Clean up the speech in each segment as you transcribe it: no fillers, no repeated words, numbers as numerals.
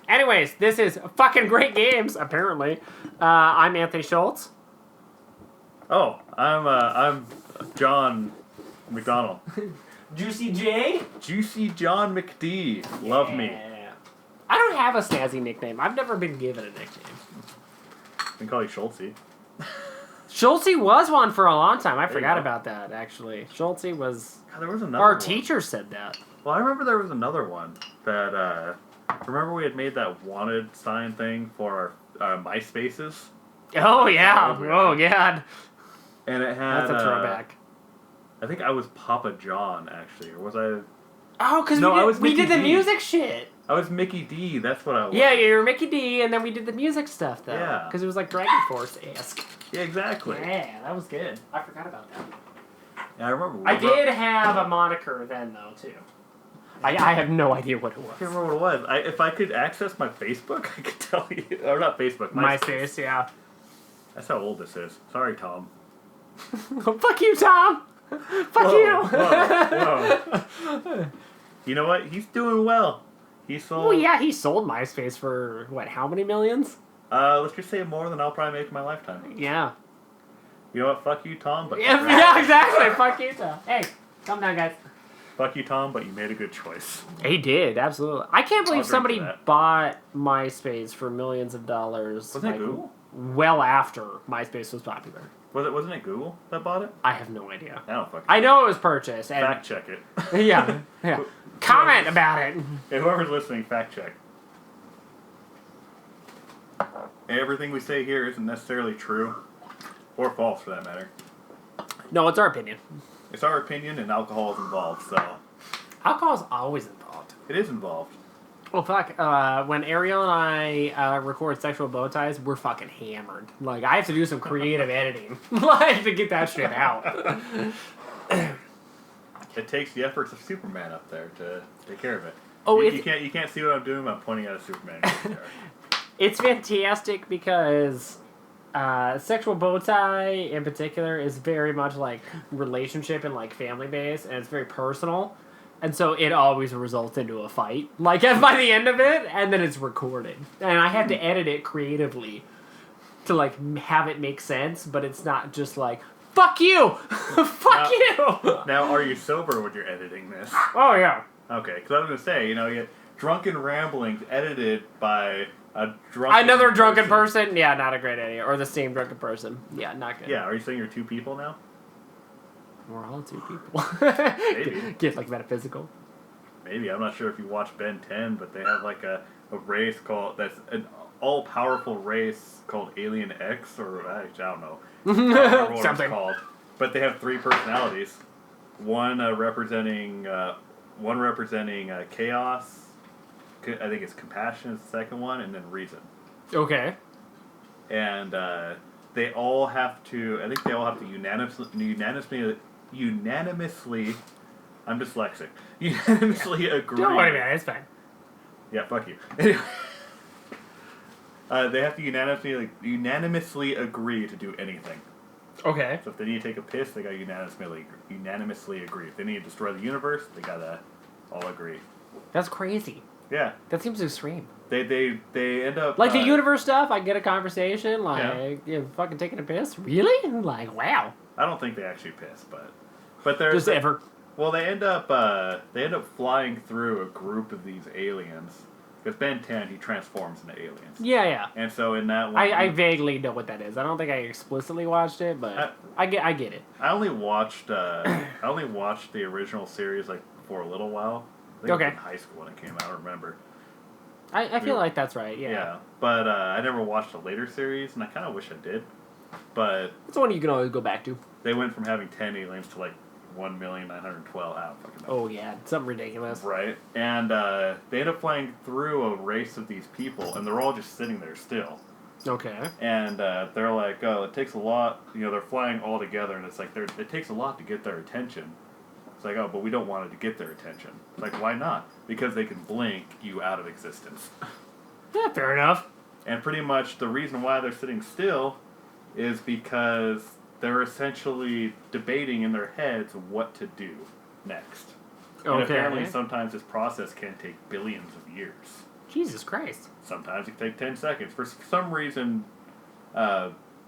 Anyways, this is fucking great games, apparently. I'm Anthony Schultz. Oh, I'm John McDonald. Juicy J? Juicy John McD. Love me. I don't have a snazzy nickname. I've never been given a nickname. I can call you Schultzy. Schultzy was one for a long time. I forgot about that, actually. Schultzy was... God, there was another Our one. teacher said that. Well, I remember there was another one that, remember we had made that wanted sign thing for our MySpaces? Oh, yeah. Oh, God. And it had... That's a throwback. I think I was Papa John, actually. Or was I... Oh, because we did the music shit. I was Mickey D. That's what I was. Yeah, you were Mickey D, and then we did the music stuff, though. Yeah. Because it was like Dragon Force-esque. Yeah, exactly. Yeah, that was good. I forgot about that. Yeah, I remember. I did have a moniker then, though, too. I have no idea what it was. I can't remember what it was. If I could access my Facebook, I could tell you. Or not Facebook, MySpace, yeah. That's how old this is. Sorry, Tom. Fuck you, Tom! Fuck you! Whoa. You know what? He's doing well. He sold... Well, yeah, he sold MySpace for, what, how many millions? Let's just say more than I'll probably make in my lifetime. Yeah. You know what? Fuck you, Tom, but... Yeah, exactly. Fuck you, Tom. Hey, calm down, guys. Fuck you, Tom, but you made a good choice. He did, absolutely. I can't believe somebody bought MySpace for millions of dollars. Wasn't it Google? Well after MySpace was popular. Wasn't it Google that bought it? I have no idea. I don't fucking... I know it was purchased. And fact check it. Yeah. Comment about it. Hey, whoever's listening, fact check. Everything we say here isn't necessarily true. Or false, for that matter. No, it's our opinion. It's our opinion, and alcohol is involved, so... Alcohol's always involved. It is involved. Well, fuck. When Ariel and I record Sexual Bow Ties, we're fucking hammered. Like, I have to do some creative editing, like, to get that shit out. It takes the efforts of Superman up there to take care of it. Oh, you can't see what I'm doing. I'm pointing at a Superman. It's fantastic because Sexual Bow Tie in particular is very much like relationship and like family based, and it's very personal. And so it always results into a fight, like by the end of it, and then it's recorded. And I have to edit it creatively to like have it make sense, but it's not just like, fuck you! Fuck you! Now, are you sober when you're editing this? Oh, yeah. Okay, because I was going to say, you know, you get drunken ramblings edited by a drunken Another drunken person? Yeah, not a great idea. Or the same drunken person. Yeah, not good. Yeah, are you saying you're two people now? We're all two people. Maybe. Get like metaphysical. Maybe. I'm not sure if you watch Ben 10, but they have like a race called, that's an all-powerful race called Alien X, or actually, I don't know. I don't remember what it's called. But they have three personalities. One representing chaos. I think it's compassion is the second one, and then reason. Okay. And they all have to. I think they all have to unanimously. I'm dyslexic. Unanimously agree. Don't worry about it. It's fine. Yeah, fuck you. Anyway, they have to unanimously agree to do anything. Okay. So if they need to take a piss, they got unanimously agree. If they need to destroy the universe, they gotta all agree. That's crazy. Yeah. That seems extreme. They end up like the universe stuff. I get a conversation like you're fucking taking a piss. Really? Like wow. I don't think they actually piss, but they're just ever. Well, they end up flying through a group of these aliens. Because Ben 10, he transforms into aliens. Yeah. And so in that one... I vaguely know what that is. I don't think I explicitly watched it, but I get it. I only watched the original series like for a little while. I think it was in high school when it came out, I don't remember. I feel like that's right, yeah. Yeah, but I never watched the later series, and I kind of wish I did. But... It's one you can always go back to. They went from having 10 aliens to like 1,912,000. I don't fucking know. Oh, yeah. Something ridiculous. Right. And they end up flying through a race of these people, and they're all just sitting there still. Okay. And they're like, oh, it takes a lot. You know, they're flying all together, and it's like, it takes a lot to get their attention. It's like, oh, but we don't want it to get their attention. It's like, why not? Because they can blink you out of existence. Yeah, fair enough. And pretty much the reason why they're sitting still is because they're essentially debating in their heads what to do next. And apparently sometimes this process can take billions of years. Jesus Christ. Sometimes it can take 10 seconds. For some reason,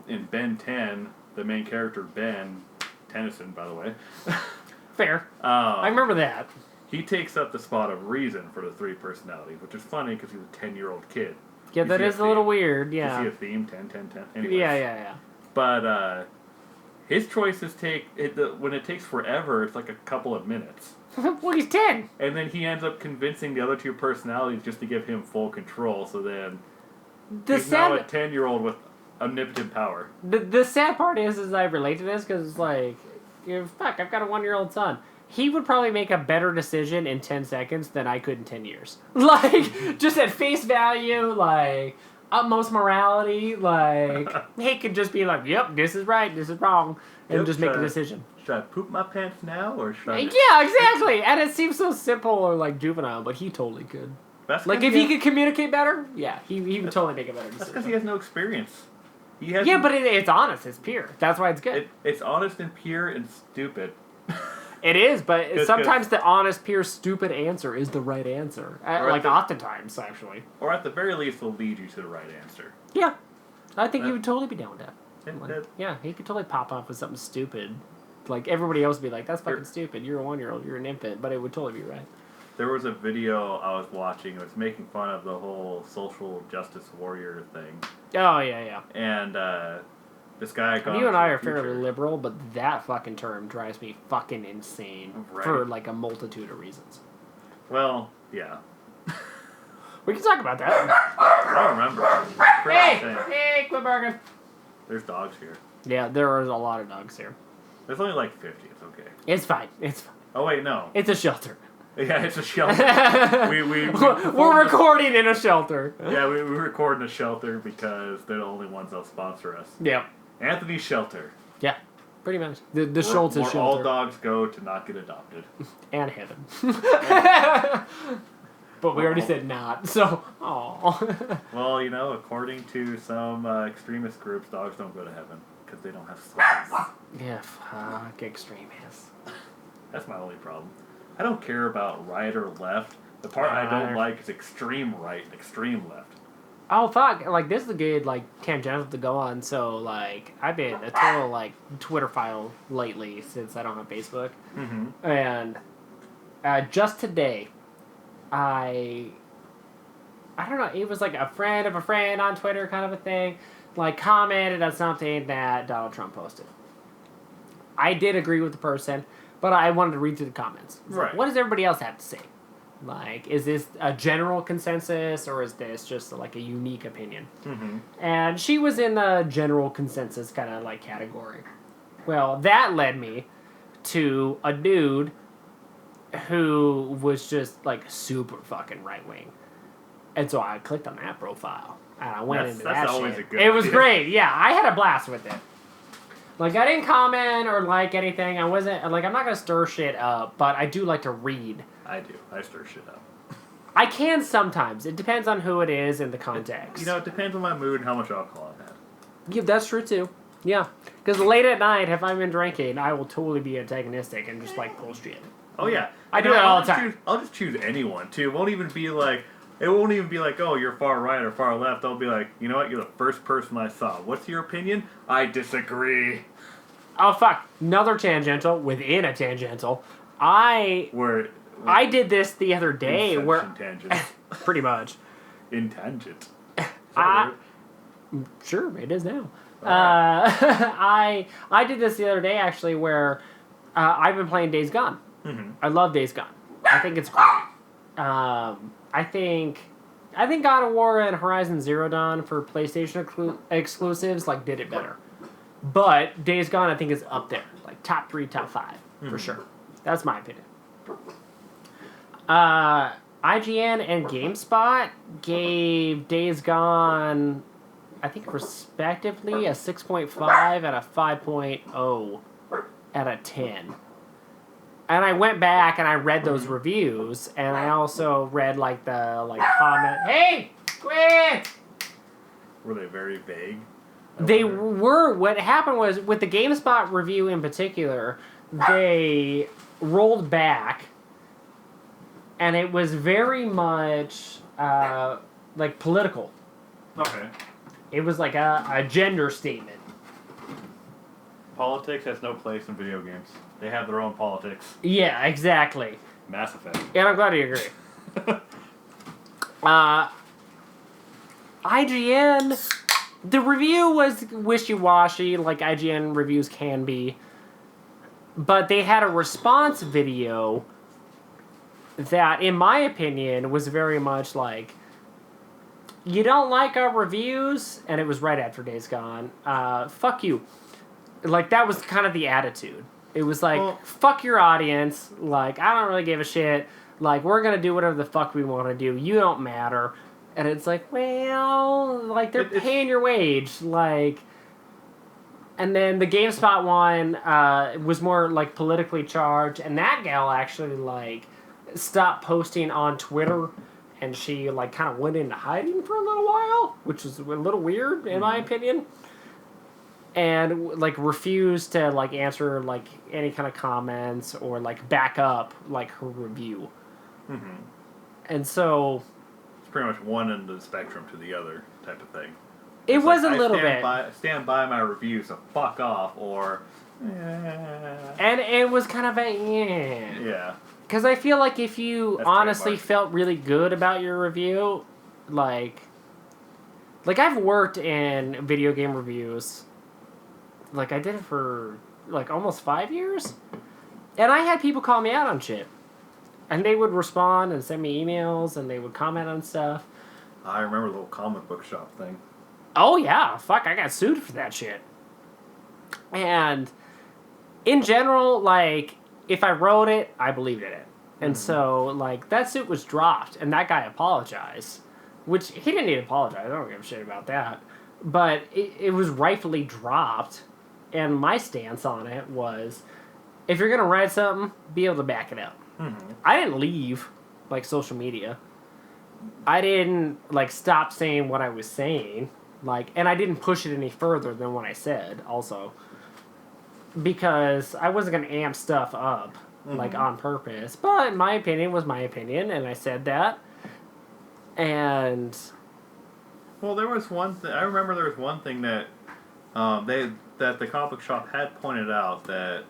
in Ben 10, the main character, Ben, Tennyson, by the way. Fair. I remember that. He takes up the spot of Reason for the 3 personalities, which is funny because he's a 10-year-old kid. Yeah, that is a little weird, yeah. You see a theme? 10, 10, 10. Anyways. Yeah. But his choices when it takes forever, it's like a couple of minutes. Well, he's 10. And then he ends up convincing the other 2 personalities just to give him full control, so then he's now a 10-year-old with omnipotent power. The sad part is I relate to this because it's like, fuck, I've got a 1-year-old son. He would probably make a better decision in 10 seconds than I could in 10 years. Like, just at face value, like, utmost morality, like, he could just be like, yep, this is right, this is wrong, and just make a decision. Should I poop my pants now, or should I... Yeah, exactly! And it seems so simple or, like, juvenile, but he totally could. Like, if he could communicate better, yeah, he would totally make a better decision. That's because he has no experience. Yeah, but it's honest, it's pure. That's why it's good. It's honest and pure and stupid. It is, but sometimes the honest, pure, stupid answer is the right answer. Like, oftentimes, actually. Or at the very least, will lead you to the right answer. Yeah. I think he would totally be down with that. Like, yeah, he could totally pop off with something stupid. Like, everybody else would be like, that's fucking stupid. You're a 1-year-old. You're an infant. But it would totally be right. There was a video I was watching. It was making fun of the whole social justice warrior thing. Oh, yeah. And, this guy you and I are fairly liberal, but that fucking term drives me fucking insane for, like, a multitude of reasons. Well, yeah. We can talk about that. I don't remember. Hey, quit barking. There's dogs here. Yeah, there is a lot of dogs here. There's only like 50. It's okay. It's fine. Oh, wait, no. It's a shelter. Yeah, it's a shelter. We're recording in a shelter. Yeah, we record in a shelter because they're the only ones that'll sponsor us. Yeah. Anthony's Shelter. Yeah, pretty much. The Schultz shelter. Where all dogs go to not get adopted. And heaven. But we already said not, so, aw. Well, according to some extremist groups, dogs don't go to heaven because they don't have souls. Yeah, fuck extremists. That's my only problem. I don't care about right or left. The part I don't like is extreme right and extreme left. Oh, fuck. Like, this is a good, like, tangential to go on. So, like, I've been a total, like, Twitter file lately since I don't have Facebook. Mm-hmm. And just today, I don't know, it was like a friend of a friend on Twitter kind of a thing, like, commented on something that Donald Trump posted. I did agree with the person, but I wanted to read through the comments. Right. Like, what does everybody else have to say? Like, is this a general consensus, or is this just, like, a unique opinion? Mm-hmm. And she was in the general consensus kind of, like, category. Well, that led me to a dude who was just, like, super fucking right-wing. And so I clicked on that profile, and I went into that shit. It was great. Yeah, I had a blast with it. Like, I didn't comment or like anything. I wasn't, like, I'm not going to stir shit up, but I do like to read. I do. I stir shit up. I can sometimes. It depends on who it is and the context. It depends on my mood and how much alcohol I've had. Yeah, that's true, too. Yeah. Because late at night, if I'm been drinking, I will totally be antagonistic and just, like, bullshit. Oh, yeah. I do that all the time. I'll just choose anyone, too. It won't even be like, oh, you're far right or far left. I'll be like, you know what? You're the first person I saw. What's your opinion? I disagree. Oh, fuck. Another tangential within a tangential. I did this the other day where... Tangent. Pretty much. Intangent. Sure, it is now. Right. I did this the other day, actually, where I've been playing Days Gone. Mm-hmm. I love Days Gone. I think it's great. I think God of War and Horizon Zero Dawn for PlayStation exclusives, like, did it better. But Days Gone, I think, is up there. Like, top 3, top 5, for sure. That's my opinion. IGN and GameSpot gave Days Gone, I think, respectively, a 6.5 and a 5.0 out of 10. And I went back and I read those reviews, and I also read, like, the, like, comment. Hey, quit! Were they very vague? They were. What happened was, with the GameSpot review in particular, they rolled back, and it was very much like political. Okay. It was like a gender statement. Politics has no place in video games. They have their own politics. Yeah, exactly. Mass Effect. And I'm glad you agree. IGN, the review was wishy-washy, like IGN reviews can be. But they had a response video that, in my opinion, was very much like, you don't like our reviews? And it was right after Days Gone. Fuck you. Like, that was kind of the attitude. It was like, well, fuck your audience. Like, I don't really give a shit. Like, we're going to do whatever the fuck we want to do. You don't matter. And it's like, well, like, they're paying your wage. Like, and then the GameSpot one was more, like, politically charged. And that gal actually, like, stopped posting on Twitter. And she, like, kind of went into hiding for a little while. Which was a little weird, in my opinion. And, like, refused to, like, answer, like, any kind of comments or, like, back up, like, her review. Mm-hmm. And so... It's pretty much one end of the spectrum to the other type of thing. It was like, a little bit. Stand by my review, so fuck off, or... And it was kind of a... Yeah. Because I feel like if you honestly felt really good about your review, like... Like, I've worked in video game reviews... Like, I did it for, like, almost 5 years. And I had people call me out on shit. And they would respond and send me emails, and they would comment on stuff. I remember the little comic book shop thing. Oh, yeah. Fuck, I got sued for that shit. And in general, like, if I wrote it, I believed in it. And so, like, that suit was dropped, and that guy apologized. Which, he didn't need to apologize. I don't give a shit about that. But it was rightfully dropped. And my stance on it was, if you're going to write something, be able to back it up. Mm-hmm. I didn't leave, like, social media. I didn't, like, stop saying what I was saying. Like, and I didn't push it any further than what I said, also. Because I wasn't going to amp stuff up, like, on purpose. But my opinion was my opinion, and I said that. And... Well, there was one thing... I remember there was one thing that that the comic book shop had pointed out that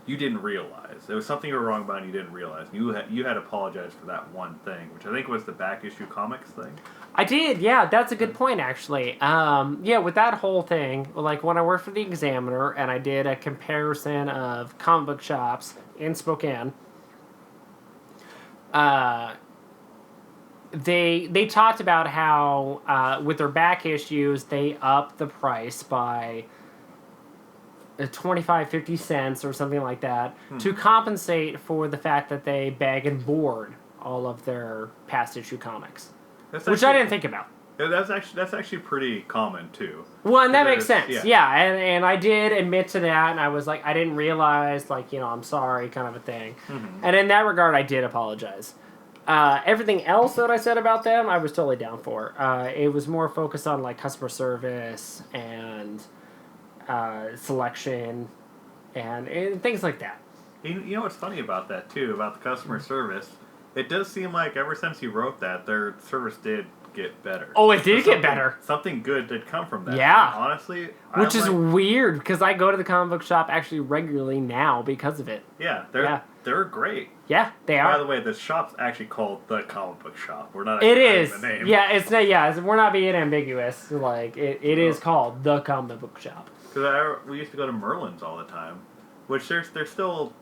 you didn't realize. There was something you were wrong about and you didn't realize. You had apologized for that one thing, which I think was the back issue comics thing. I did, yeah. That's a good point, actually. Yeah, with that whole thing, like when I worked for the Examiner and I did a comparison of comic book shops in Spokane, they talked about how with their back issues, they upped the price by 25-50 cents or something like that to compensate for the fact that they bag and board all of their past issue comics, which I didn't think about. That's actually pretty common too. Well, and that makes sense. Yeah, and I did admit to that, and I was like, I didn't realize, like, I'm sorry, kind of a thing. Mm-hmm. And in that regard, I did apologize. Everything else that I said about them, I was totally down for. It was more focused on, like, customer service and selection and things like that. You know what's funny about that, too, about the customer service? It does seem like ever since you wrote that, their service did get better. Oh, it did get better. Something good did come from that. Yeah. And honestly, which is weird, because I go to the comic book shop actually regularly now because of it. Yeah, they're great. Yeah, they are. By the way, the shop's actually called the comic book shop. We're not. It is. The name. Yeah, we're not being ambiguous. Like it is called the comic book shop. Because we used to go to Merlin's all the time, which they're still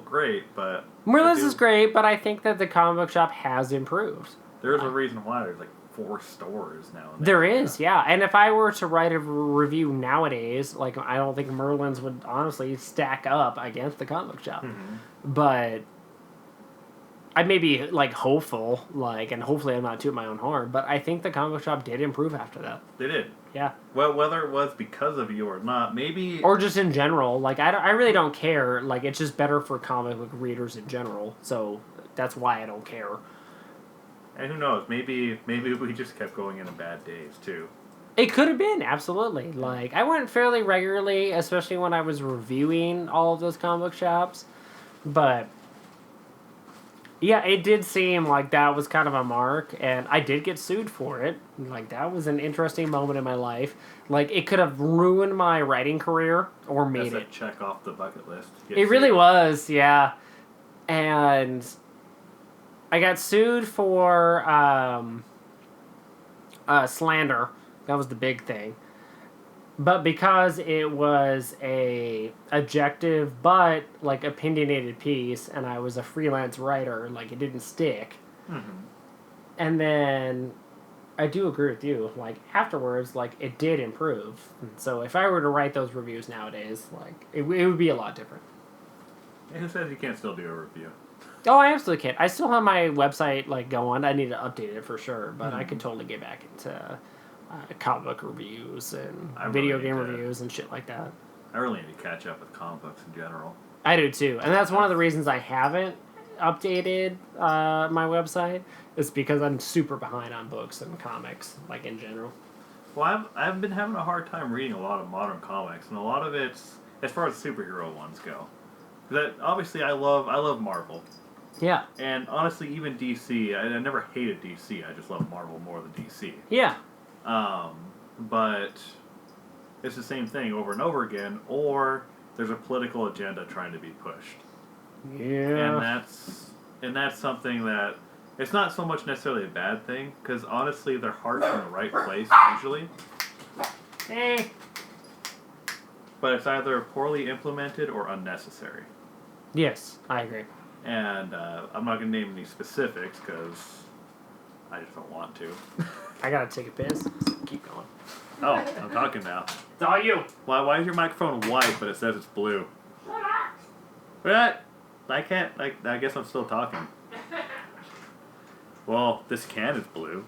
great, but Merlin's is great, but I think that the comic book shop has improved. There's a reason why there's like 4 stores now. There is, yeah. And if I were to write a review nowadays, like, I don't think Merlin's would honestly stack up against the comic book shop. Mm-hmm. But I may be, like, hopeful, like, and hopefully I'm not tooting my own horn, but I think the comic book shop did improve after that. They did. Yeah. Well, whether it was because of you or not, maybe... Or just in general. Like, I really don't care. Like, it's just better for comic book readers in general. So that's why I don't care. And who knows? Maybe we just kept going into bad days, too. It could have been, absolutely. Like, I went fairly regularly, especially when I was reviewing all of those comic book shops. But Yeah, it did seem like that was kind of a mark, and I did get sued for it. Like, that was an interesting moment in my life. Like, it could have ruined my writing career or made That's it. a check off the bucket list. It really was, yeah. And I got sued for slander. That was the big thing. But because it was a objective but like opinionated piece, and I was a freelance writer, like it didn't stick. Mm-hmm. And then I do agree with you. Like afterwards, like it did improve. And so if I were to write those reviews nowadays, like it would be a lot different. And who says you can't still do a review? Oh, I absolutely can. I still have my website like going. I need to update it for sure, but I could totally get back into comic book reviews and video game reviews and shit like that. I really need to catch up with comic books in general. I do too, and that's one of the reasons I haven't updated my website. Is because I'm super behind on books and comics, like in general. Well, I've been having a hard time reading a lot of modern comics, and a lot of it's as far as superhero ones go. That obviously I love Marvel. Yeah. And honestly, even DC, I never hated DC. I just love Marvel more than DC. Yeah. But it's the same thing over and over again, or there's a political agenda trying to be pushed. Yeah. And that's something that it's not so much necessarily a bad thing, because honestly, their heart's in the right place usually. But it's either poorly implemented or unnecessary. Yes, I agree. And I'm not going to name any specifics because I just don't want to. I gotta take a piss. Keep going. Oh, I'm talking now. It's all you. Why is your microphone white but it says it's blue? What? I can't. I guess I'm still talking. Well, this can is blue,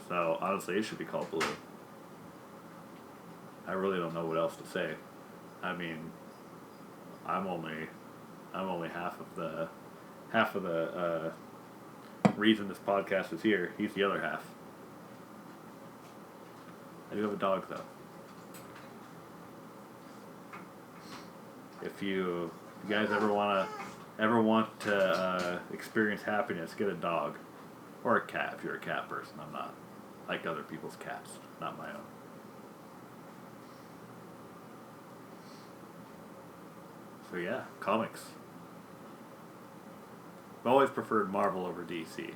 so honestly it should be called blue. I really don't know what else to say. I mean, I'm only half of the reason this podcast is here. He's the other half. I do have a dog though. If you guys ever want to experience happiness, get a dog or a cat if you're a cat person. I'm not. I like other people's cats, not my own. So yeah, comics. I've always preferred Marvel over DC.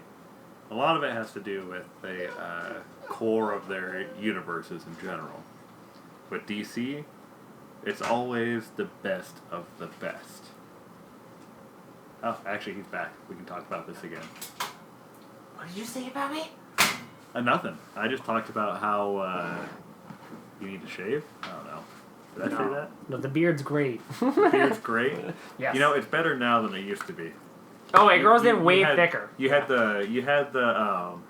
A lot of it has to do with the core of their universes in general. With DC, it's always the best of the best. Oh, actually, he's back. We can talk about this again. What did you say about me? Nothing. I just talked about how you need to shave. I don't know. Did I say that? No, the beard's great. The beard's great? Yes. You know, it's better now than it used to be. Oh, it grows in way thicker. You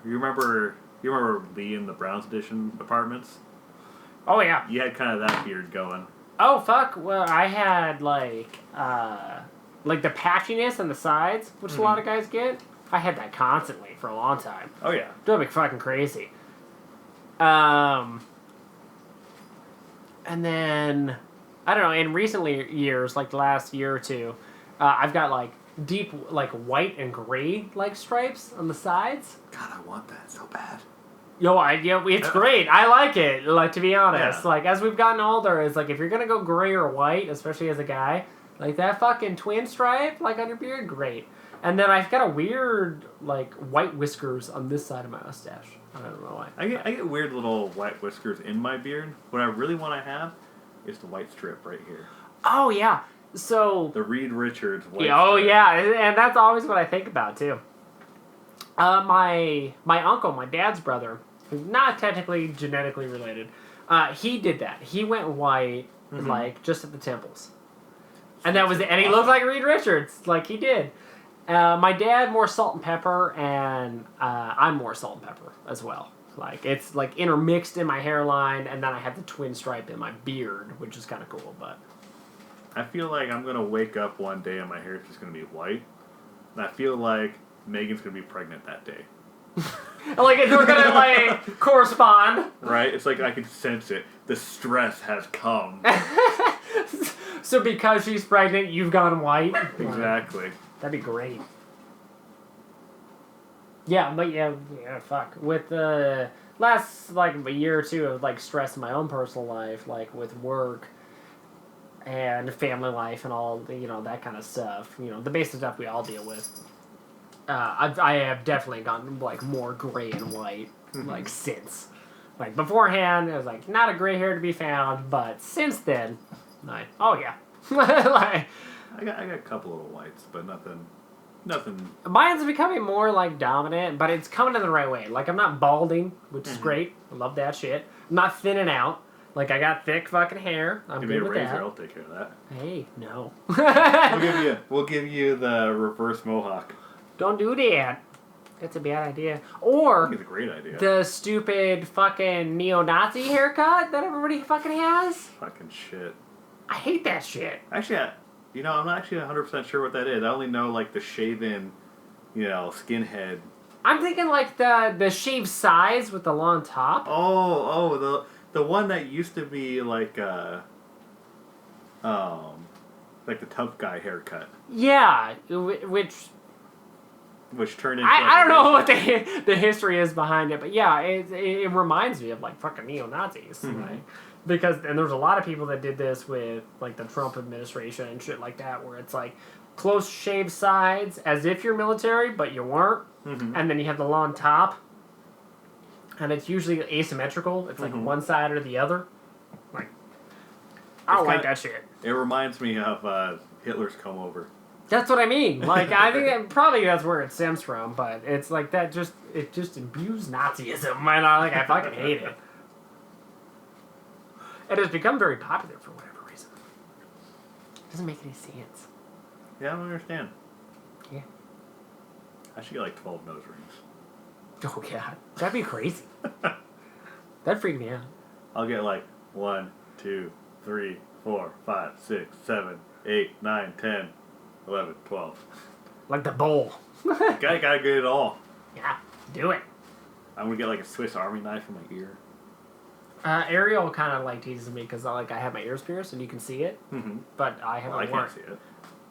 remember Lee in the Browns Edition apartments? Oh, yeah. You had kind of that beard going. Oh, fuck. Well, I had, like the patchiness on the sides, which a lot of guys get. I had that constantly for a long time. Oh, yeah. Drove me fucking crazy. And then, I don't know, in recent years, like the last year or two, I've got, like, deep, like, white and gray, like, stripes on the sides. God, I want that so bad. It's great. I like it, like, to be honest. Yeah. Like, as we've gotten older, it's like, if you're gonna go gray or white, especially as a guy, like, that fucking twin stripe, like, on your beard, great. And then I've got a weird, like, white whiskers on this side of my mustache. I don't know why. I get weird little white whiskers in my beard. What I really want to have is the white strip right here. Oh, yeah. So... The Reed Richards white yeah, oh, strip. yeah. And that's always what I think about, too. My uncle, my dad's brother, who's not technically genetically related, he did that. He went white, like, just at the temples. And that was it. And he looked like Reed Richards, like he did. My dad more salt and pepper, and I'm more salt and pepper as well. Like it's like intermixed in my hairline, and then I have the twin stripe in my beard, which is kind of cool. But I feel like I'm gonna wake up one day and my hair is just gonna be white, and I feel like Megan's gonna be pregnant that day. Like we're gonna like correspond, right? It's like I can sense it. The stress has come. So because she's pregnant, you've gone white. Exactly. That'd be great. Yeah, but yeah, fuck. With the last, like, a year or two of, like, stress in my own personal life, like, with work and family life and all, that kind of stuff, the basic stuff we all deal with, I have definitely gotten, like, more gray and white, like, since. Like, beforehand, it was, like, not a gray hair to be found, but since then, oh, yeah. Like, I got a couple little whites, but nothing. mine's becoming more, like, dominant, but it's coming in the right way. Like, I'm not balding, which is great. I love that shit. I'm not thinning out. Like, I got thick fucking hair. I'm Give good me a with razor, that. I'll take care of that. Hey, no. We'll give you the reverse mohawk. Don't do that. That's a bad idea. I Or think it's a great idea. the stupid fucking neo-Nazi haircut that everybody fucking has. Fucking shit. I hate that shit. Actually, I'm not actually 100% sure what that is. I only know, like, the shaven, skinhead. I'm thinking like the shaved sides with the long top. Oh, the one that used to be like like the tough guy haircut, Yeah, which turned into. I don't know what the history is behind it, but yeah, it reminds me of like fucking neo-Nazis. Like, and there's a lot of people that did this with like the Trump administration and shit like that, where it's like close shaved sides as if you're military, but you weren't, and then you have the long top, and it's usually asymmetrical. It's like one side or the other. Like, I don't like that shit. It reminds me of Hitler's come over. That's what I mean. Like, I think probably that's where it stems from, but it's like that it just imbues Nazism, and I fucking hate it. It has become very popular for whatever reason. It doesn't make any sense. Yeah, I don't understand. Yeah. I should get like 12 nose rings. Oh god, that'd be crazy. That'd freak me out. I'll get like 1, 2, 3, 4, 5, 6, 7, 8, 9, 10, 11, 12. Like the bowl. Gotta get it all. Yeah, do it. I'm gonna get like a Swiss Army knife in my ear. Ariel kind of like teases me because I have my ears pierced and you can see it, but I can't see it.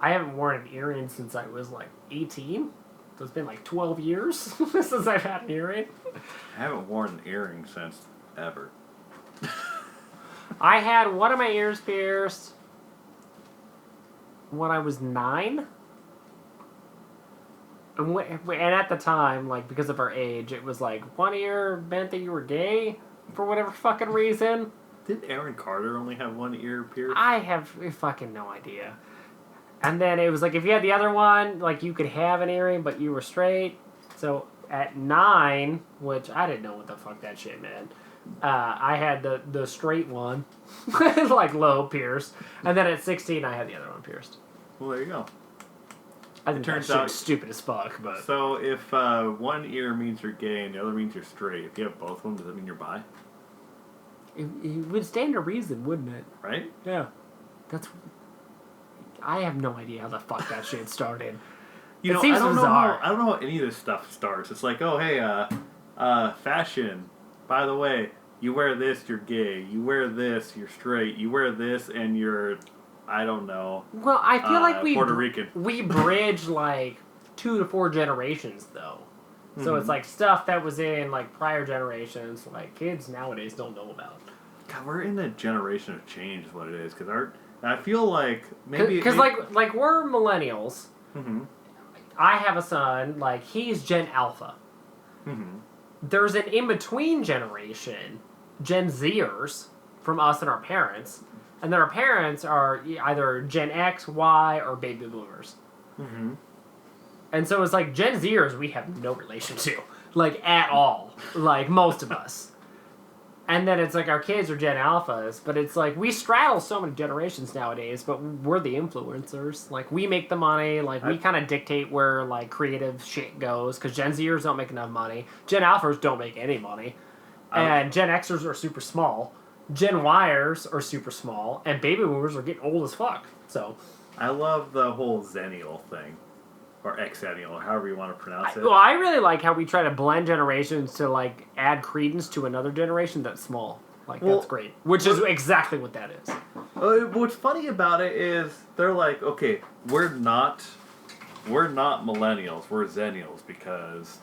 I haven't worn an earring since I was like 18. So it's been like 12 years since I've had an earring. I haven't worn an earring since ever. I had one of my ears pierced when I was 9. And at the time, like, because of our age, it was like one ear meant that you were gay for whatever fucking reason. Didn't Aaron Carter only have one ear pierced? I have fucking no idea. And then it was like, if you had the other one, like, you could have an earring, but you were straight. So at 9, which I didn't know what the fuck that shit meant, I had the straight one, like, low pierced. And then at 16, I had the other one pierced. Well, there you go. I think that shit was stupid as fuck, but... So if one ear means you're gay and the other means you're straight, if you have both of them, does that mean you're bi? It would stand to reason, wouldn't it? Right? Yeah. I have no idea how the fuck that shit started. It seems bizarre. I don't know how any of this stuff starts. It's like, oh, hey, fashion. By the way, you wear this, you're gay. You wear this, you're straight. You wear this, and you're, I don't know. Well, I feel like Puerto Rican. We bridge like 2 to 4 generations, though. So it's like stuff that was in like prior generations, like kids nowadays don't know about. God, we're in a generation of change, is what it is. Because I feel like maybe because like we're millennials. I have a son. Like, he's Gen Alpha. There's an in between generation, Gen Zers, from us and our parents, and then our parents are either Gen X, Y, or baby boomers. And so it's like Gen Zers we have no relation to, like, at all. Like, most of us. And then it's like our kids are Gen Alphas, but it's like we straddle so many generations nowadays, but we're the influencers. Like, we make the money, like, we kind of dictate where, like, creative shit goes, because Gen Zers don't make enough money. Gen Alphas don't make any money. And Gen Xers are super small. Gen Yers are super small. And baby boomers are getting old as fuck. So I love the whole Zennial thing. Or Xennial, or however you want to pronounce it. Well, I really like how we try to blend generations to, like, add credence to another generation that's small. Like, that's great. Which is exactly what that is. What's funny about it is they're like, okay, we're not millennials, we're Zennials, because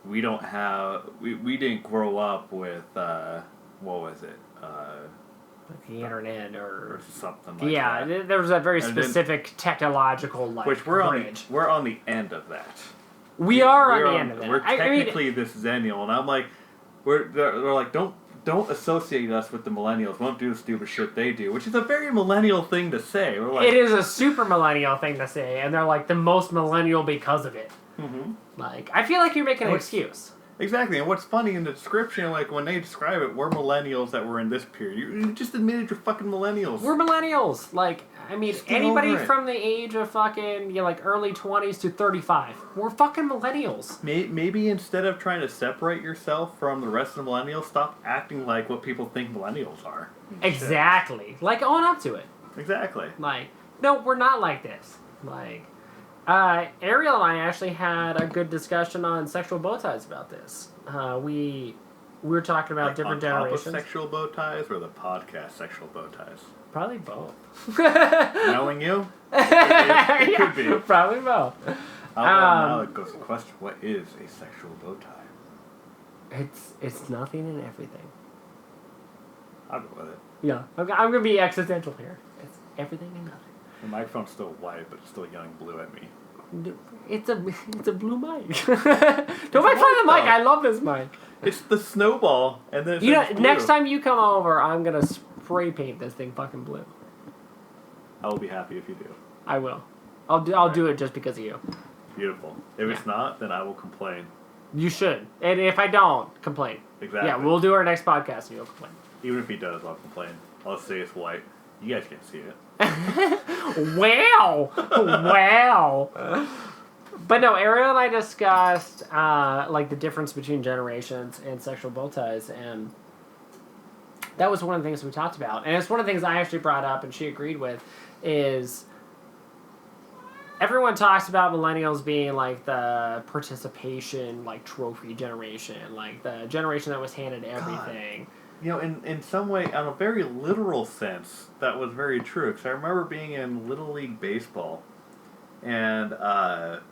we don't have we didn't grow up with what was it? Like the internet or something like that. Yeah, there was a very specific technological which we're on the end of that. We are on the end of that. We're technically this Zennial, and I'm like, they're like, don't associate us with the Millennials. We won't do the stupid shit they do, which is a very millennial thing to say. We're like, it is a super millennial thing to say, and they're like the most millennial because of it. Mm-hmm. Like, I feel like you're making an excuse. Exactly, and what's funny in the description, like when they describe it, we're millennials that were in this period. You just admitted you're fucking millennials. We're millennials. Like, I mean, anybody from the age of fucking, like early 20s to 35, we're fucking millennials. Maybe instead of trying to separate yourself from the rest of the millennials, stop acting like what people think millennials are. Exactly. Shit. Like, own up to it. Exactly. Like, no, we're not like this. Like, Ariel and I actually had a good discussion on sexual bow ties about this. We were talking about different generations. On top of sexual bow ties or the podcast sexual bow ties? Probably both. Knowing you? It could be. Probably both. Now it goes to the question, what is a sexual bow tie? It's nothing and everything. I'll go with it. Yeah. I'm going to be existential here. It's everything and nothing. The microphone's still white, but it's still yelling blue at me. It's a blue mic. Don't make fun of the mic. I love this mic. It's the snowball, and then it's next time you come over, I'm gonna spray paint this thing fucking blue. I will be happy if you do. I will. I'll do it just because of you. Beautiful. If it's not, then I will complain. You should. And if I don't, complain. Exactly. Yeah, we'll do our next podcast and you'll complain. Even if he does, I'll complain. I'll say it's white. You guys can't see it. Wow! Wow! But no, Ariel and I discussed like the difference between generations and sexual bow ties, and that was one of the things we talked about. And it's one of the things I actually brought up and she agreed with, is everyone talks about millennials being like the participation, like trophy generation, like the generation that was handed everything. God. You know, in some way, on a very literal sense, that was very true. Because I remember being in Little League Baseball, and the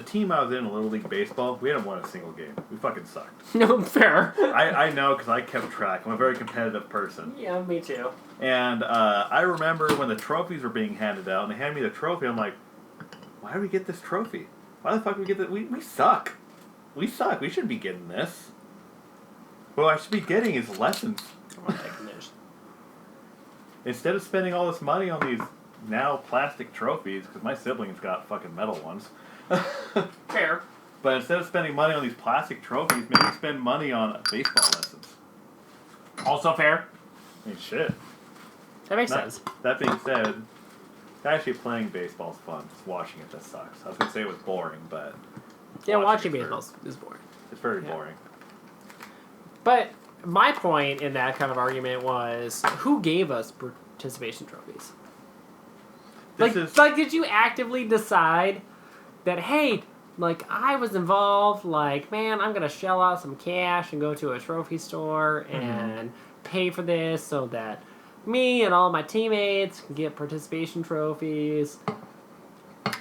team I was in Little League Baseball, we hadn't won a single game. We fucking sucked. No, fair. I know, because I kept track. I'm a very competitive person. Yeah, me too. And I remember when the trophies were being handed out, and they handed me the trophy, I'm like, why did we get this trophy? Why the fuck did we get this? We suck. We suck. We shouldn't be getting this. What I should be getting is lessons. Instead of spending all this money on these now plastic trophies, because my siblings got fucking metal ones. Fair. But instead of spending money on these plastic trophies, maybe spend money on baseball lessons. Also fair. I mean, shit. That makes sense. That being said, actually playing baseball is fun. Just watching it just sucks. I was going to say it was boring, but... Yeah, watching baseball is boring. It's very boring. But my point in that kind of argument was, who gave us participation trophies? Like, did you actively decide that, hey, like, I was involved, like, man, I'm going to shell out some cash and go to a trophy store and pay for this so that me and all my teammates can get participation trophies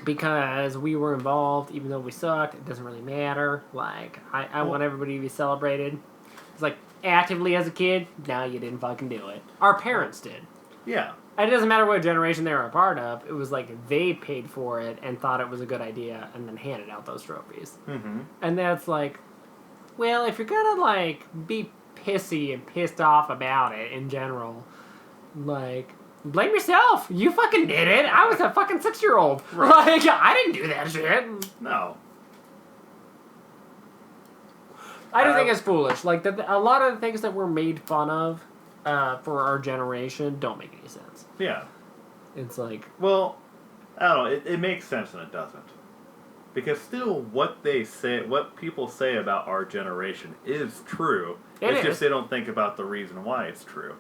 because we were involved, even though we sucked. It doesn't really matter. Like, I want everybody to be celebrated. It's like, actively as a kid, no, you didn't fucking do it. Our parents did. Yeah. And it doesn't matter what generation they were a part of. It was like they paid for it and thought it was a good idea and then handed out those trophies. Mm-hmm. And that's like, well, if you're gonna, like, be pissy and pissed off about it in general, like, blame yourself. You fucking did it. I was a fucking 6-year-old. Right. Like, I didn't do that shit. No. I do think it's foolish. Like, a lot of the things that were made fun of for our generation don't make any sense. Yeah. It's like... Well, I don't know. It makes sense and it doesn't. Because still what they say, what people say about our generation is true. It's just they don't think about the reason why it's true.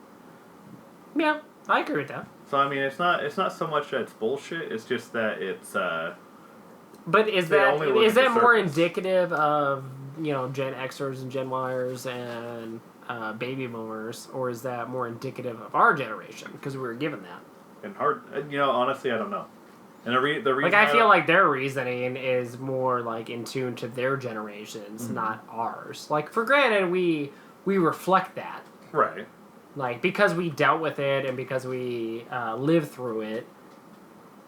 Yeah, I agree with that. So, I mean, it's not so much that it's bullshit, it's just that it's... But is that more indicative of, you know, Gen Xers and Gen Yers and baby boomers, or is that more indicative of our generation because we were given that? And honestly, I don't know. And the reason like, I feel like their reasoning is more, like, in tune to their generations, not ours. Like, for granted, we reflect that. Right. Like, because we dealt with it and because we lived through it,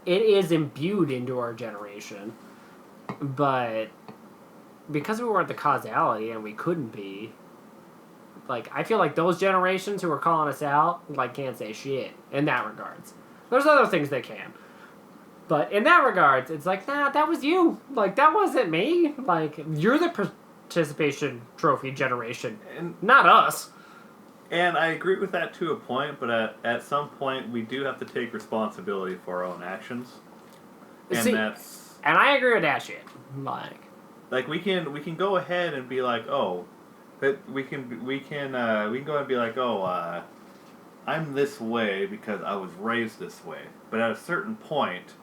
it is imbued into our generation. But because we weren't the causality and we couldn't be, like, I feel like those generations who are calling us out, like, can't say shit in that regards. There's other things they can. But in that regards, it's like, nah, that was you. Like, that wasn't me. Like, you're the participation trophy generation, and, not us. And I agree with that to a point, but at some point, we do have to take responsibility for our own actions. And And I agree with that shit. Like we can go ahead and be like, oh, that we can go ahead and be like, oh, I'm this way because I was raised this way. But at a certain point,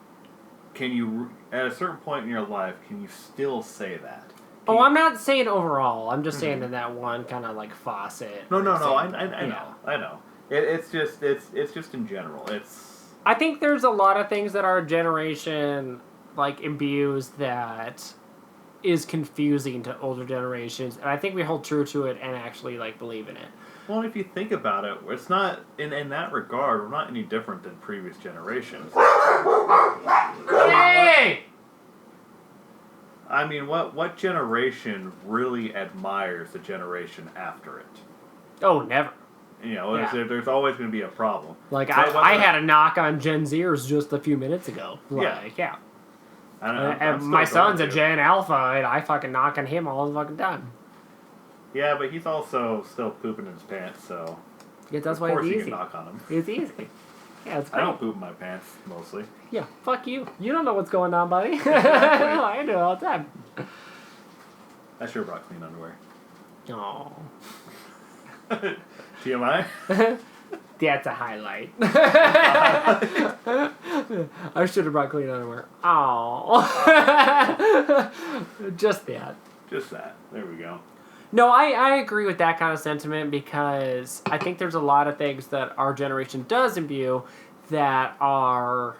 at a certain point in your life, can you still say that? I'm not saying overall. I'm just saying in that one kind of like faucet. No. I know. It's just in general. I think there's a lot of things that our generation like imbues that is confusing to older generations, and I think we hold true to it and actually like believe in it. Well, if you think about it, it's not in that regard. We're not any different than previous generations. Hey! I mean, what generation really admires the generation after it? Oh, never. You know, there's always going to be a problem. Like, I had a knock on Gen Zers just a few minutes ago. Like, yeah. And my son's a Gen Alpha, and I fucking knock on him all the fucking time. Yeah, but he's also still pooping in his pants, so... Yeah, that's why it's easy. You can knock on him. It's easy. Yeah, it's great. I don't poop in my pants, mostly. Yeah, fuck you. You don't know what's going on, buddy. Exactly. I do it all the time. I sure brought clean underwear. Aww. TMI? That's a highlight. I should have brought clean underwear. Aww. Just that. Just that. There we go. No, I agree with that kind of sentiment because I think there's a lot of things that our generation does imbue that are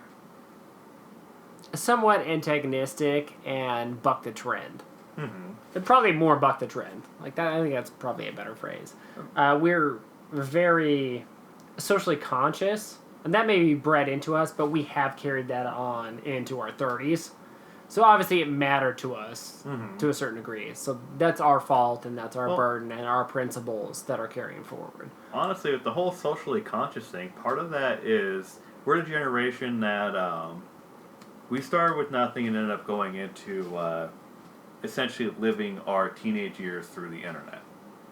somewhat antagonistic and buck the trend. Mm-hmm. Probably more buck the trend. Like that, I think that's probably a better phrase. We're very socially conscious, and that may be bred into us, but we have carried that on into our 30s. So obviously it mattered to us to a certain degree. So that's our fault, and that's our burden, and our principles that are carrying forward. Honestly, with the whole socially conscious thing, part of that is we're the generation that we started with nothing and ended up going into essentially living our teenage years through the internet.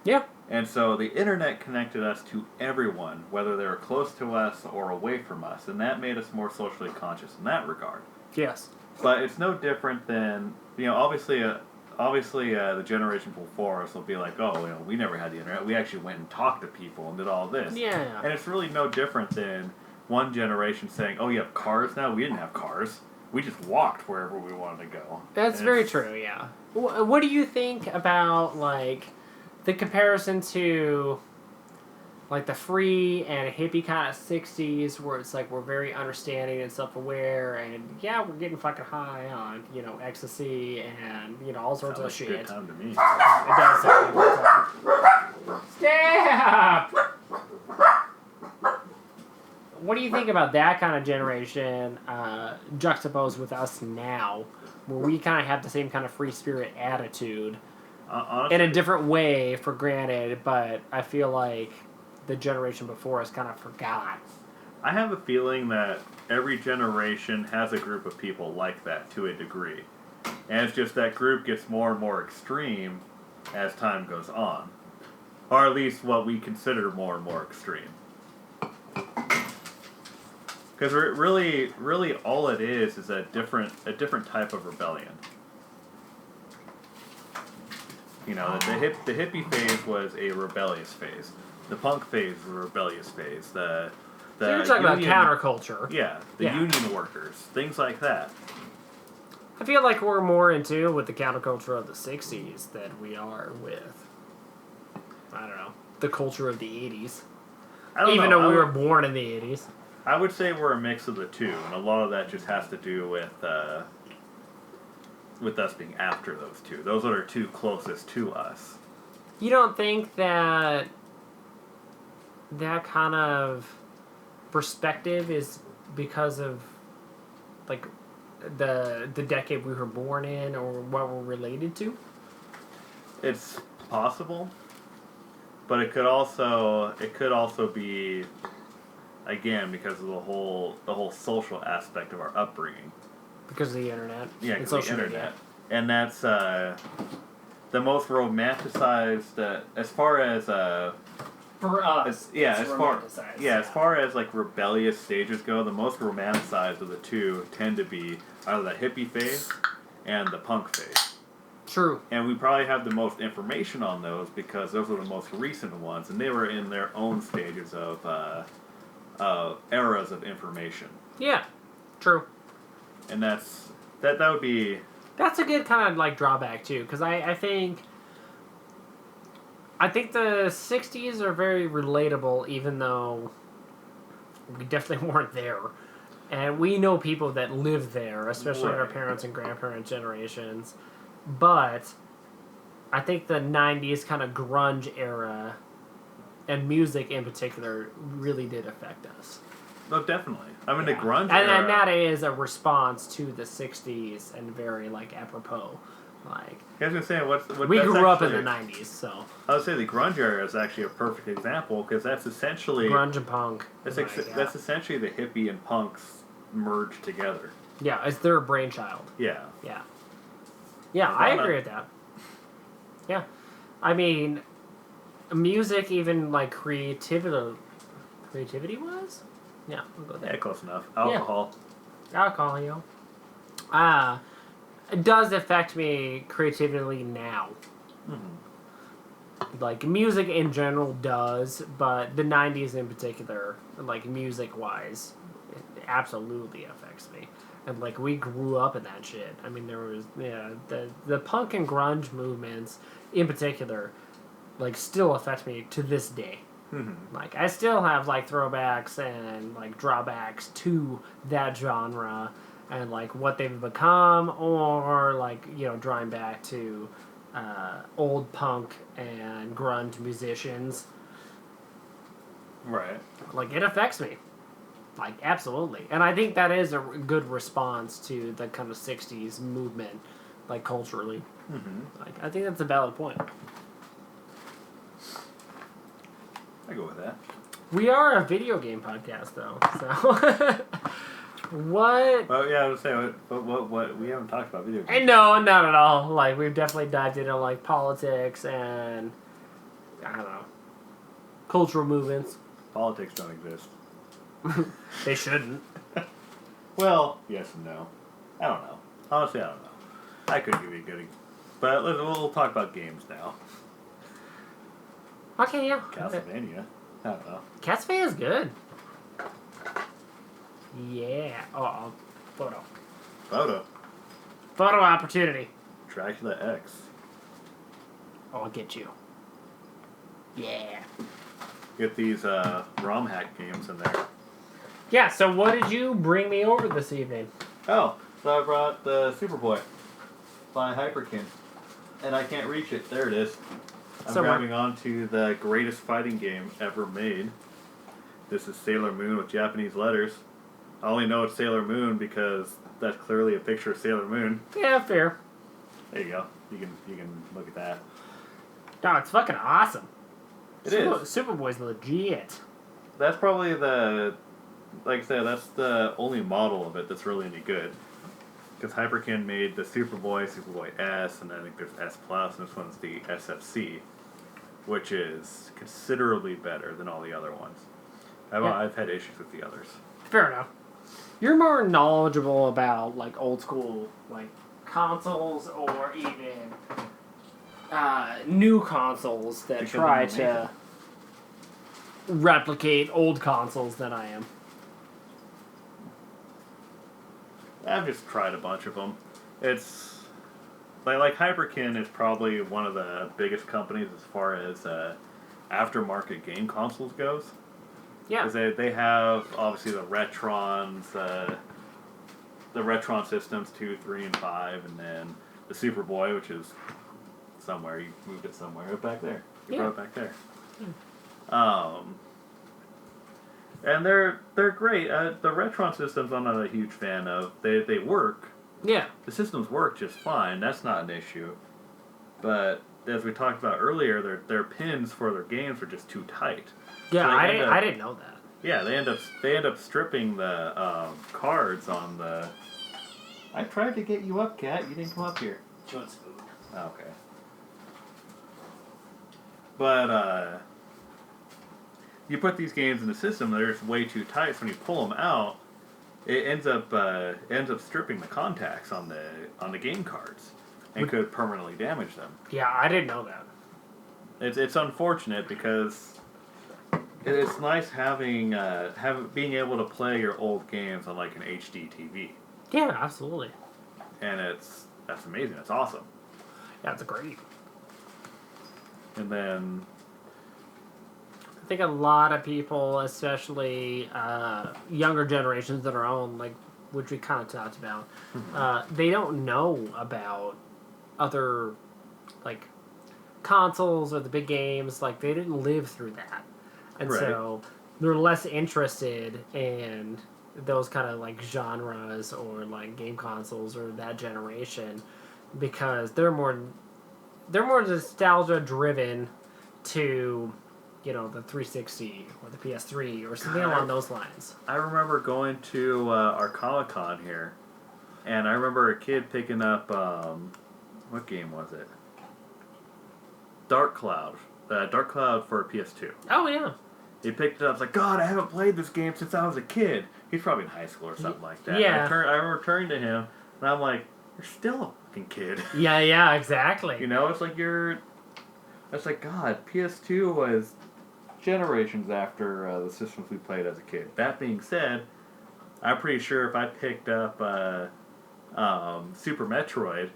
Yeah. And so the internet connected us to everyone, whether they were close to us or away from us, and that made us more socially conscious in that regard. Yes. But it's no different than, you know, obviously the generation before us will be like, oh, you know, we never had the internet. We actually went and talked to people and did all this. Yeah. And it's really no different than one generation saying, oh, you have cars now? We didn't have cars. We just walked wherever we wanted to go. That's very true, yeah. What do you think about, like, the comparison to, like, the free and hippie kind of 60s where it's like we're very understanding and self-aware and, yeah, we're getting fucking high on, you know, ecstasy and, you know, all sorts of shit. Good time to me. It does sound like a good time. Stop! What do you think about that kind of generation juxtaposed with us now, where we kind of have the same kind of free spirit attitude Honestly, in a different way, for granted, but I feel like the generation before us kind of forgot. I have a feeling that every generation has a group of people like that to a degree. And it's just that group gets more and more extreme as time goes on. Or at least what we consider more and more extreme. Because really all it is a different type of rebellion. You know, the hippie phase was a rebellious phase. The punk phase was a rebellious phase. So you're talking about counterculture. Yeah, union workers, things like that. I feel like we're more in tune with the counterculture of the 60s than we are with, I don't know, the culture of the 80s. Even though we were born in the 80s. I would say we're a mix of the two, and a lot of that just has to do with us being after those two. Those are the two closest to us. You don't think that kind of perspective is because of like the decade we were born in or what we're related to? It's possible, but it could also be, again, because of the whole social aspect of our upbringing. Because of the internet. Yeah, because of the internet. Media. And that's the most romanticized, as far as for us. As far as like rebellious stages go, the most romanticized of the two tend to be either the hippie phase and the punk phase. True. And we probably have the most information on those because those are the most recent ones, and they were in their own stages of eras of information. Yeah, true. And that would be... That's a good kind of like drawback too, because I think the 60s are very relatable, even though we definitely weren't there. And we know people that lived there, especially our parents' and grandparents' generations. But I think the 90s kind of grunge era, and music in particular, really did affect us. Oh, definitely. I mean, the grunge era... And that is a response to the 60s and very, like, apropos. Like, I was going to say, we grew up in the 90s, so... I would say the grunge era is actually a perfect example, because that's essentially... Grunge and punk. That's essentially the hippie and punks merged together. Yeah, it's their brainchild. Yeah. Yeah. Yeah, I agree with that. Yeah. I mean, music, even, like, creativity-wise? Yeah, we'll go there. Yeah, close enough. Alcohol. Yeah. Alcohol, yo. It does affect me creatively now. Mm-hmm. Like, music in general does, but the 90s in particular, like, music-wise, it absolutely affects me. And, like, we grew up in that shit. I mean, there was, the punk and grunge movements, in particular, like, still affect me to this day. Mm-hmm. Like, I still have, like, throwbacks and, like, drawbacks to that genre and, like, what they've become, or, like, drawing back to old punk and grunge musicians. Right. Like, it affects me. Like, absolutely. And I think that is a good response to the kind of 60s movement, like, culturally. Mm-hmm. Like, I think that's a valid point. I go with that. We are a video game podcast, though, so... What? Well, yeah, I was saying, what, we haven't talked about video games. No, not at all. Like, we've definitely dived into, like, politics and, I don't know, cultural movements. Politics don't exist. They shouldn't. Well, yes and no. I don't know. Honestly, I don't know. I couldn't give you a good... But we'll talk about games now. Okay, yeah. Castlevania. I don't know. Castlevania is good. Yeah. Oh, photo. Photo opportunity. Dracula X. Oh, I'll get you. Yeah. Get these ROM hack games in there. Yeah, so what did you bring me over this evening? Oh, so I brought the Superboy by Hyperkin. And I can't reach it. There it is. I'm grabbing onto the greatest fighting game ever made. This is Sailor Moon with Japanese letters. I only know it's Sailor Moon because that's clearly a picture of Sailor Moon. Yeah, fair. There you go. You can look at that. No, it's fucking awesome. It is. Superboy's legit. That's probably like I said, that's the only model of it that's really any good. Because Hyperkin made the Superboy, Superboy S, and I think there's S Plus, and this one's the SFC, which is considerably better than all the other ones. I've had issues with the others. Fair enough. You're more knowledgeable about, like, old school, like, consoles or even new consoles that try to replicate old consoles than I am. I've just tried a bunch of them. It's like Hyperkin is probably one of the biggest companies as far as aftermarket game consoles goes. Yeah. Because they have, obviously, the Retrons, the Retron systems, 2, 3, and 5, and then the Superboy, which is somewhere. You moved it somewhere. Back there. You brought it back there. And they're great. The Retron systems I'm not a huge fan of. They work. Yeah. The systems work just fine. That's not an issue. But as we talked about earlier, their pins for their games are just too tight. Yeah, So I didn't know that. Yeah, they end up stripping the cards on the. I tried to get you up, Kat. You didn't come up here. She wants food. Okay. But you put these games in the system, they're just way too tight. So when you pull them out, it ends up stripping the contacts on the game cards, and could permanently damage them. Yeah, I didn't know that. It's unfortunate because it's nice having being able to play your old games on like an HD TV. Yeah, absolutely. And that's amazing. That's awesome. Yeah, it's great. And then I think a lot of people, especially younger generations that are on, like, which we kind of talked about, they don't know about other, like, consoles or the big games. Like, they didn't live through that. And so they're less interested in those kind of, like, genres or, like, game consoles or that generation because they're more nostalgia-driven to, you know, the 360 or the PS3 or something along those lines. I remember going to our Comic-Con here, and I remember a kid picking up, what game was it? Dark Cloud for PS2. Oh, yeah. He picked it up, I was like, God, I haven't played this game since I was a kid. He's probably in high school or something like that. Yeah. I remember turning to him, and I'm like, you're still a fucking kid. Yeah, exactly. You know, it's like God, PS2 was generations after the systems we played as a kid. That being said, I'm pretty sure if I picked up Super Metroid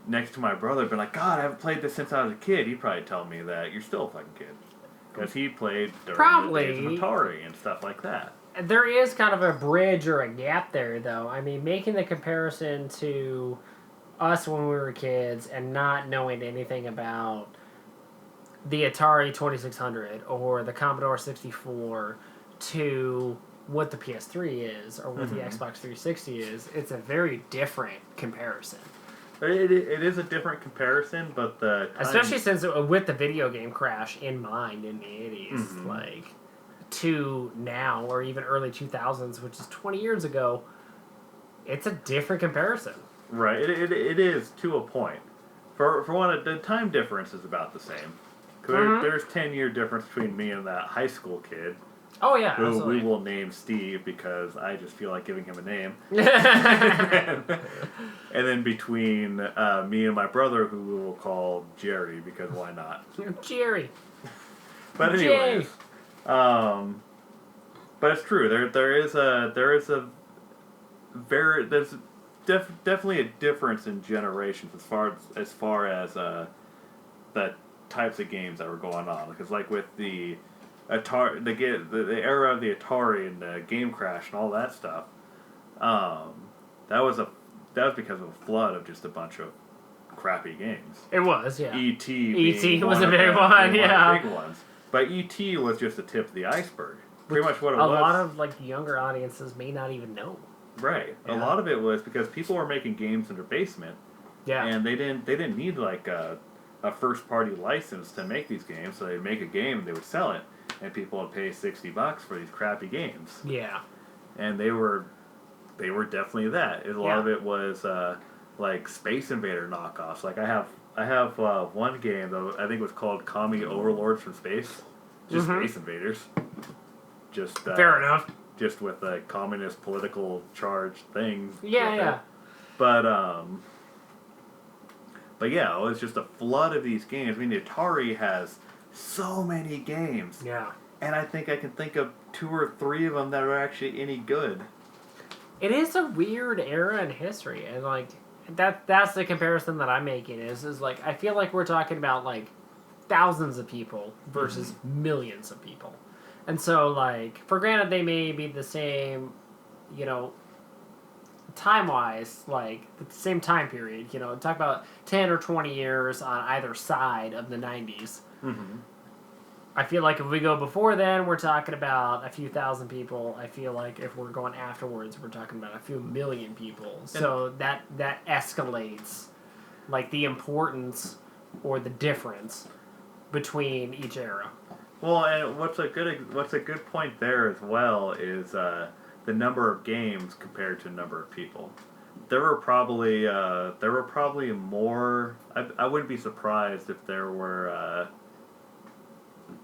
next to my brother, I'd be like, God, I haven't played this since I was a kid. He'd probably tell me that you're still a fucking kid. Because he played during the days of Atari and stuff like that. There is kind of a bridge or a gap there, though. I mean, making the comparison to us when we were kids and not knowing anything about the Atari 2600 or the Commodore 64 to what the PS3 is or what the Xbox 360 is, it's a very different comparison. It is a different comparison, but especially since with the video game crash in mind in the 80s, like, to now, or even early 2000s, which is 20 years ago, it's a different comparison. Right, it is to a point. For one, the time difference is about the same. Cause there's 10-year difference between me and that high school kid. Oh, yeah, who absolutely. we will name Steve because I just feel like giving him a name. And then between me and my brother, who we will call Jerry because why not? Jerry. But anyways, but it's true. There's definitely a difference in generations as far as the types of games that were going on. Because like with the Atari, the era of the Atari and the game crash and all that stuff, that was because of a flood of just a bunch of crappy games. It was, yeah. E.T. was a big one, yeah. Big ones. But E.T. was just the tip of the iceberg. Pretty much what it was. was. A lot of like younger audiences may not even know. Right. Yeah. A lot of it was because people were making games in their basement. Yeah. And they didn't need like a first party license to make these games, so they'd make a game and they would sell it, and people would pay $60 for these crappy games. Yeah. And they were definitely that. A lot of it was like Space Invader knockoffs. Like I have one game though, I think it was called Commie Overlords from Space. Just Space Invaders. Just fair enough. Just with a communist political charged thing. Yeah. But yeah, it was just a flood of these games. I mean, the Atari has so many games. Yeah. And I think I can think of 2 or 3 of them that are actually any good. It is a weird era in history, and like that's the comparison that I'm making is like I feel like we're talking about like thousands of people versus millions of people. And so, like, for granted, they may be the same, you know, time-wise, like, the same time period. You know, talk about 10 or 20 years on either side of the 90s. Mm-hmm. I feel like if we go before then, we're talking about a few thousand people. I feel like if we're going afterwards, we're talking about a few million people. So that escalates, like, the importance or the difference between each era. Well, and what's a good point there as well is the number of games compared to the number of people. There were probably more. I wouldn't be surprised if there were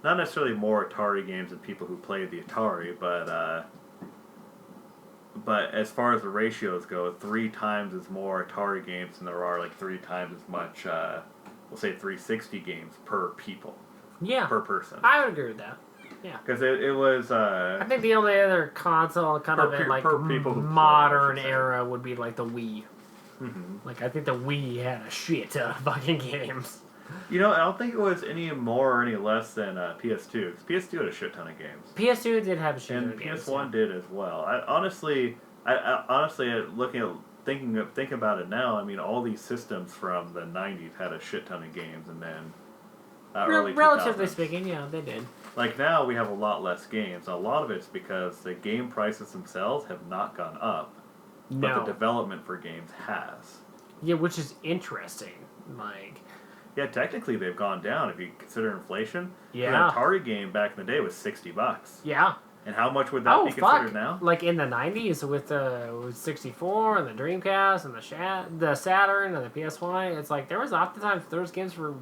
not necessarily more Atari games than people who played the Atari, but as far as the ratios go, 3 times as more Atari games than there are like 3 times as much. We'll say 360 games per people. Yeah. Per person. I would agree with that. Yeah. Because it was. I think the only other console kind of in like modern era would be like the Wii. Mm-hmm. Like I think the Wii had a shit ton of fucking games. You know, I don't think it was any more or any less than PS2. PS2 had a shit ton of games. PS2 did have a shit ton of games. games. And PS1 did as well. I honestly, thinking about it now, I mean, all these systems from the 90s had a shit ton of games, and then early 2000s. Relatively speaking, yeah, they did. Like now, we have a lot less games. A lot of it's because the game prices themselves have not gone up, but the development for games has. Yeah, which is interesting. Like. Yeah, technically they've gone down if you consider inflation. Yeah. An Atari game back in the day was $60. Yeah. And how much would that be considered now? Like in the 90s with the 64 and the Dreamcast and the Saturn and the PS1, it's like there was oftentimes those games for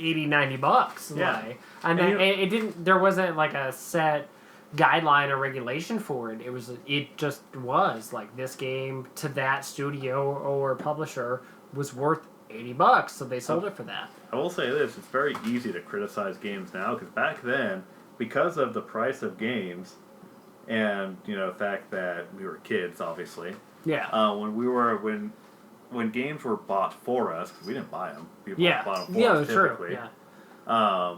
$80-$90. Yeah. Like, and then it didn't. There wasn't like a set guideline or regulation for it. It just was like this game to that studio or publisher was worth $80, so they sold it for that. I will say this: it's very easy to criticize games now because back then, because of the price of games, and the fact that we were kids, obviously. Yeah. When games were bought for us, because we didn't buy them, people bought them for us typically. True. Yeah.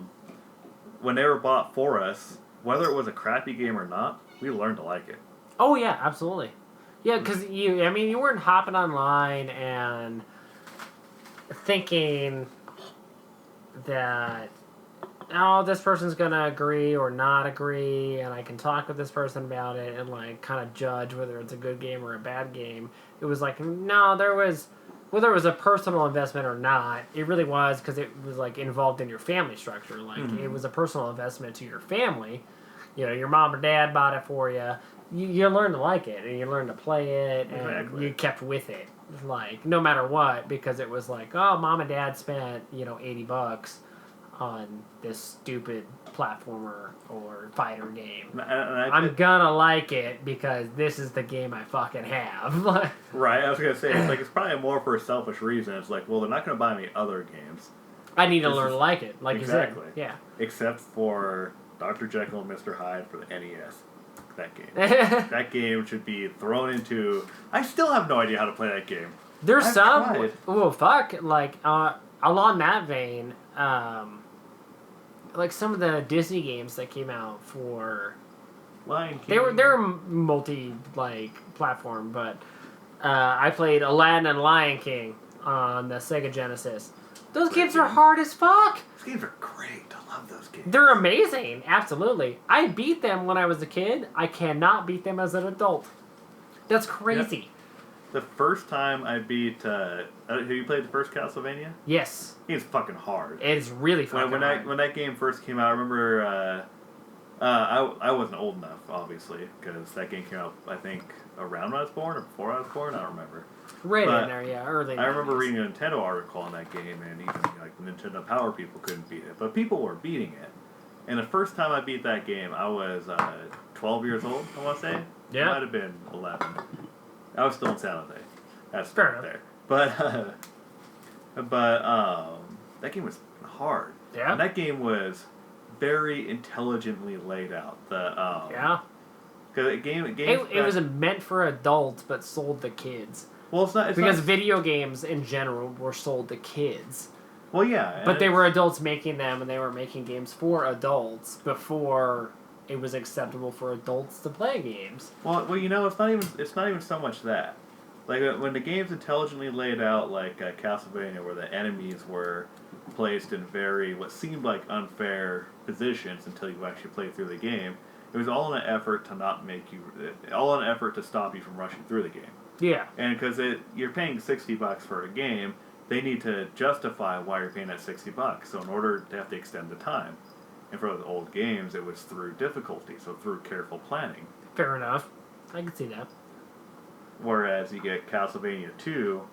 When they were bought for us, whether it was a crappy game or not, we learned to like it. Oh yeah, absolutely. Yeah, because you weren't hopping online and thinking that this person's gonna agree or not agree, and I can talk with this person about it and like kind of judge whether it's a good game or a bad game. It was like whether it was a personal investment or not, it really was because it was like involved in your family structure. Like it was a personal investment to your family. Your mom or dad bought it for you. You learn to like it and you learn to play it and you kept with it. Like no matter what, because it was like, oh, mom and dad spent $80 on this stupid platformer or fighter game. I'm gonna like it because this is the game I fucking have. Right, I was gonna say it's probably more for a selfish reason. It's like, well, they're not gonna buy me other games. I need to learn to like it, like exactly. You said. Yeah. Except for Dr. Jekyll and Mr. Hyde for the NES. That game. That game should be thrown into. I still have no idea how to play that game. There's some. Oh fuck! Like along that vein, like some of the Disney games that came out for Lion King. They were multi platform, but I played Aladdin and Lion King on the Sega Genesis. Those games are hard as fuck. Those games are great. I love those games. They're amazing. Absolutely. I beat them when I was a kid. I cannot beat them as an adult. That's crazy. Yep. The first time I beat... have you played the first Castlevania? Yes. It's fucking hard. It's really fucking hard. When that game first came out, I remember... I wasn't old enough, obviously, because that game came out, I think, around when I was born or before I was born. I don't remember. Right in there, yeah, early 90s. I remember reading a Nintendo article on that game, and even Nintendo Power people couldn't beat it, but people were beating it. And the first time I beat that game, I was 12 years old. I want to say. Yeah. It might have been 11. I was still in San Jose. That's fair right there. But that game was hard. Yeah. And that game was very intelligently laid out. Yeah. Because it was meant for adults, but sold to kids. Well, it's not because video games in general were sold to kids. Well, yeah, but they were adults making them, and they were making games for adults before it was acceptable for adults to play games. Well, you know, it's not even so much that. Like when the game's intelligently laid out, like Castlevania, where the enemies were placed in what seemed like unfair positions until you actually played through the game. It was all in an effort to all in an effort to stop you from rushing through the game. Yeah. And because you're paying $60 for a game, they need to justify why you're paying that $60. So in order to have to extend the time, and for those old games, it was through difficulty, so through careful planning. Fair enough. I can see that. Whereas you get Castlevania 2,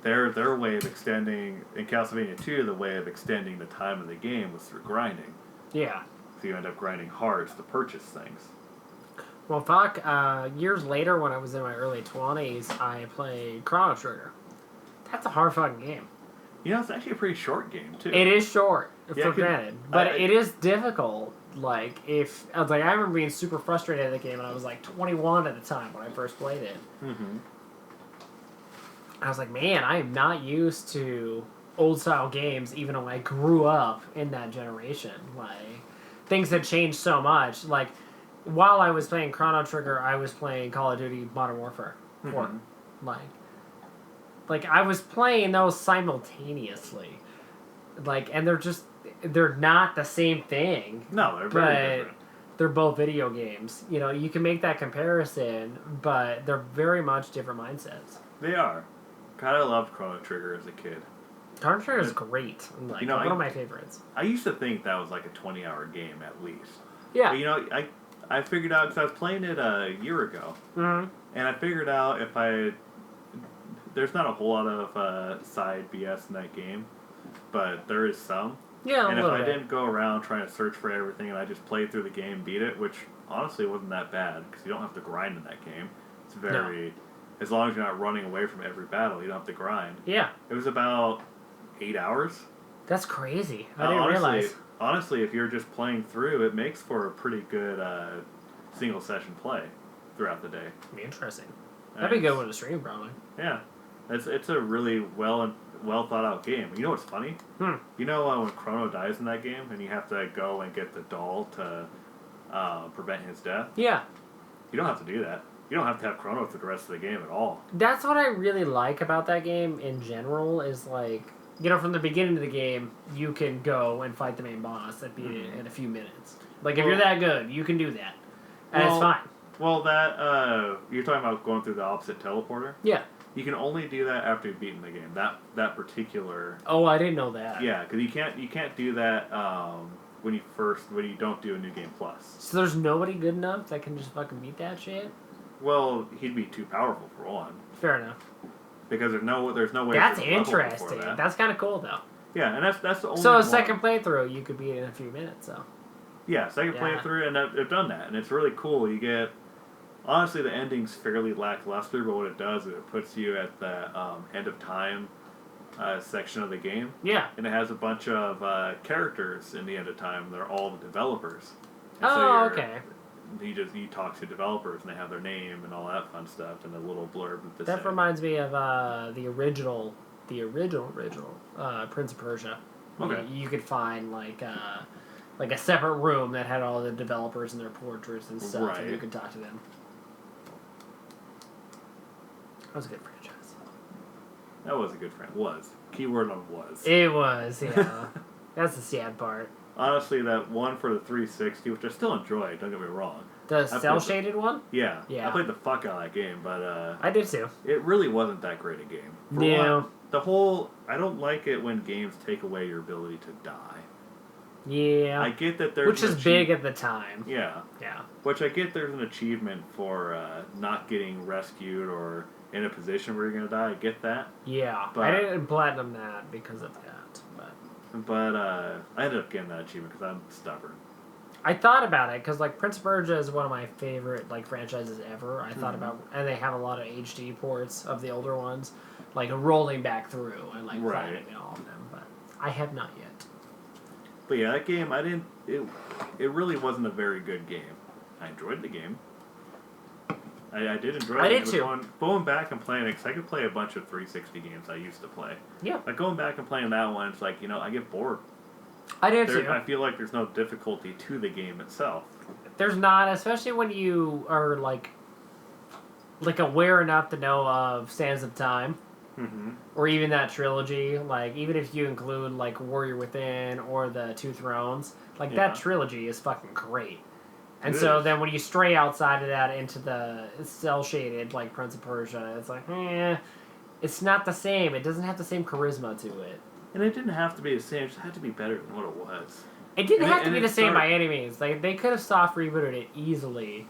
their way of extending in Castlevania 2, the way of extending the time of the game was through grinding. Yeah. So you end up grinding hearts to purchase things. Well, fuck. Years later, when I was in my early 20s, I played Chrono Trigger. That's a hard fucking game. You know, it's actually a pretty short game too. It is short, Yeah, for granted, but it is difficult. Like I remember being super frustrated at the game, and I was like 21 at the time when I first played it. Mm-hmm. I was like, man, I am not used to old style games, even though I grew up in that generation. Like, things had changed so much. Like, while I was playing Chrono Trigger, I was playing Call of Duty Modern Warfare 4. Mm-hmm. Like I was playing those simultaneously. Like, and they're not the same thing. No, they're very different. They're both video games. You know, you can make that comparison, but they're very much different mindsets. They are. God, I loved Chrono Trigger as a kid. Chrono Trigger is great. Like, one of my favorites. I used to think that was like a 20-hour game at least. Yeah. But, you know, I figured out, because I was playing it a year ago, and I figured out there's not a whole lot of side BS in that game, but there is some. Yeah, and if I didn't go around trying to search for everything and I just played through the game, beat it, which honestly wasn't that bad, because you don't have to grind in that game. It's very... As long as you're not running away from every battle, you don't have to grind. Yeah. It was about 8 hours. That's crazy. I didn't realize. Honestly, if you're just playing through, it makes for a pretty good single session play throughout the day. Interesting. That'd be a good one to stream, probably. Yeah. It's a really well thought out game. You know what's funny? You know when Chrono dies in that game and you have to go and get the doll to prevent his death? Yeah. You don't have to do that. You don't have to have Chrono through the rest of the game at all. That's what I really like about that game in general, is like, you know, from the beginning of the game, you can go and fight the main boss and beat it in a few minutes. Like, if you're that good, you can do that. And it's fine. Well, you're talking about going through the opposite teleporter? Yeah. You can only do that after you've beaten the game. That particular... Oh, I didn't know that. Yeah, because you can't do that when you don't do a New Game Plus. So there's nobody good enough that can just fucking beat that shit? Well, he'd be too powerful for one. Fair enough. Because there's no way. That's interesting. That's kind of cool, though. Yeah, and that's the only. So a second playthrough, you could beat it in a few minutes, so. Yeah, second playthrough, and I've done that, and it's really cool. You get, honestly, the ending's fairly lackluster, but what it does is it puts you at the end of time section of the game. Yeah. And it has a bunch of characters in the end of time. They're all the developers. And so okay. You talk to developers and they have their name and all that fun stuff and a little blurb that That reminds me of the original Prince of Persia. Okay. You could find like a separate room that had all the developers and their portraits and stuff, and you could talk to them. That was a good franchise. That was a good friend. Was. Keyword on was. It was, yeah. That's the sad part. Honestly, that one for the 360, which I still enjoy, don't get me wrong. The cel-shaded one? Yeah. Yeah. I played the fuck out of that game, but... I did too. It really wasn't that great a game. I don't like it when games take away your ability to die. Yeah. I get that there's which is big at the time. Yeah. Yeah. Which I get there's an achievement for not getting rescued or in a position where you're going to die. I get that. Yeah. But I didn't platinum that because of that. But I ended up getting that achievement because I'm stubborn. I thought about it because like Prince of Persia is one of my favorite like franchises ever. I thought about, and they have a lot of HD ports of the older ones, like rolling back through and like platinuming all of them. But I have not yet. But yeah, that game it really wasn't a very good game. I enjoyed the game. I did enjoy it. I did too. Going back and playing it, because I could play a bunch of 360 games I used to play. Yeah. Like going back and playing that one, it's like, I get bored. I do too. I feel like there's no difficulty to the game itself. There's not, especially when you are like aware enough to know of Sands of Time, or even that trilogy. Like even if you include like Warrior Within or the Two Thrones, like that trilogy is fucking great. And so then when you stray outside of that into the cell shaded like Prince of Persia, it's like, it's not the same. It doesn't have the same charisma to it. And it didn't have to be the same. It just had to be better than what it was. It didn't have to be the same by any means. Like they could have soft rebooted it easily.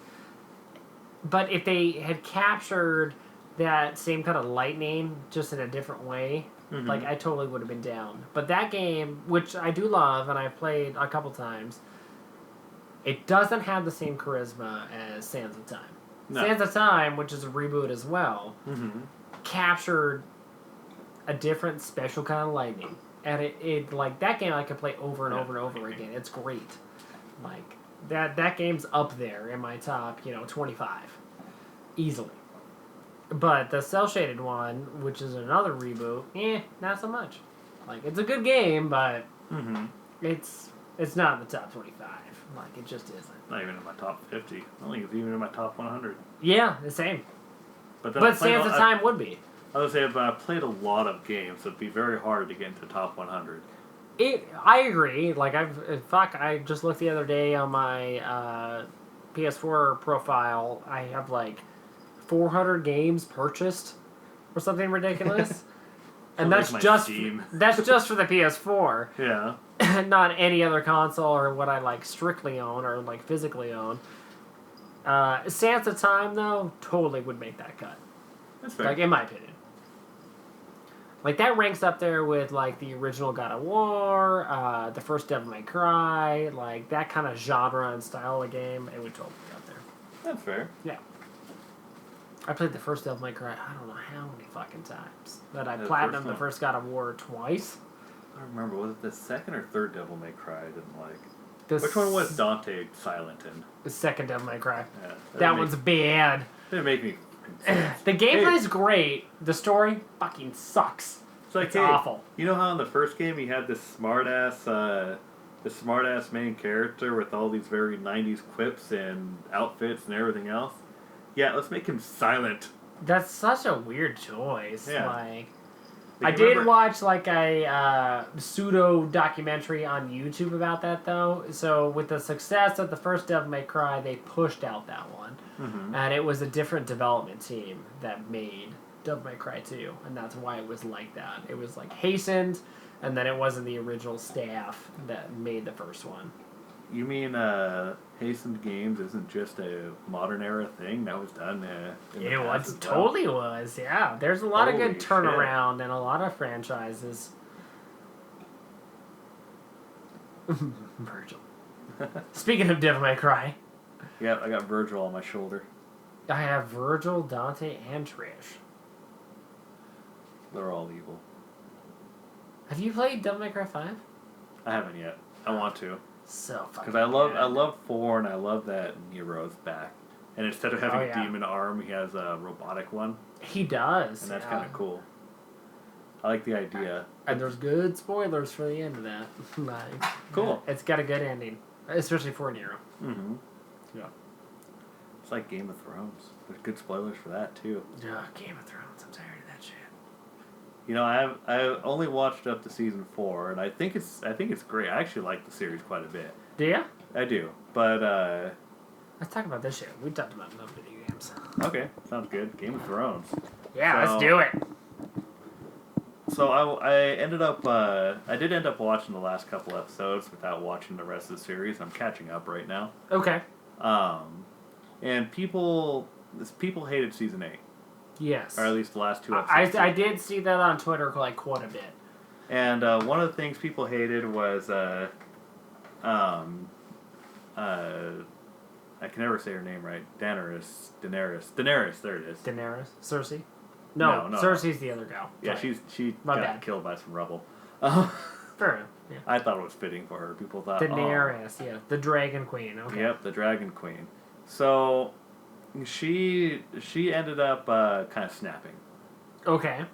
But if they had captured that same kind of lightning just in a different way, like I totally would have been down. But that game, which I do love and I've played a couple times, it doesn't have the same charisma as Sands of Time. No. Sands of Time, which is a reboot as well, captured a different special kind of lightning. And it like that game I could play over and over and over again. It's great. Like that game's up there in my top, 25. Easily. But the cell shaded one, which is another reboot, not so much. Like it's a good game, but it's not in the top 25. Like it just isn't. Not even in my top 50. I don't think it's even in my top 100. Yeah, the same. But Sands of Time would be. I would say if I played a lot of games, it'd be very hard to get into the top 100. I agree. Like I just looked the other day on my PS4 profile. I have like 400 games purchased or something ridiculous. And that's just for the PS4. Yeah. Not any other console or what I like strictly own or like physically own. Sands of Time though totally would make that cut. That's fair. Like in my opinion. Like that ranks up there with like the original God of War, the first Devil May Cry, like that kind of genre and style of game. It would totally be up there. That's fair. Yeah. I played the first Devil May Cry, I don't know how many fucking times. But I platinumed the first God of War twice. I don't remember, was it the second or third Devil May Cry I didn't like? Which one was Dante silent in? The second Devil May Cry. Yeah, that one's bad. Didn't make me... The gameplay's great. The story fucking sucks. It's awful. You know how in the first game he had this smart-ass main character with all these very 90s quips and outfits and everything else? Yeah, let's make him silent. That's such a weird choice. Yeah. Like I did watch like a pseudo documentary on YouTube about that though. So with the success of the first Devil May Cry, they pushed out that one, and it was a different development team that made Devil May Cry 2, and that's why it was like that. It was like hastened, and then it wasn't the original staff that made the first one. You mean hastened games isn't just a modern era thing? That was done in the past as well? Totally was, yeah. There's a lot of good turnaround and a lot of franchises. Virgil. Speaking of Devil May Cry. Yeah, I got Virgil on my shoulder. I have Virgil, Dante, and Trish. They're all evil. Have you played Devil May Cry 5? I haven't yet. I want to. So fucking because I love 4 and I love that Nero's back. And instead of having a demon arm, he has a robotic one. He does. And that's kind of cool. I like the idea. And there's good spoilers for the end of that. Like, cool. It's got a good ending. Especially for Nero. Mm-hmm. Yeah. It's like Game of Thrones. There's good spoilers for that, too. Yeah, Game of Thrones. I'm tired of that shit. You know, I only watched up to season 4, and I think it's great. I actually like the series quite a bit. Do you? I do, but let's talk about this shit. We talked about enough video games. Okay, sounds good. Game of Thrones. Yeah, let's do it. So I ended up I did end up watching the last couple episodes without watching the rest of the series. I'm catching up right now. Okay. And people hated season 8. Yes. Or at least the last 2 episodes. I did see that on Twitter like quite a bit. And one of the things people hated was I can never say her name right. Daenerys. There it is. Daenerys. Cersei. No, Cersei's the other gal. Yeah, she got killed by some rubble. Fair enough. Yeah. I thought it was fitting for her. People thought Daenerys, yeah, the Dragon Queen. Okay. Yep, the Dragon Queen. So she ended up kind of snapping. Okay.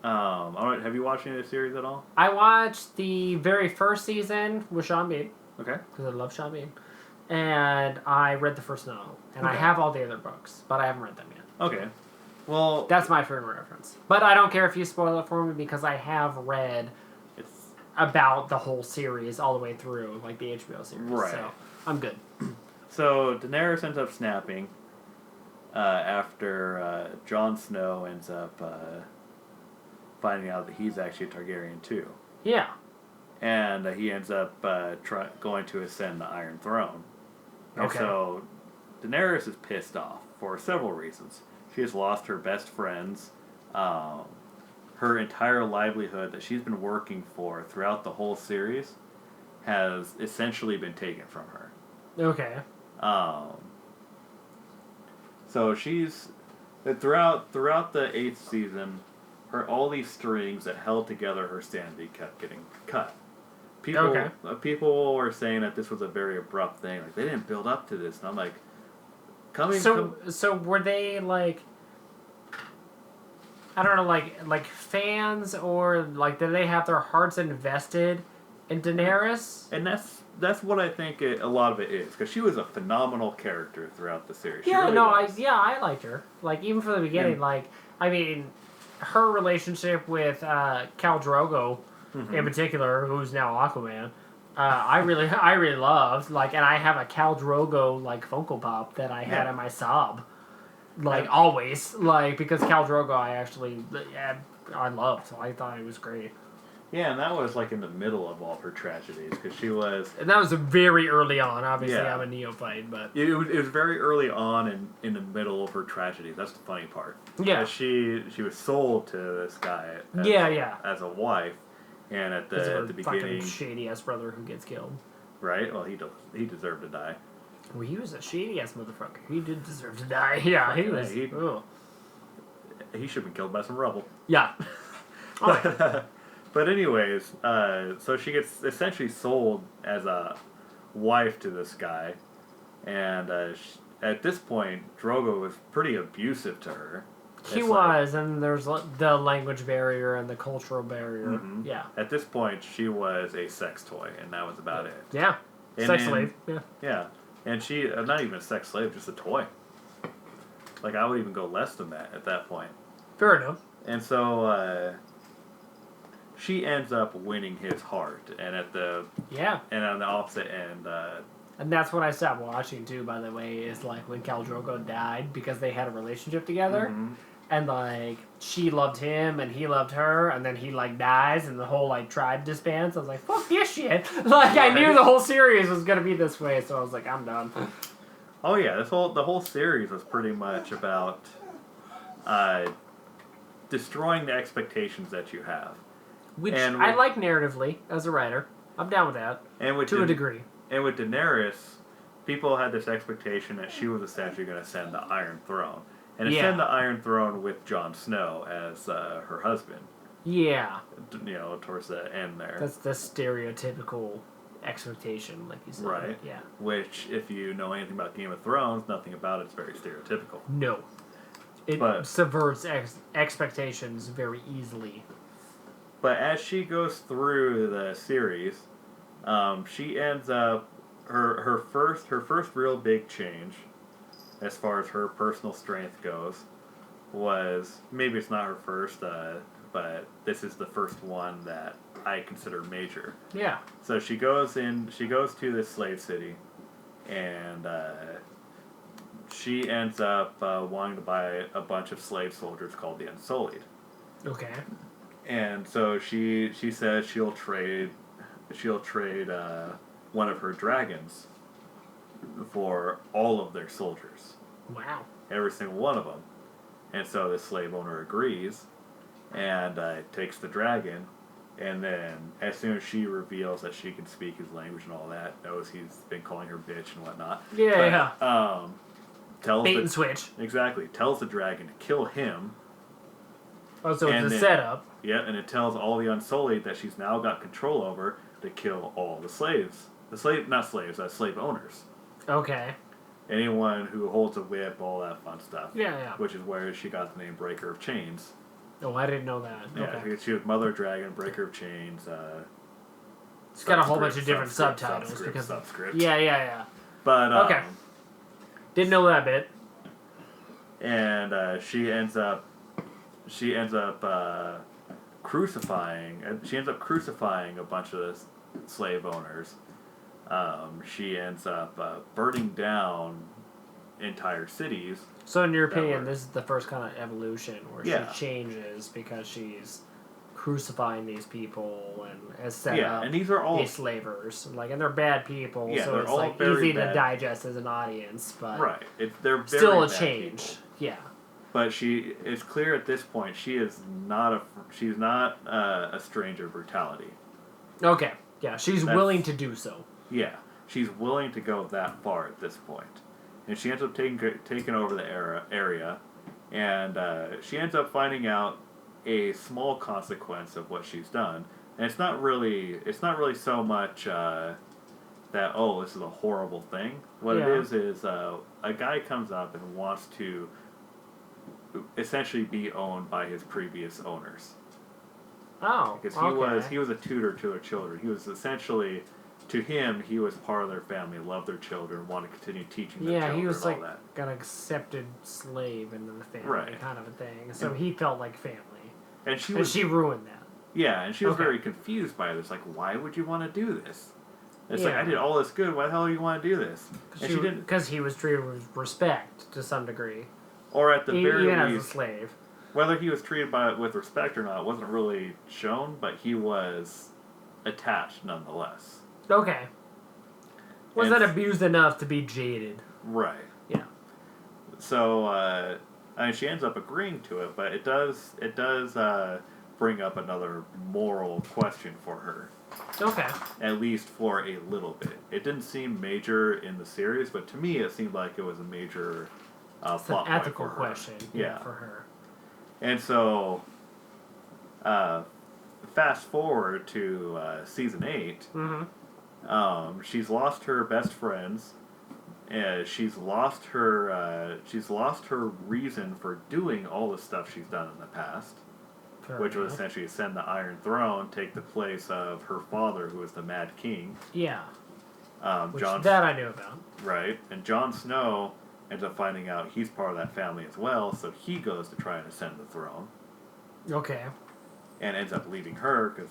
Have you watched any of the series at all? I watched the very first season with Sean Bean. Okay. Because I love Sean Bean. And I read the first novel. And I Okay. have all the other books, but I haven't read them yet. Okay. Well... That's my favorite reference. But I don't care if you spoil it for me because I have read about the whole series all the way through, like the HBO series. Right. So I'm good. So Daenerys ends up snapping after Jon Snow ends up finding out that he's actually a Targaryen too. Yeah. And he ends up going to ascend the Iron Throne. And Okay. so Daenerys is pissed off for several reasons. She has lost her best friends. Her entire livelihood that she's been working for throughout the whole series has essentially been taken from her. Okay. So she's throughout the 8th season, all these strings that held together her sanity kept getting cut. People were saying that this was a very abrupt thing. Like, they didn't build up to this. And I'm like, So were they like, I don't know, like fans, or like did they have their hearts invested in Daenerys? And that's what I think a lot of it is, because she was a phenomenal character throughout the series. She Yeah, really no, was. I liked her. Like, even from the beginning, Yeah. like, I mean, her relationship with Khal Drogo, in particular, who's now Aquaman, I really loved. Like, and I have a Khal Drogo like Funko Pop that I had Yeah. in my sob, like always, like, because Khal Drogo I loved, so I thought it was great. Yeah, and that was like in the middle of all of her tragedies, because she was... And that was very early on. Obviously, Yeah. I'm a neophyte, but It was very early on in the middle of her tragedy. That's the funny part. yeah, She was sold to this guy as a wife, and at the beginning... shady ass brother who gets killed. Right? Well, he deserved to die. Well, he was a shady ass motherfucker. He did deserve to die. Yeah, he was. He should have been killed by some rubble. Yeah. But anyways, so she gets essentially sold as a wife to this guy, and at this point, Drogo was pretty abusive to her. He was, and there's the language barrier and the cultural barrier. Mm-hmm. Yeah. At this point, she was a sex toy, and that was about it. Yeah. And Sex then- slave. Yeah. Yeah, and she not even a sex slave, just a toy. Like, I would even go less than that at that point. Fair enough. And so she ends up winning his heart, and on the opposite end, And that's when I stopped watching too. By the way, is like when Khal Drogo died because they had a relationship together, and like she loved him and he loved her, and then he like dies and the whole like tribe disbands. I was like, fuck this shit. Like, I knew the whole series was gonna be this way, so I was like, I'm done. Oh yeah, the whole series was pretty much about destroying the expectations that you have. Which I like narratively as a writer. I'm down with that. And to a degree. And with Daenerys, people had this expectation that she was essentially going to ascend the Iron Throne. And ascend the Iron Throne with Jon Snow as her husband. Yeah. You know, towards the end there. That's the stereotypical expectation, like you said. Right. Yeah. Which, if you know anything about Game of Thrones, nothing about it's very stereotypical. No. It subverts expectations very easily. But as she goes through the series, she ends up her first real big change, as far as her personal strength goes, was, maybe it's not her first, but this is the first one that I consider major. Yeah. So she goes to this slave city, and she ends up wanting to buy a bunch of slave soldiers called the Unsullied. Okay. And so she says she'll trade one of her dragons for all of their soldiers. Wow. Every single one of them. And so the slave owner agrees and takes the dragon, and then as soon as she reveals that she can speak his language and all that, knows he's been calling her bitch and whatnot. Yeah. Tells Bait and switch. Exactly. Tells the dragon to kill him. Oh, so it's a setup. Yeah, and it tells all the Unsullied that she's now got control over to kill all the slaves. Slave owners. Okay. Anyone who holds a whip, all that fun stuff. Yeah. Which is where she got the name Breaker of Chains. Oh, I didn't know that. Yeah, Okay. she was Mother Dragon, Breaker of Chains. It's got a whole bunch of different subtitles because subscript. Yeah. But okay. Didn't know that bit. And she ends up crucifying. She ends up crucifying a bunch of slave owners. She ends up burning down entire cities. So, in your opinion, this is the first kind of evolution where she changes because she's crucifying these people and has set up and these are all these slavers, and they're bad people, so it's all easy bad. to digest as an audience, but they're very still a bad change. People. Yeah. But it's clear at this point she's not a stranger to brutality. Okay. Yeah, she's willing to do so. Yeah, she's willing to go that far at this point. And she ends up taking over the area, and she ends up finding out a small consequence of what she's done. And it's not really so much that this is a horrible thing. What it is a guy comes up and wants to essentially be owned by his previous owners. Oh, because he was a tutor to their children. He was essentially, to him, he was part of their family, loved their children, wanted to continue teaching their children. Yeah, he was all that. An accepted slave into the family, right. kind of a thing. So he felt like family. And she ruined that. Yeah, and she was very confused by this. Like, why would you want to do this? It's like, I did all this good. Why the hell do you want to do this? And she didn't. Because he was treated with respect to some degree. Or at the very least, as a slave. Whether he was treated with respect or not wasn't really shown, but he was attached nonetheless. Okay. Wasn't abused enough to be jaded. Right. Yeah. So, she ends up agreeing to it, but it does bring up another moral question for her. Okay. At least for a little bit. It didn't seem major in the series, but to me it seemed like it was a major it's an ethical question for her. And so, fast forward to season 8. Mm-hmm. She's lost her best friends. She's lost her reason for doing all the stuff she's done in the past, which was essentially ascend the Iron Throne, take the place of her father, who was the Mad King. Yeah. That I knew about. Right, and Jon Snow ends up finding out he's part of that family as well, so he goes to try and ascend the throne. Okay. And ends up leaving her because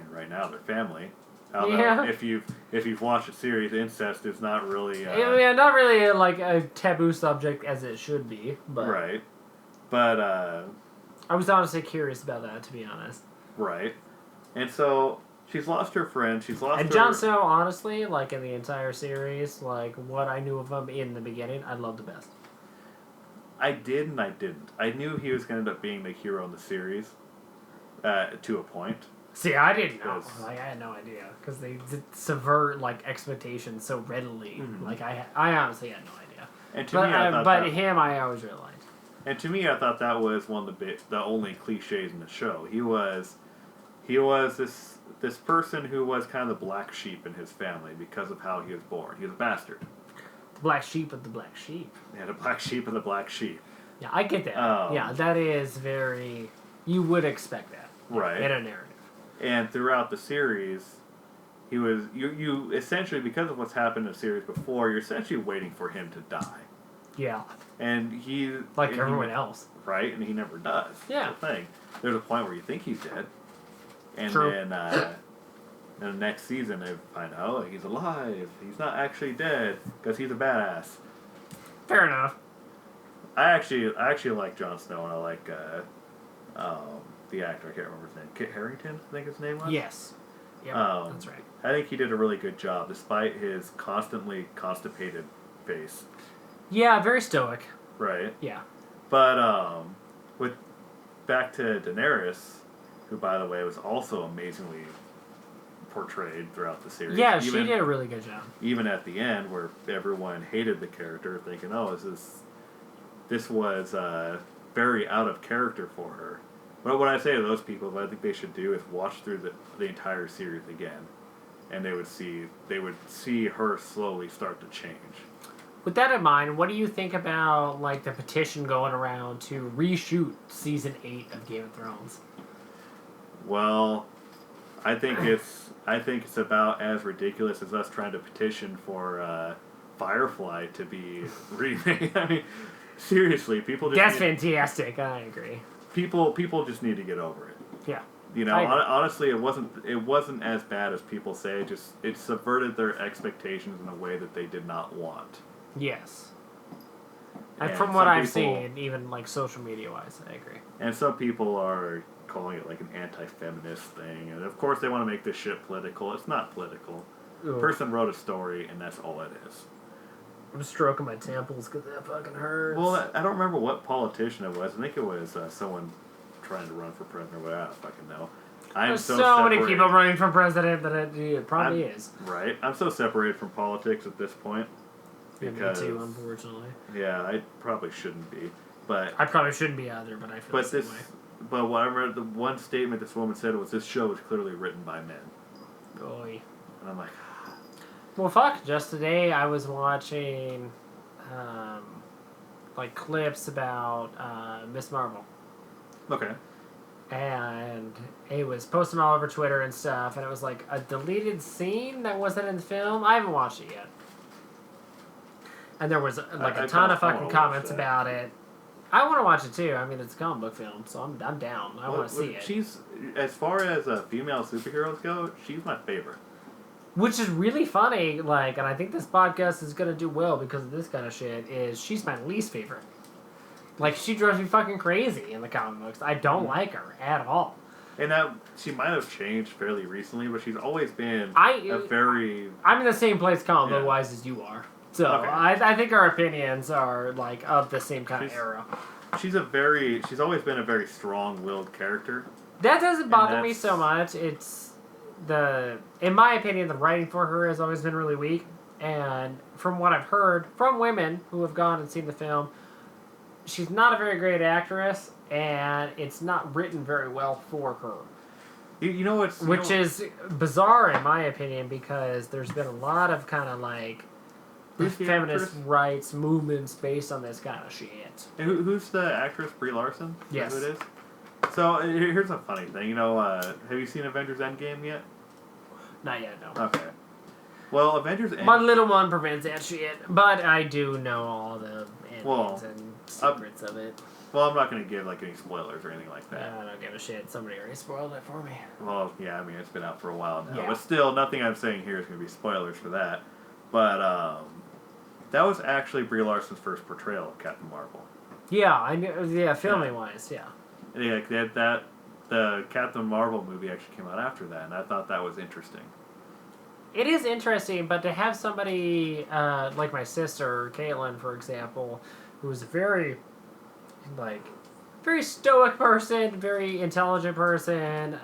right now they're family. Although if you've watched the series, incest is not really not really a taboo subject as it should be, but right. But I was honestly curious about that, to be honest. Right, and so she's lost her friend. And Jon Snow, honestly, in the entire series, what I knew of him in the beginning, I loved the best. I did and I didn't. I knew he was going to end up being the hero in the series, to a point. See, I didn't know. I had no idea because they subvert expectations so readily. Mm-hmm. I honestly had no idea. And to me, I thought I always realized. And to me, I thought that was one of the only cliches in the show. He was this person who was kind of the black sheep in his family because of how he was born. He was a bastard. The black sheep of the black sheep. Yeah, the black sheep of the black sheep. Yeah, I get that. That is very. You would expect that. Right. In a narrative. And throughout the series, he was you essentially, because of what's happened in the series before, you're essentially waiting for him to die. Yeah. And everyone else. Right, and he never does. Yeah. That's the thing. There's a point where you think he's dead. And True. then the next season they find out he's alive. He's not actually dead because he's a badass. Fair enough. I actually like Jon Snow, and I like the actor. I can't remember his name. Kit Harington, I think his name was. Yes. Yep, that's right. I think he did a really good job, despite his constantly constipated face. Yeah, very stoic. Right. Yeah. But with back to Daenerys, who, by the way, was also amazingly portrayed throughout the series. Yeah, she did a really good job. Even at the end, where everyone hated the character, thinking, this was very out of character for her. But what I say to those people, what I think they should do is watch through the entire series again, and they would see her slowly start to change. With that in mind, what do you think about like the petition going around to reshoot season 8 of Game of Thrones? Well, I think it's about as ridiculous as us trying to petition for Firefly to be remade. I mean, seriously, people just That's fantastic. I agree. People just need to get over it. Yeah. You know, honestly, it wasn't as bad as people say. It subverted their expectations in a way that they did not want. Yes. And And from what some I've people- seen, even like social media wise, I agree. And some people are calling it like an anti-feminist thing, and of course they want to make this shit political. It's not political. Ooh. A person wrote a story, and that's all it is. I'm stroking my temples because that fucking hurts. Well, I don't remember what politician it was. I think it was someone trying to run for president or whatever. I don't fucking know. There's so many people running for president that it probably is. Right. I'm so separated from politics at this point. Because, me too, unfortunately. Yeah, I probably shouldn't be. But I probably shouldn't be either, but I feel the same way. But what I remember, the one statement this woman said was, "This show is clearly written by men." Oy. And I'm like, well, fuck. Just today I was watching, like, clips about Miss Marvel. okay. And it was posting all over Twitter and stuff, and it was like a deleted scene that wasn't in the film. I haven't watched it yet. And there was like a ton of fucking comments about it. I want to watch it too. I mean, it's a comic book film, so I'm down. I want to see it. She's, as far as female superheroes go, she's my favorite. Which is really funny, like, and I think this podcast is gonna do well because of this kind of shit, is she's my least favorite. Like, she drives me fucking crazy in the comic books. I don't like her at all. And now, she might have changed fairly recently, but she's always been I'm in the same place comic book wise as you are. So, okay. I think our opinions are, like, of the same kind of era. She's always been a very strong-willed character. That doesn't bother me so much. It's in my opinion, the writing for her has always been really weak. And from what I've heard from women who have gone and seen the film, she's not a very great actress, and it's not written very well for her. You know what's... Which is bizarre in my opinion, because there's been a lot of kind of, like, feminist rights movements based on this kind of shit. And who's the actress? Brie Larson? Yes. Is that who it is? So, here's a funny thing. You know, have you seen Avengers Endgame yet? Not yet, no. Okay. Well, Avengers Endgame... My little one prevents that shit, but I do know all the endings and secrets of it. Well, I'm not going to give, like, any spoilers or anything like that. I don't give a shit. Somebody already spoiled it for me. Well, yeah, I mean, it's been out for a while now. Yeah. But still, nothing I'm saying here is going to be spoilers for that. But, that was actually Brie Larson's first portrayal of Captain Marvel. Yeah, I knew. Yeah, filming-wise, yeah. Yeah, the Captain Marvel movie actually came out after that, and I thought that was interesting. It is interesting, but to have somebody like my sister, Caitlin, for example, who's a very stoic person, very intelligent person,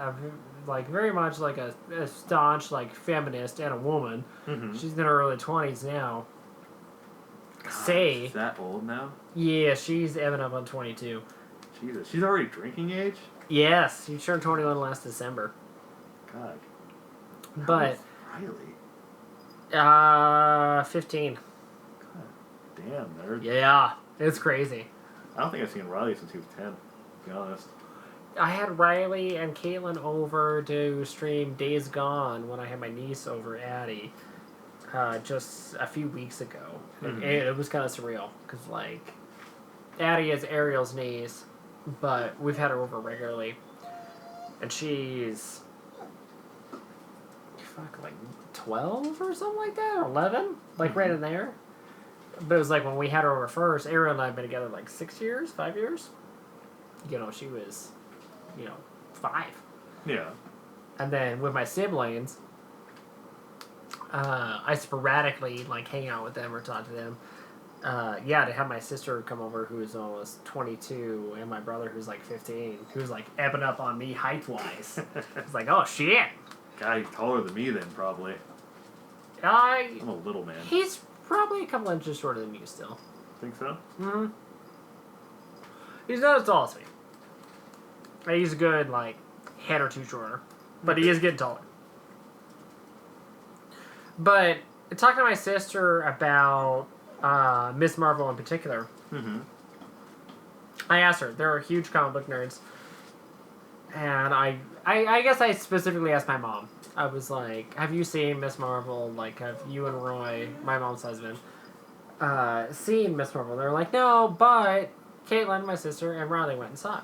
very much like a staunch feminist and a woman. Mm-hmm. She's in her early 20s now. God, is that old now? Yeah, she's ebbing up on 22. Jesus, she's already drinking age? Yes, she turned 21 last December. God. But Riley? 15. God damn, nerd. Yeah, it's crazy. I don't think I've seen Riley since he was 10, to be honest. I had Riley and Caitlin over to stream Days Gone when I had my niece over, Addie, just a few weeks ago. Mm-hmm. It was kind of surreal, because, Addie is Ariel's niece, but we've had her over regularly. And she's 12 or something like that, or 11, right in there. But it was when we had her over first, Ariel and I have been together 6 years, 5 years. She was, 5. Yeah. And then with my siblings, I sporadically hang out with them or talk to them. To have my sister come over who's almost 22 and my brother who's 15, who's ebbing up on me height-wise. It's oh shit. God, he's taller than me then, probably. I'm a little man. He's probably a couple inches shorter than you still. Think so? Mm-hmm. He's not as tall as me. He's a good, head or two shorter. But he is getting taller. But talking to my sister about Miss Marvel in particular. Mm-hmm. I asked her. They're huge comic book nerds. And I guess I specifically asked my mom. I was like, have you seen Miss Marvel? Like, have you and Roy, my mom's husband, seen Miss Marvel? They're like, no, but Caitlin, my sister, and Riley went and saw it.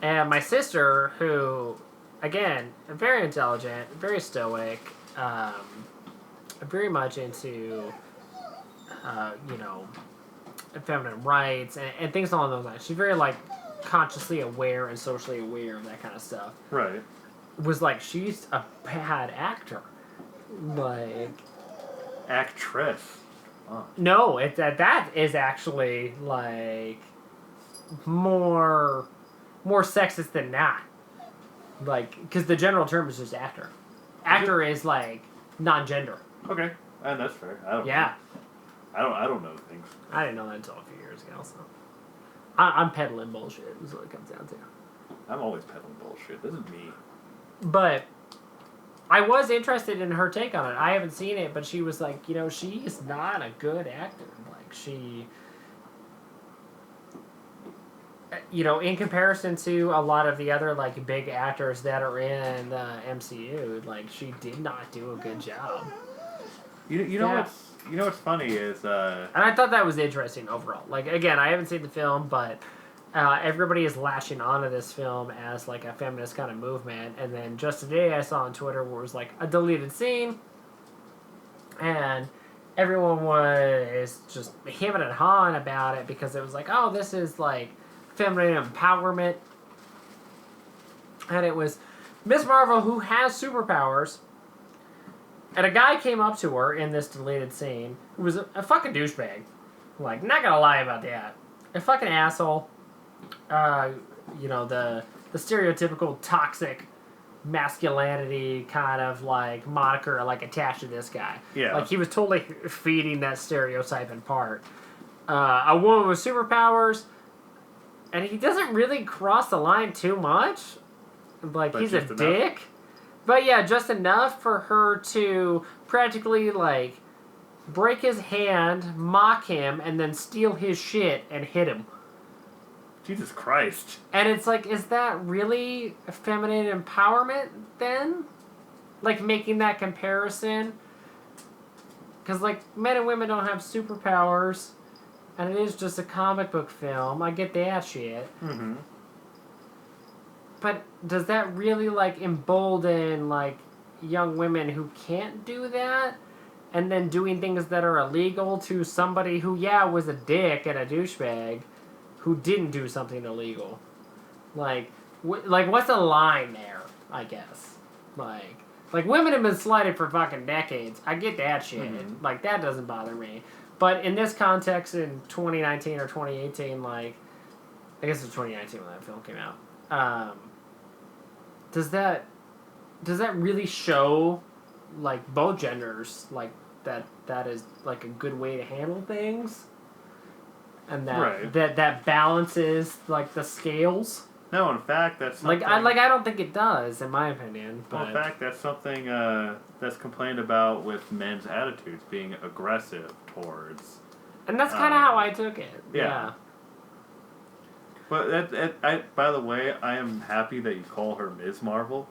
And my sister, who, again, very intelligent, very stoic, very much into, feminine rights and things along those lines. She's very, like, consciously aware and socially aware of that kind of stuff. Right. Was like, she's a bad actor. Like... Actress. Oh. No, that is actually, like, more sexist than not. Like, because the general term is just actor. Actor is, like, non-gender. Okay, and that's fair. I don't know things. I didn't know that until a few years ago, so... I'm peddling bullshit, is what it comes down to. I'm always peddling bullshit. This is me. But I was interested in her take on it. I haven't seen it, but she was like, she is not a good actor. Like, she... in comparison to a lot of the other, like, big actors that are in the MCU, like, she did not do a good job. You know what's funny is and I thought that was interesting overall. Like, again, I haven't seen the film, but everybody is lashing onto this film as like a feminist kind of movement. And then just today I saw on Twitter where it was like a deleted scene, and everyone was just hemming and hawing about it because it was like, oh, this is like feminine empowerment. And it was Miss Marvel, who has superpowers. And a guy came up to her in this deleted scene who was a fucking douchebag. Like, not gonna lie about that. A fucking asshole. The stereotypical toxic masculinity kind of, like, moniker, like, attached to this guy. Yeah. Like, he was totally feeding that stereotype in part. A woman with superpowers, and he doesn't really cross the line too much. Like, but he's a dick. But yeah, just enough for her to practically, like, break his hand, mock him, and then steal his shit and hit him. Jesus Christ. And it's like, is that really feminine empowerment then? Like, making that comparison? Because, like, men and women don't have superpowers, and it is just a comic book film. I get that shit. Mm-hmm. But does that really, like, embolden, like, young women who can't do that? And then doing things that are illegal to somebody who, was a dick and a douchebag who didn't do something illegal? Like, what's the line there, I guess? Like, women have been slighted for fucking decades. I get that shit. Mm-hmm. Like, that doesn't bother me. But in this context, in 2019 or 2018, like, I guess it's 2019 when that film came out. Does that really show, like, both genders, like, that is, like, a good way to handle things? And that balances, like, the scales? No, in fact, that's something... I don't think it does, in my opinion. But... Well, in fact, that's something that's complained about with men's attitudes, being aggressive towards... And that's kind of how I took it. Yeah. But by the way, I am happy that you call her Ms. Marvel.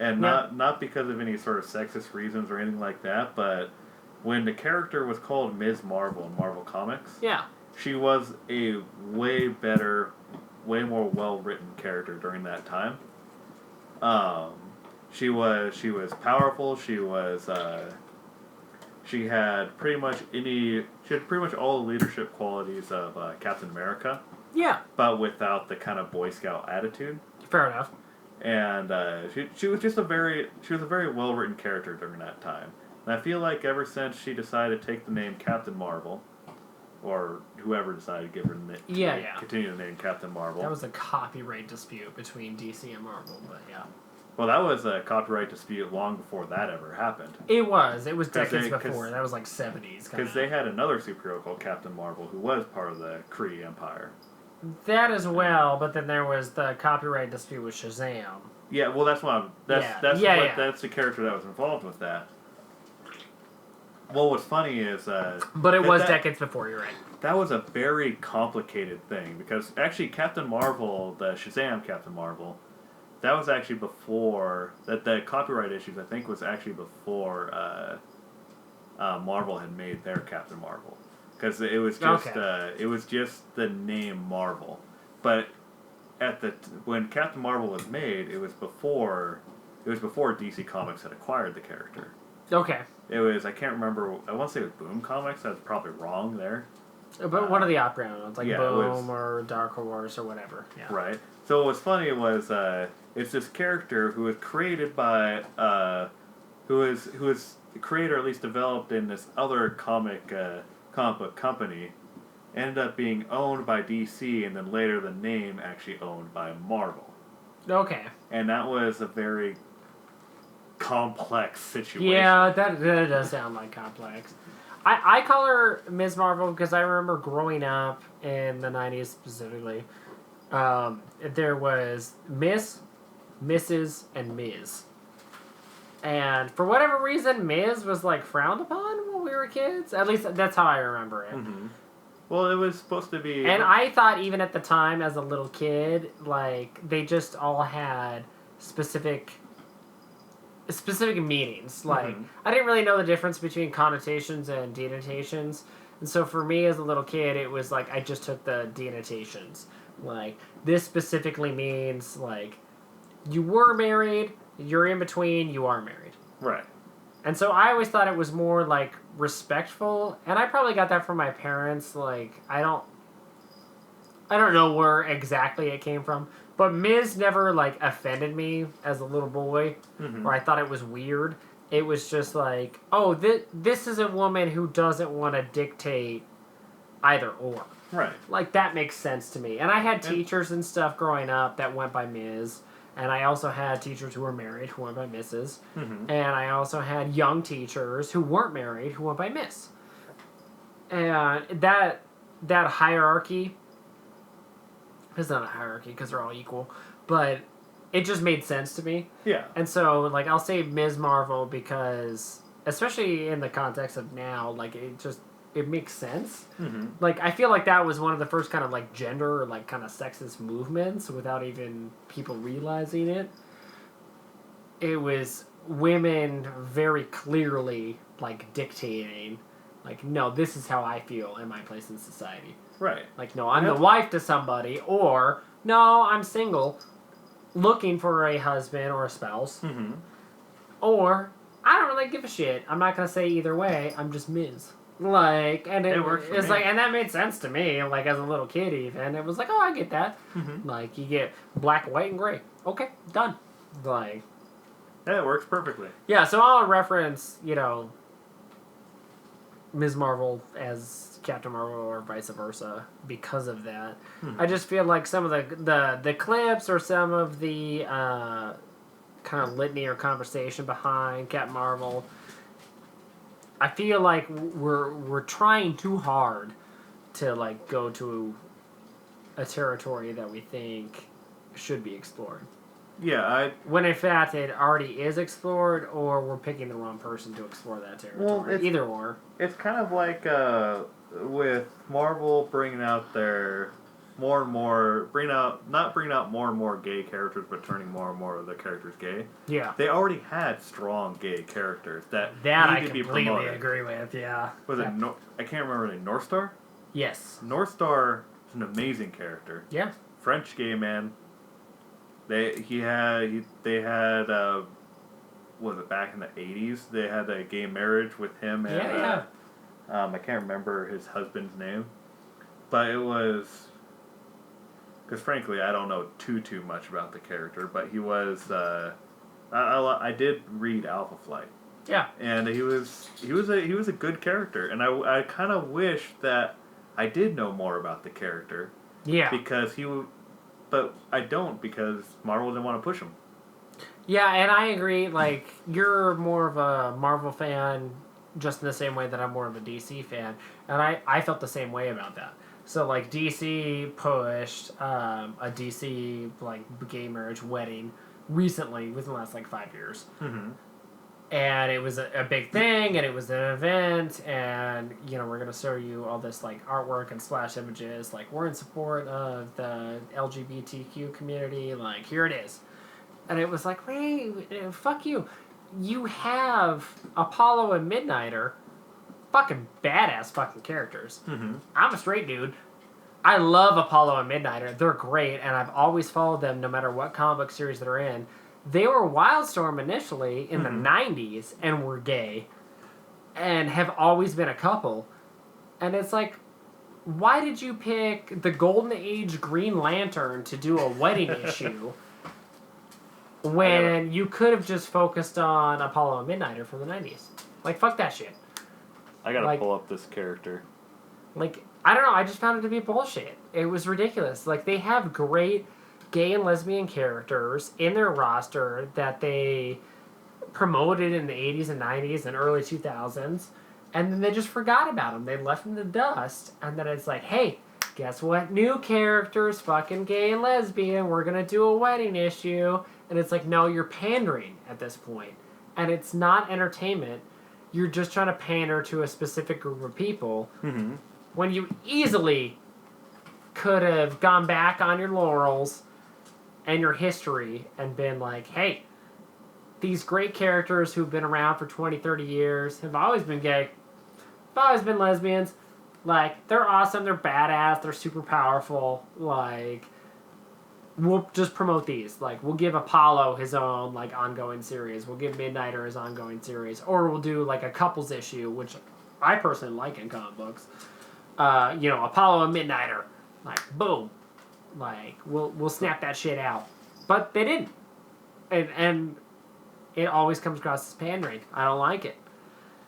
And not because of any sort of sexist reasons or anything like that, but when the character was called Ms. Marvel in Marvel Comics, she was a way better, way more well-written character during that time. She was powerful, she had pretty much all the leadership qualities of Captain America. Yeah. But without the kind of Boy Scout attitude. Fair enough. And she was a very well written character during that time. And I feel like ever since she decided to take the name Captain Marvel, or whoever decided to give her continue the name Captain Marvel. That was a copyright dispute between DC and Marvel, but yeah. Well, that was a copyright dispute long before that ever happened. It was decades before. That was like 70s. Because they had another superhero called Captain Marvel who was part of the Kree Empire. That as well, but then there was the copyright dispute with Shazam. Yeah, well, that's the character that was involved with that. Well, what's funny is... but it was decades before, you're right. That was a very complicated thing, because actually Captain Marvel, the Shazam Captain Marvel, that was actually before... The copyright issues, I think, was actually before Marvel had made their Captain Marvel. Because it was just it was just the name Marvel. But when Captain Marvel was made, it was before DC Comics had acquired the character. Okay. It was, I can't remember, I want to say it was Boom Comics, that's probably wrong there. But one of the off-brand ones, like Boom or Dark Horse or whatever. Yeah. Right. So what was funny was, it's this character who was created by, who was created or at least developed in this other comic book company, ended up being owned by DC, and then later the name actually owned by Marvel. Okay. And that was a very complex situation. Yeah, that does sound like complex. I call her Ms. Marvel because I remember growing up in the 90s specifically. There was Miss, Mrs., and Ms. And for whatever reason, Ms. was like frowned upon when we were kids. At least that's how I remember it. Mm-hmm. Well, it was supposed to be... And I thought even at the time as a little kid, like, they just all had specific meanings. Like, I didn't really know the difference between connotations and denotations. And so for me as a little kid, it was like I just took the denotations. Like, this specifically means, like, you were married, you're in between, you are married. Right. And so I always thought it was more, like, respectful. And I probably got that from my parents. Like, I don't know where exactly it came from. But Ms. never, like, offended me as a little boy. Or I thought it was weird. It was just like, oh, this is a woman who doesn't want to dictate either or. Right. Like, that makes sense to me. And I had teachers and stuff growing up that went by Ms. And I also had teachers who were married who went by Mrs. And I also had young teachers who weren't married who went by Miss. And that hierarchy... It's not a hierarchy because they're all equal, but it just made sense to me. Yeah. And so, like, I'll say Ms. Marvel because, especially in the context of now, like, it makes sense. Like, I feel like that was one of the first kind of, like, gender or, like, kind of sexist movements without even people realizing it. It was women very clearly, like, dictating, like, no, this is how I feel in my place in society. Right. Like, no, I'm the wife to somebody, or, no, I'm single, looking for a husband or a spouse. Or, I don't really give a shit. I'm not going to say either way, I'm just Ms. Like, and it works for me. Like, and that made sense to me, like, as a little kid even. It was like, oh, I get that. Like, you get black, white, and gray. Okay, done. Like... Yeah, it works perfectly. Yeah, so I'll reference, you know, Ms. Marvel as Captain Marvel or vice versa because of that. I just feel like some of the clips or some of the kind of litany or conversation behind Captain Marvel, I feel like we're trying too hard to, like, go to a territory that we think should be explored. Yeah, when in fact it already is explored, or we're picking the wrong person to explore that territory. Well, either or. It's kind of like with Marvel bringing out their not bringing out more and more gay characters, but turning more and more of the characters gay. Yeah. They already had strong gay characters that need to be promoted. I completely agree with. Yeah. Was it I can't remember the name. North Star? Yes. North Star is an amazing character. Yeah. French gay man. They had was it back in the 80s? They had a gay marriage with him and I can't remember his husband's name, but it was because frankly I don't know too much about the character, but he was I did read Alpha Flight. Yeah, and he was a good character, and I kind of wish that I did know more about the character. Yeah, because but I don't, because Marvel didn't want to push him. Yeah, and I agree. Like, you're more of a Marvel fan just in the same way that I'm more of a DC fan. And I felt the same way about that. So, like, DC pushed a DC, like, gay marriage wedding recently, within the last, like, 5 years. And it was a big thing, and it was an event, and we're gonna show you all this like artwork and splash images, like we're in support of the LGBTQ community, like here it is. And it was like, wait, fuck you. You have Apollo and Midnighter, fucking badass fucking characters. Mm-hmm. I'm a straight dude. I love Apollo and Midnighter. They're great, and I've always followed them no matter what comic book series they're in. They were Wildstorm initially in the 90s and were gay and have always been a couple. And it's like, why did you pick the Golden Age Green Lantern to do a wedding issue when you could have just focused on Apollo and Midnighter from the 90s? Like, fuck that shit. I gotta pull up this character. Like, I don't know, I just found it to be bullshit. It was ridiculous. Like, they have great gay and lesbian characters in their roster that they promoted in the 80s and 90s and early 2000s, and then they just forgot about them. They left in the dust, and then it's like, hey, guess what? New characters, fucking gay and lesbian, we're gonna do a wedding issue. And it's like, no, you're pandering at this point. And it's not entertainment. You're just trying to pander to a specific group of people when you easily could have gone back on your laurels and your history and been like, hey, these great characters who've been around for 20, 30 years have always been gay, have always been lesbians. Like, they're awesome, they're badass, they're super powerful. Like, we'll just promote these. Like, we'll give Apollo his own, like, ongoing series. We'll give Midnighter his ongoing series. Or we'll do, like, a couples issue, which I personally like in comic books. Apollo and Midnighter. Like, boom. Like, we'll snap that shit out. But they didn't. And it always comes across as pandering. I don't like it.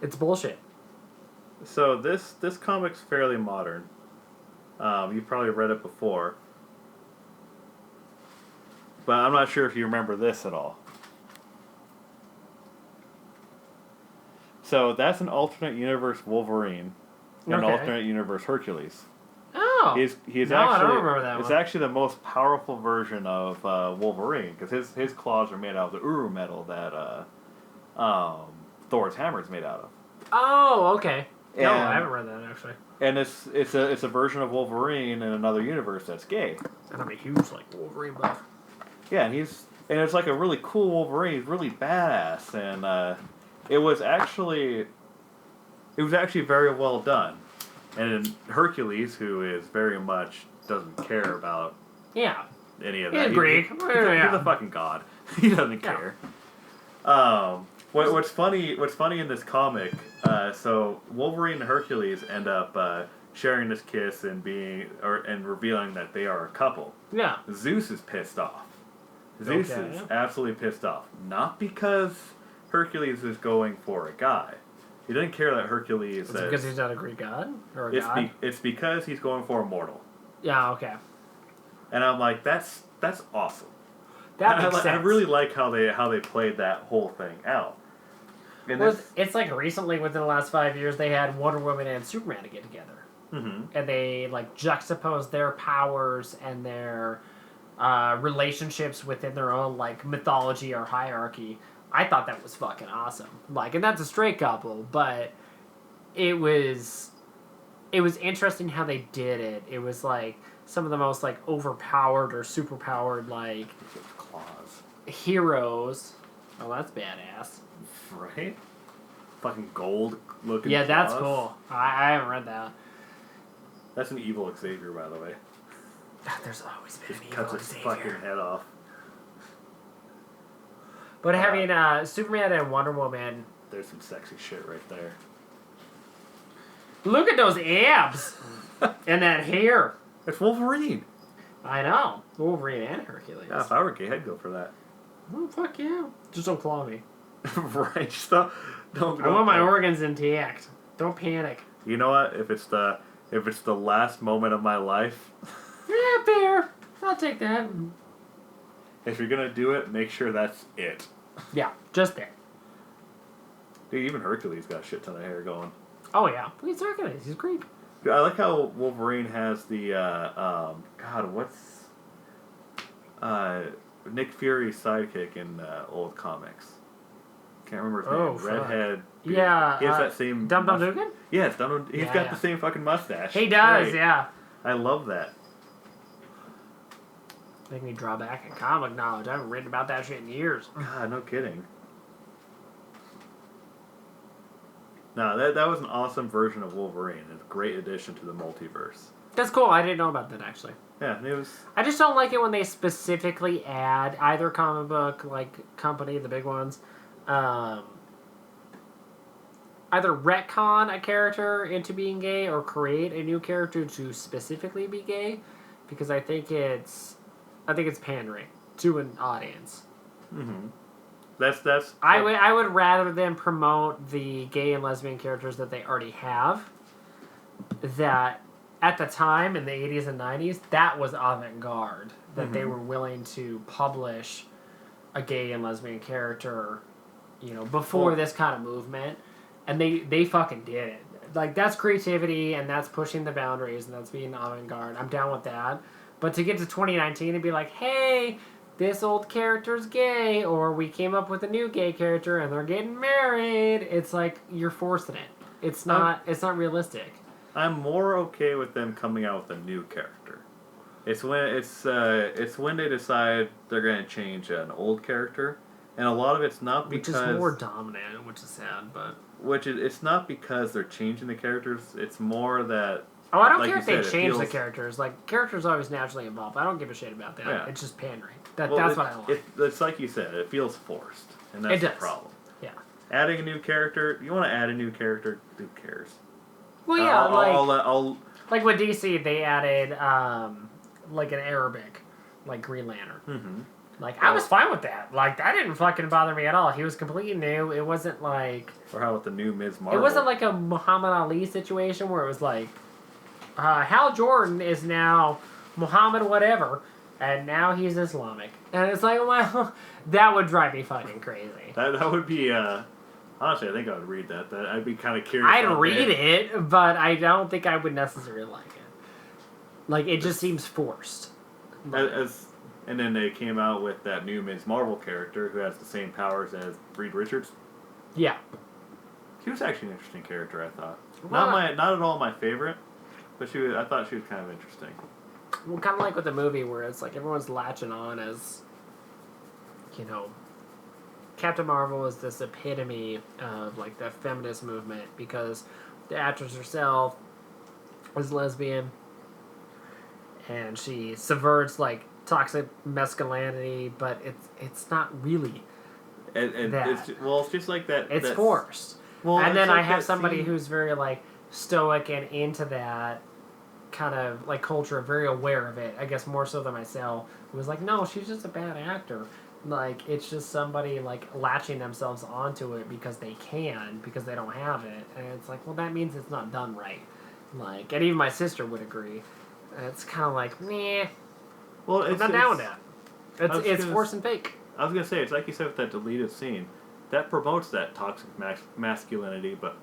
It's bullshit. So this comic's fairly modern. You've probably read it before. But I'm not sure if you remember this at all. So that's an alternate universe Wolverine and an alternate universe Hercules. Oh, he's no, actually, I don't remember that it's one. actually the most powerful version of Wolverine, because his claws are made out of the Uru metal that Thor's hammer is made out of. Oh, okay. No, And- I haven't read that actually. And it's a version of Wolverine in another universe that's gay. And I'm a huge like Wolverine buff. Yeah, and it's like a really cool Wolverine. He's really badass, and it was actually very well done. And Hercules, who is very much doesn't care about any of that. He's Greek. He's a fucking god. He doesn't care. What's funny in this comic? So Wolverine and Hercules end up sharing this kiss and revealing that they are a couple. Yeah. Zeus is pissed off. Zeus is absolutely pissed off. Not because Hercules is going for a guy. He doesn't care that Hercules Is it because he's not a Greek god? Or a god? It's because he's going for a mortal. Yeah, okay. And I'm like, that's awesome. That makes sense. I really like how they played that whole thing out. And it's like recently, within the last 5 years, they had Wonder Woman and Superman to get together. Mm-hmm. And they like juxtaposed their powers and their relationships within their own like mythology or hierarchy. I thought that was fucking awesome. Like, and that's a straight couple, but it was interesting how they did it. It was like some of the most like overpowered or superpowered like claws. Heroes. Oh, that's badass. Right? Fucking gold looking. Yeah, that's claws. cool. I haven't read that. That's an evil Xavier, by the way. There's always been an Just evil cuts his Xavier. fucking head off. But having Superman and Wonder Woman. There's some sexy shit right there. Look at those abs and that hair. It's Wolverine. I know. Wolverine and Hercules. Yeah, if I were gay, I'd go for that. Oh, fuck yeah. Just don't claw me. Right? Just don't I want my organs intact. Don't panic. You know what? If it's the last moment of my life, Yeah, fair. I'll take that. if you're gonna do it, make sure that's it. Yeah, just there. Dude, even Hercules got a shit ton of hair going. Oh, yeah. He's Hercules. He's Greek. Dude, I like how Wolverine has the God, what's Nick Fury's sidekick in old comics. can't remember his Oh, name. fuck. Redhead. Yeah. He has that same... Dum Dum Dugan? Yes, he's got yeah. the same fucking mustache. He does, Great. yeah. I love that. Make me draw back in comic knowledge. I haven't written about that shit in years. God, no kidding. No, that was an awesome version of Wolverine. It's a great addition to the multiverse. That's cool. I didn't know about that, actually. Yeah, it was... I just don't like it when they specifically add either comic book, like, company, the big ones, either retcon a character into being gay or create a new character to specifically be gay, because I think it's pandering to an audience. Mm-hmm. That's... I would rather them promote the gay and lesbian characters that they already have, that... At the time, in the 80s and 90s, that was avant-garde. That they were willing to publish a gay and lesbian character, before this kind of movement. And they fucking did it. Like, that's creativity, and that's pushing the boundaries, and that's being avant-garde. I'm down with that. But to get to 2019 and be like, hey, this old character's gay, or we came up with a new gay character, and they're getting married, it's like, you're forcing it. It's not realistic. I'm more okay with them coming out with a new character. It's when they decide they're going to change an old character, and a lot of it's not because... Which is more dominant, which is sad, but... It's not because they're changing the characters, it's more that... Oh, I don't care if they change the characters. Like, characters always naturally evolve. I don't give a shit about that. Yeah. It's just pandering. That's what I like. It's like you said, it feels forced, and that's the problem. Yeah. Adding a new character, you want to add a new character, who cares? Well, yeah, I'll like with DC, they added like an Arabic, like Green Lantern. Mm-hmm. Like, I was fine with that. Like, that didn't fucking bother me at all. He was completely new. It wasn't like... Or how about the new Ms. Marvel? It wasn't like a Muhammad Ali situation where it was like, Hal Jordan is now Muhammad whatever, and now he's Islamic. And it's like, well, that would drive me fucking crazy. That would be... Honestly, I think I would read that. I'd be kind of curious. I'd read it, but I don't think I would necessarily like it. Like, it just seems forced. And then they came out with that new Ms. Marvel character who has the same powers as Reed Richards. Yeah. She was actually an interesting character, I thought. Well, not at all my favorite, but I thought she was kind of interesting. Well, kind of like with the movie where it's like everyone's latching on as, Captain Marvel is this epitome of, like, the feminist movement because the actress herself is lesbian and she subverts, like, toxic masculinity, but it's not really that. It's just like that. It's forced. Well, and then like I have somebody who's very, like, stoic and into that kind of, like, culture, very aware of it, I guess more so than myself, who was like, no, she's just a bad actor. Like, it's just somebody, like, latching themselves onto it because they can, because they don't have it. And it's like, well, that means it's not done right. Like, and even my sister would agree. And it's kind of like, meh. Well, I'm not down with that. It's forced and fake. I was going to say, it's like you said with that deleted scene. That promotes that toxic masculinity, but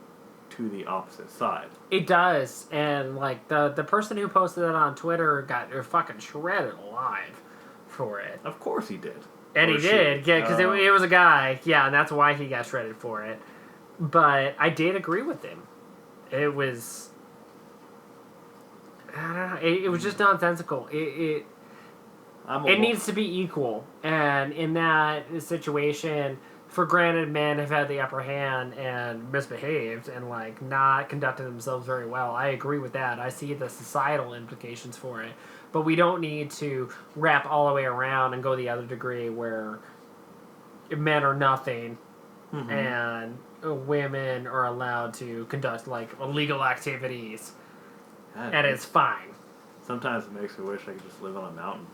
to the opposite side. It does. And, like, the person who posted it on Twitter got fucking shredded alive for it. Of course he did. And he did, yeah, because it was a guy, yeah, and that's why he got shredded for it. But I did agree with him. It was, I don't know, it was just nonsensical. It needs to be equal, and in that situation, for granted, men have had the upper hand and misbehaved and, like, not conducted themselves very well. I agree with that. I see the societal implications for it. But we don't need to wrap all the way around and go the other degree where men are nothing and women are allowed to conduct, like, illegal activities. And it's fine. Sometimes it makes me wish I could just live on a mountain.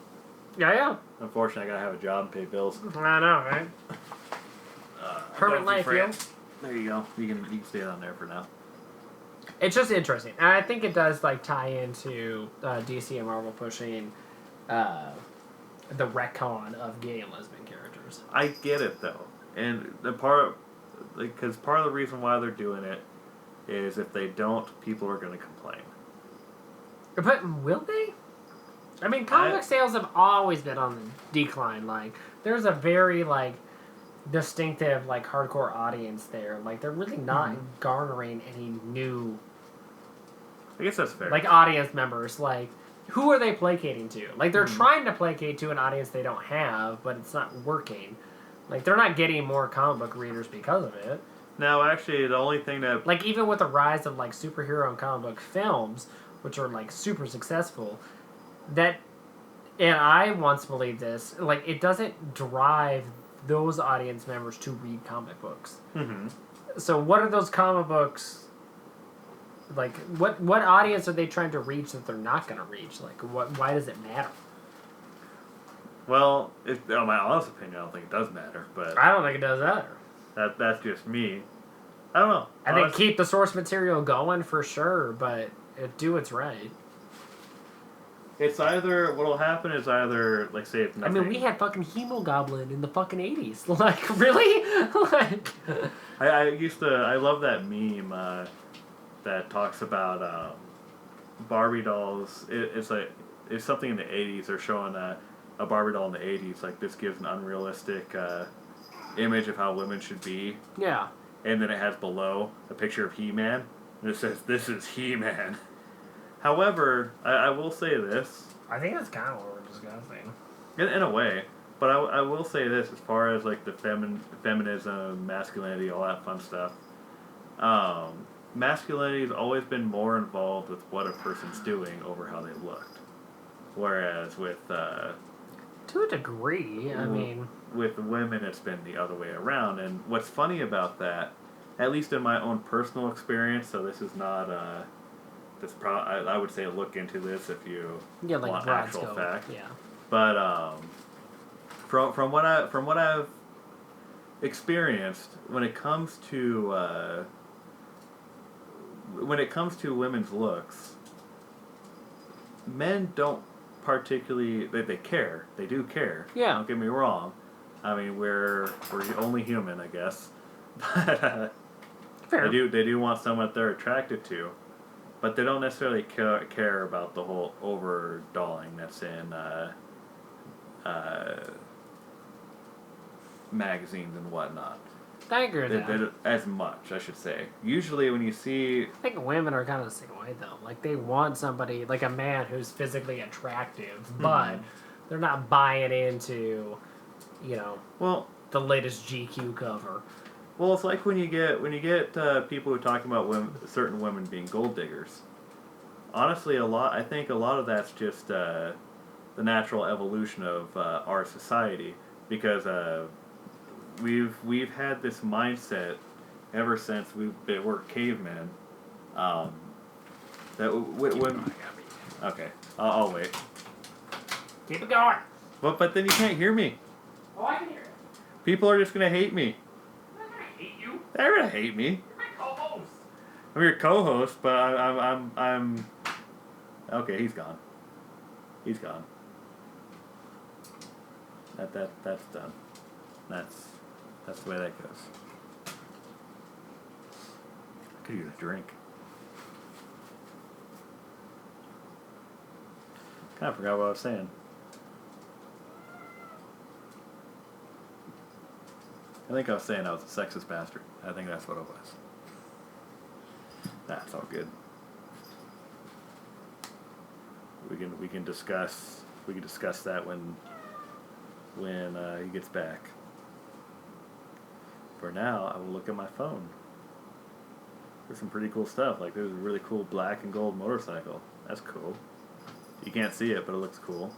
Yeah. Unfortunately, I gotta have a job and pay bills. I know, right? Hermit life, yo. There you go. You can stay on there for now. It's just interesting. And I think it does, like, tie into DC and Marvel pushing the retcon of gay and lesbian characters. I get it, though. And because part of the reason why they're doing it is if they don't, people are going to complain. But will they? I mean, comic book sales have always been on the decline. Like, there's a very, like, distinctive like hardcore audience there. Like they're really not garnering any new I guess that's fair. like audience members. Like who are they placating to? Like they're trying to placate to an audience they don't have, but it's not working. Like they're not getting more comic book readers because of it. No, actually, the only thing that Like even with the rise of like superhero and comic book films, which are like super successful, that and I once believed this, like it doesn't drive those audience members to read comic books. Mm-hmm. So what are those comic books? Like what audience are they trying to reach that they're not going to reach? Like why does it matter? Well, in my honest opinion, I don't think it does matter. But I don't think it does either. that's just me. I don't know. I think keep the source material going for sure, but do what's right. It's either what'll happen is either like say if nothing. I mean, we had fucking Hemogoblin in the fucking 80s. Like really? Like I love that meme that talks about Barbie dolls. It's something in the 80s. They're showing a Barbie doll in the 80s. Like this gives an unrealistic image of how women should be. Yeah. And then it has below a picture of He-Man, and it says, "This is He-Man." However, I will say this. I think that's kind of what we're discussing. In a way. But I will say this as far as like the feminism, masculinity, all that fun stuff. Masculinity has always been more involved with what a person's doing over how they looked. Whereas with... to a degree, I mean... With women, it's been the other way around. And what's funny about that, at least in my own personal experience, so this is not... I would say look into this if you want actual fact. Yeah. But from what I've experienced, when it comes to women's looks, men don't particularly they care. They do care. Yeah. Don't get me wrong. I mean we're only human, I guess. But Fair. they do want someone that they're attracted to. But they don't necessarily care about the whole over-dolling that's in magazines and whatnot. I agree with that. As much, I should say. Usually when you see... I think women are kind of the same way, though. Like, they want somebody, like a man who's physically attractive, but they're not buying into, the latest GQ cover. Well, it's like when you get people who talk about certain women being gold diggers. Honestly, I think a lot of that's just the natural evolution of our society, because we've had this mindset ever since we're cavemen. That when okay, I'll wait. Keep it going. But then you can't hear me. Oh, I can hear it. People are just gonna hate me. Hate you. They're gonna hate me. You're my co-host. I'm your co-host, but I'm. Okay, he's gone. He's gone. That's done. That's the way that goes. I could use a drink. Kind of forgot what I was saying. I think I was saying I was a sexist bastard. I think that's what it was. That's all good. We can discuss that when he gets back. For now, I will look at my phone. There's some pretty cool stuff. Like there's a really cool black and gold motorcycle. That's cool. You can't see it, but it looks cool.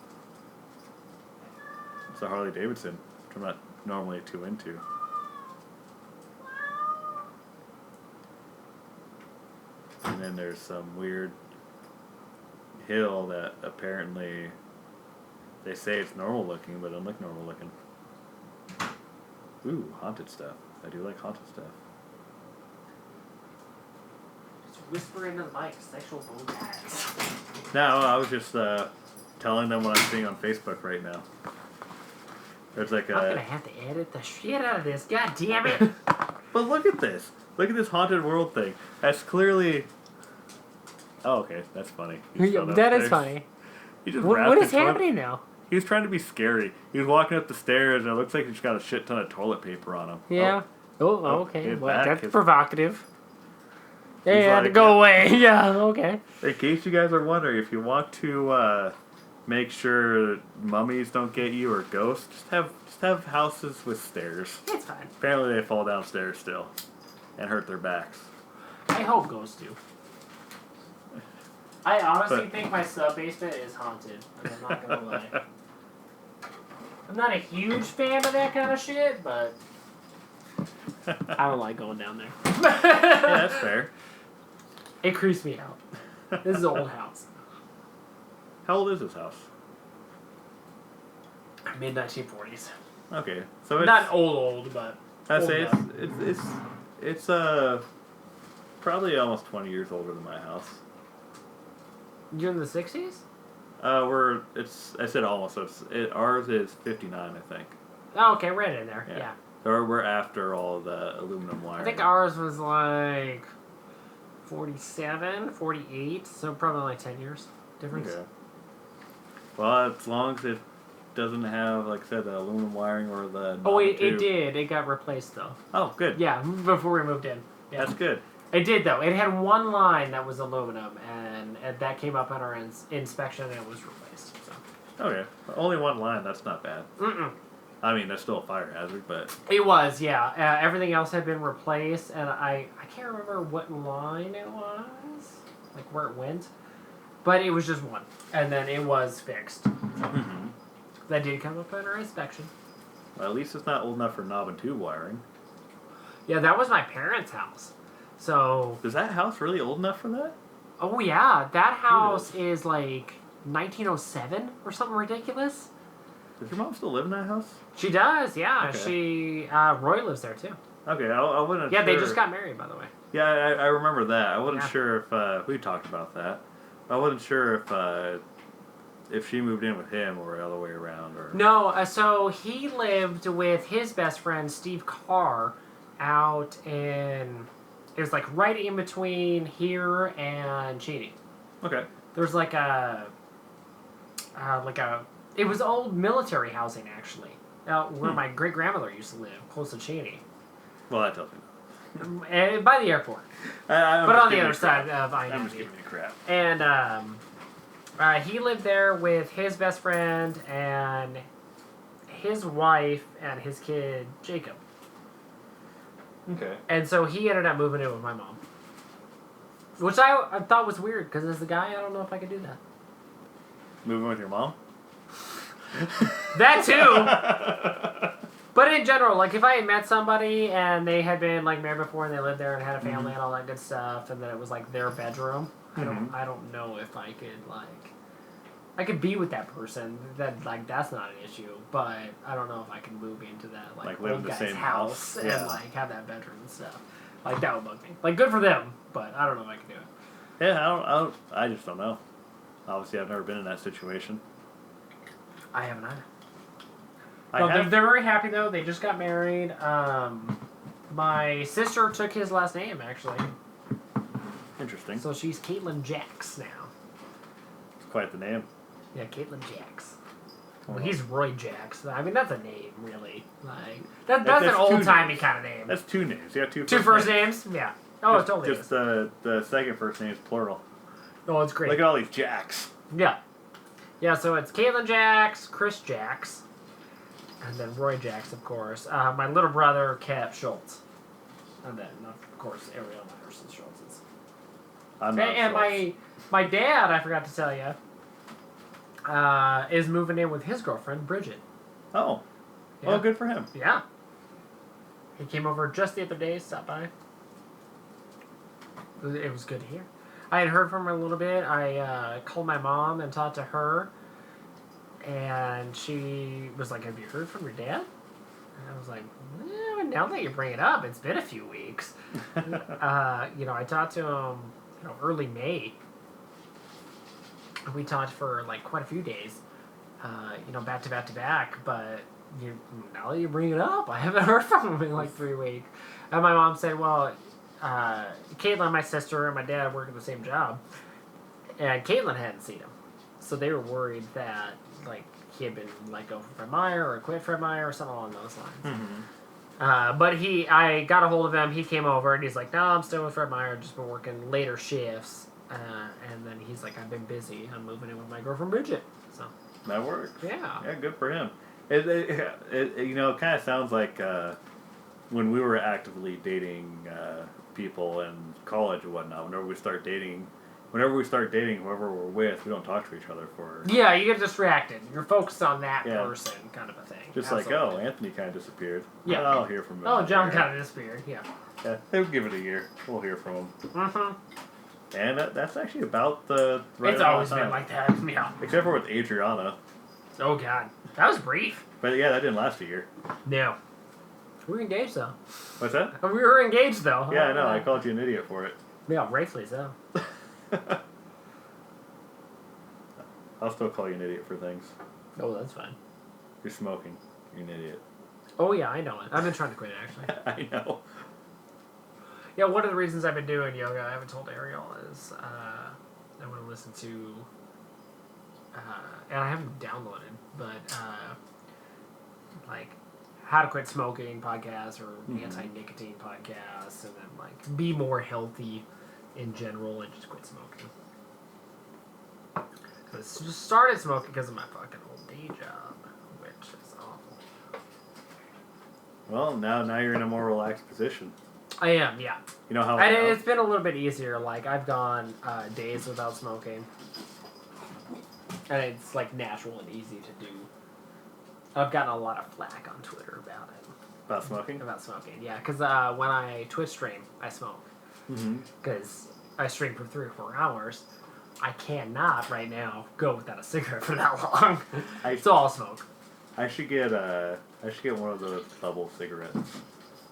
It's a Harley Davidson, which I'm not normally too into. And then there's some weird hill that apparently they say it's normal looking, but it doesn't look normal looking. Ooh, haunted stuff. I do like haunted stuff. Just whisper into the mic, sexual bone tats. No, I was just telling them what I'm seeing on Facebook right now. There's like I'm gonna have to edit the shit out of this. God damn it! But look at this. Look at this haunted world thing. That's clearly... Oh, okay. That's funny. That is funny. He just What is happening now? He was trying to be scary. He was walking up the stairs, and it looks like he's got a shit ton of toilet paper on him. Yeah. Okay. Well, that's his... provocative. He's They had to go away. Yeah, okay. In case you guys are wondering, if you want to make sure mummies don't get you or ghosts, just have houses with stairs. It's fine. Apparently they fall downstairs still and hurt their backs. I hope ghosts do. I honestly think my sub-basement is haunted. I'm not gonna lie. I'm not a huge fan of that kind of shit, but I don't like going down there. Yeah, that's fair. It creeps me out. This is an old house. How old is this house? Mid-1940s. Okay, so it's Not old, but I old say enough. it's probably almost 20 years older than my house. You're in the 60s? I said almost. So ours is 59, I think. Oh, okay, right in there. Yeah. So we're after all the aluminum wiring. I think ours was like 47, 48, so probably like 10 years difference. Okay. Well, as long as it doesn't have, like I said, the aluminum wiring or the... Oh, it did. It got replaced, though. Oh, good. Yeah, before we moved in. Yeah. That's good. It did, though. It had one line that was aluminum, and that came up on our inspection, and it was replaced. So. Okay. Only one line. That's not bad. Mm-mm. I mean, that's still a fire hazard, but... It was, yeah. Everything else had been replaced, and I can't remember what line it was, like where it went, but it was just one, and then it was fixed. Mm-hmm. That did come up on our inspection. Well, at least it's not old enough for knob and tube wiring. Yeah, that was my parents' house. So... Is that house really old enough for that? Oh, yeah. That house is like 1907 or something ridiculous. Does your mom still live in that house? She does, yeah. Okay. Roy lives there, too. Okay, I wasn't Yeah, sure. they just got married, by the way. Yeah, I remember that. I wasn't sure if... we talked about that. I wasn't sure if she moved in with him or the other way around. Or... No, so he lived with his best friend, Steve Carr, out in... It was like right in between here and Cheney. Okay. There's like a... It was old military housing, actually. Out where my great-grandmother used to live, close to Cheney. Well, that tells me. By the airport. But on the other side of I-90. I'm just giving you crap. And he lived there with his best friend and his wife and his kid, Jacob. Okay. And so he ended up moving in with my mom. Which I thought was weird, because as a guy, I don't know if I could do that. Moving with your mom? That too! But in general, like if I had met somebody and they had been like married before and they lived there and had a family and all that good stuff, and then it was like their bedroom, I don't know if I could be with that person. That like that's not an issue, but I don't know if I could move into that like live old in the guy's same house house. and Yeah. like have that bedroom and stuff. Like that would bug me. Like good for them, but I don't know if I can do it. Yeah, I just don't know. Obviously, I've never been in that situation. I haven't either. They're very happy though. They just got married. My sister took his last name actually. Interesting. So she's Caitlin Jacks now. It's quite the name. Yeah, Caitlin Jacks. Well, he's Roy Jacks. I mean, that's a name, really. Like that's an old timey kind of name. That's two names. You got two first names. Yeah. Oh, it totally just is. the second first name is plural. Oh, it's great. Look at all these Jacks. Yeah. Yeah. So it's Caitlin Jacks, Chris Jacks, and then Roy Jacks, of course. My little brother, Cap Schultz, and then of course Ariel Myerson Schultz's. And my dad, I forgot to tell you, is moving in with his girlfriend, Bridget. Oh. Yeah. Well, good for him. Yeah. He came over just the other day, stopped by. It was good to hear. I had heard from her a little bit. I called my mom and talked to her. And she was like, have you heard from your dad? And I was like, now that you bring it up, it's been a few weeks. I talked to him early May. We talked for like quite a few days, back to back to back. But now that you bring it up, I haven't heard from him in like 3 weeks. And my mom said, well, Caitlin, my sister, and my dad work at the same job. And Caitlin hadn't seen him. So they were worried that, like, he had been let go from Fred Meyer or quit Fred Meyer or something along those lines. Mm-hmm. But I got a hold of him. He came over and he's like, "No, I'm still with Fred Meyer. Just been working later shifts." And then he's like, "I've been busy. I'm moving in with my girlfriend Bridget." So That works. yeah. Yeah, good for him. It you know, it kind of sounds like when we were actively dating people in college and whatnot. Whenever we start dating, whoever we're with, we don't talk to each other for. Yeah, you get distracted. You're focused on that person, kind of a thing. Just Absolutely. like, oh, Anthony kind of disappeared. Yeah. Well, I'll hear from him. Oh, John kind of disappeared. Yeah. Yeah, they'll give it a year. We'll hear from him. Mm-hmm. And that's actually about the. It's always been like that. Yeah. Except for with Adriana. Oh God, that was brief. But yeah, that didn't last a year. No. We were engaged though. What's that? We were engaged though. Yeah, I know. I called you an idiot for it. Yeah, rightfully so. I'll still call you an idiot for things. Oh, that's fine. You're smoking. You're an idiot. Oh yeah, I know it. I've been trying to quit it actually. I know. Yeah, one of the reasons I've been doing yoga, I haven't told Ariel, is I want to listen to, and I haven't downloaded, but like how to quit smoking podcasts or anti-nicotine podcasts, and then like be more healthy in general and just quit smoking. Because I just started smoking because of my fucking old day job, which is awful. Well, now you're in a more relaxed position. I am, yeah. You know how... And it's been a little bit easier. Like, I've gone days without smoking. And it's, like, natural and easy to do. I've gotten a lot of flack on Twitter about it. About smoking? About smoking, yeah. Because when I Twitch stream, I smoke. Because I stream for 3 or 4 hours. I cannot, right now, go without a cigarette for that long. So I'll smoke. I should get one of those bubble cigarettes.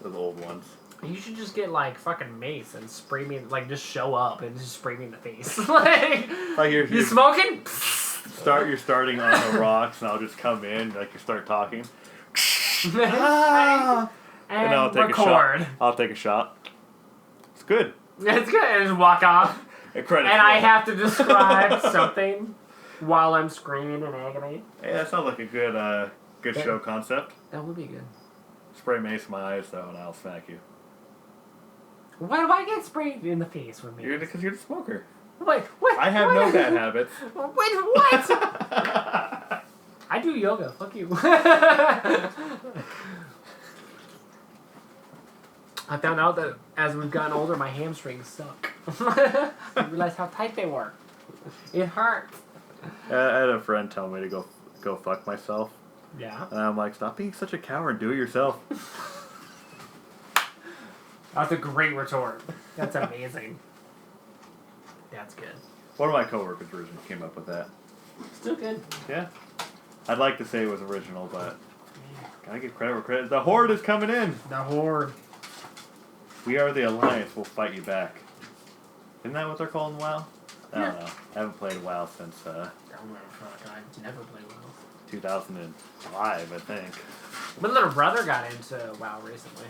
Those old ones. You should just get, like, fucking mace and spray me, like, just show up and just spray me in the face. like you smoking? You're starting on the rocks, and I'll just come in, like, you start talking. and I'll take record. I'll take a shot. It's good. It's good. And just walk off. I have to describe something while I'm screaming in agony. Hey, that sounds like a good show concept. That would be good. Spray mace in my eyes, though, and I'll smack you. Why do I get sprayed in the face with me? Because you're the smoker. Wait, what? I have no bad habits. Wait, what? I do yoga. Fuck you. I found out that as we've gotten older, my hamstrings suck. I realized how tight they were. It hurts. I had a friend tell me to go fuck myself. Yeah. And I'm like, stop being such a coward. Do it yourself. That's a great retort. That's amazing. That's good. One of my coworkers originally came up with that. Still good. Yeah. I'd like to say it was original, but gotta give credit where credit. The Horde is coming in. The Horde. We are the Alliance. We'll fight you back. Isn't that what they're called in WoW? I don't know. I haven't played WoW since I've never played WoW. 2005, I think. My little brother got into WoW recently.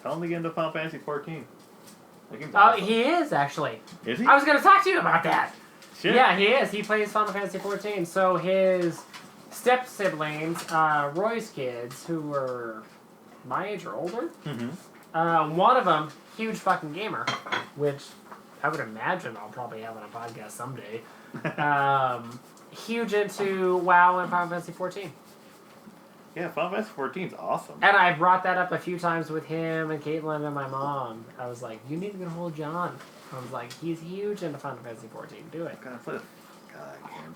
Tell him to get into Final Fantasy 14. He is, actually. Is he? I was going to talk to you about that. Shit. Yeah, he is. He plays Final Fantasy 14. So his step-siblings, Roy's kids, who were my age or older, one of them, huge fucking gamer, which I would imagine I'll probably have on a podcast someday. Huge into WoW and Final Fantasy 14. Yeah, Final Fantasy 14 is awesome. And I brought that up a few times with him and Caitlin and my mom. I was like, you need to get a hold of John. I was like, he's huge into Final Fantasy 14. Do it. God, play the game.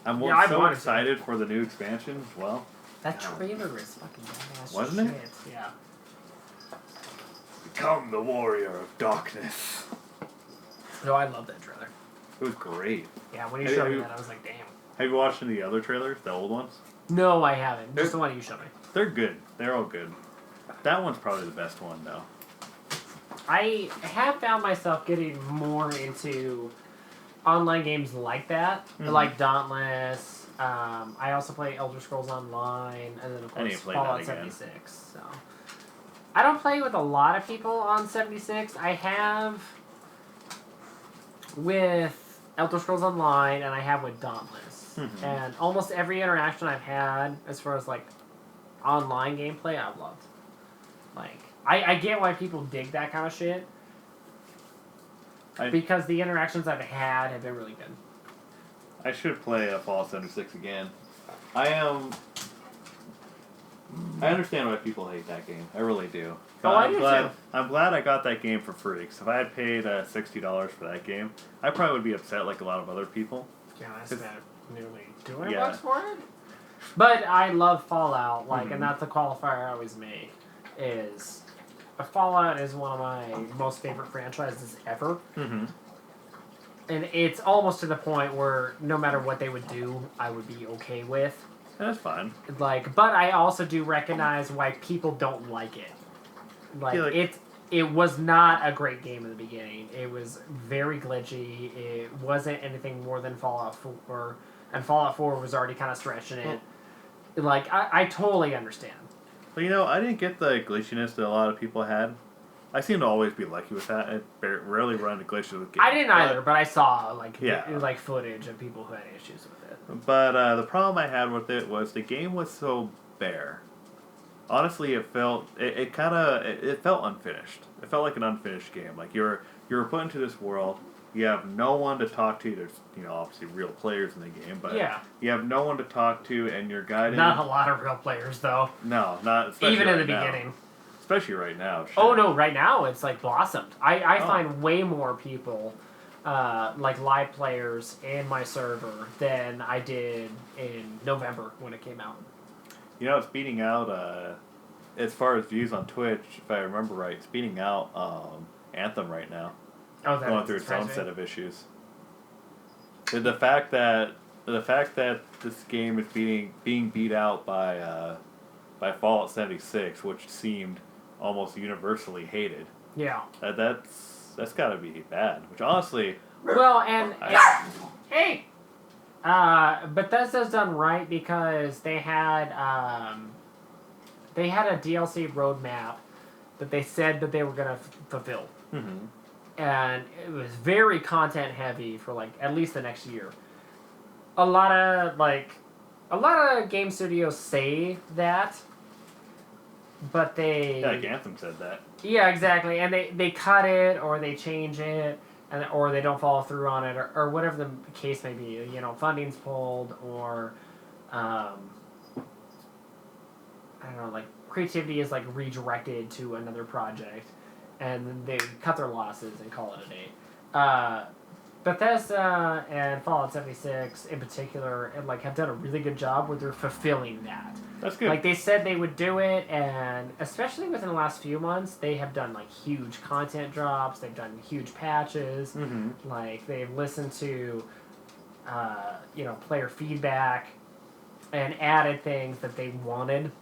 I'm so excited for the new expansion as well. That trailer is fucking badass. Wasn't it? Yeah. Become the warrior of darkness. No, I love that trailer. It was great. Yeah, when you showed me that, I was like, damn. Have you watched any of the other trailers, the old ones? No, I haven't. Just the one you showed me. They're good. They're all good. That one's probably the best one, though. I have found myself getting more into online games like that, like Dauntless. I also play Elder Scrolls Online, and then of course Fallout 76. So I don't play with a lot of people on 76. I have with Elder Scrolls Online, and I have with Dauntless. Mm-hmm. And almost every interaction I've had, as far as like online gameplay, I've loved. Like, I get why people dig that kind of shit. Because the interactions I've had have been really good. I should play Fallout 76 again. I understand why people hate that game. I really do. Oh, I do too. I'm glad I got that game for free. Because if I had paid $60 for that game, I probably would be upset like a lot of other people. Yeah, I spent nearly $200 for it. But I love Fallout, and that's the qualifier I always make. Is Fallout is one of my most favorite franchises ever. Mm-hmm. And it's almost to the point where no matter what they would do, I would be okay with. That's fine. But I also do recognize why people don't like it. It was not a great game in the beginning. It was very glitchy. It wasn't anything more than Fallout 4, and Fallout 4 was already kind of stretching it. I totally understand. But I didn't get the glitchiness that a lot of people had. I seem to always be lucky with that. I rarely run into glitches with games. I didn't either, but I saw Yeah. footage of people who had issues with it. But the problem I had with it was the game was so bare. Honestly, it felt it felt unfinished. It felt like an unfinished game. Like you're put into this world. You have no one to talk to. There's obviously real players in the game, but you have no one to talk to, and you're guiding. Not a lot of real players though. No, not especially even in the now. beginning. Especially right now. Shit. Oh no! Right now it's like blossomed. I find way more people, live players in my server than I did in November when it came out. It's beating out. As far as views on Twitch, if I remember right, it's beating out Anthem right now. Oh, going through its own set of issues. The fact that this game is being beat out by Fallout 76, which seemed almost universally hated. Yeah. That's got to be bad. Which honestly. Well, hey, Bethesda's done right because they had a DLC roadmap that they said that they were gonna fulfill. Mm-hmm. And it was very content heavy for at least the next year. A lot of game studios say that, but they Anthem said that. Yeah, exactly, and they cut it or they change it, or they don't follow through on it, or whatever the case may be. Funding's pulled, or I don't know, creativity is redirected to another project. And then they cut their losses and call it a day. Bethesda and Fallout 76 in particular have done a really good job where they're fulfilling that. That's good. They said they would do it, and especially within the last few months, they have done huge content drops. They've done huge patches. Mm-hmm. They've listened to player feedback and added things that they wanted.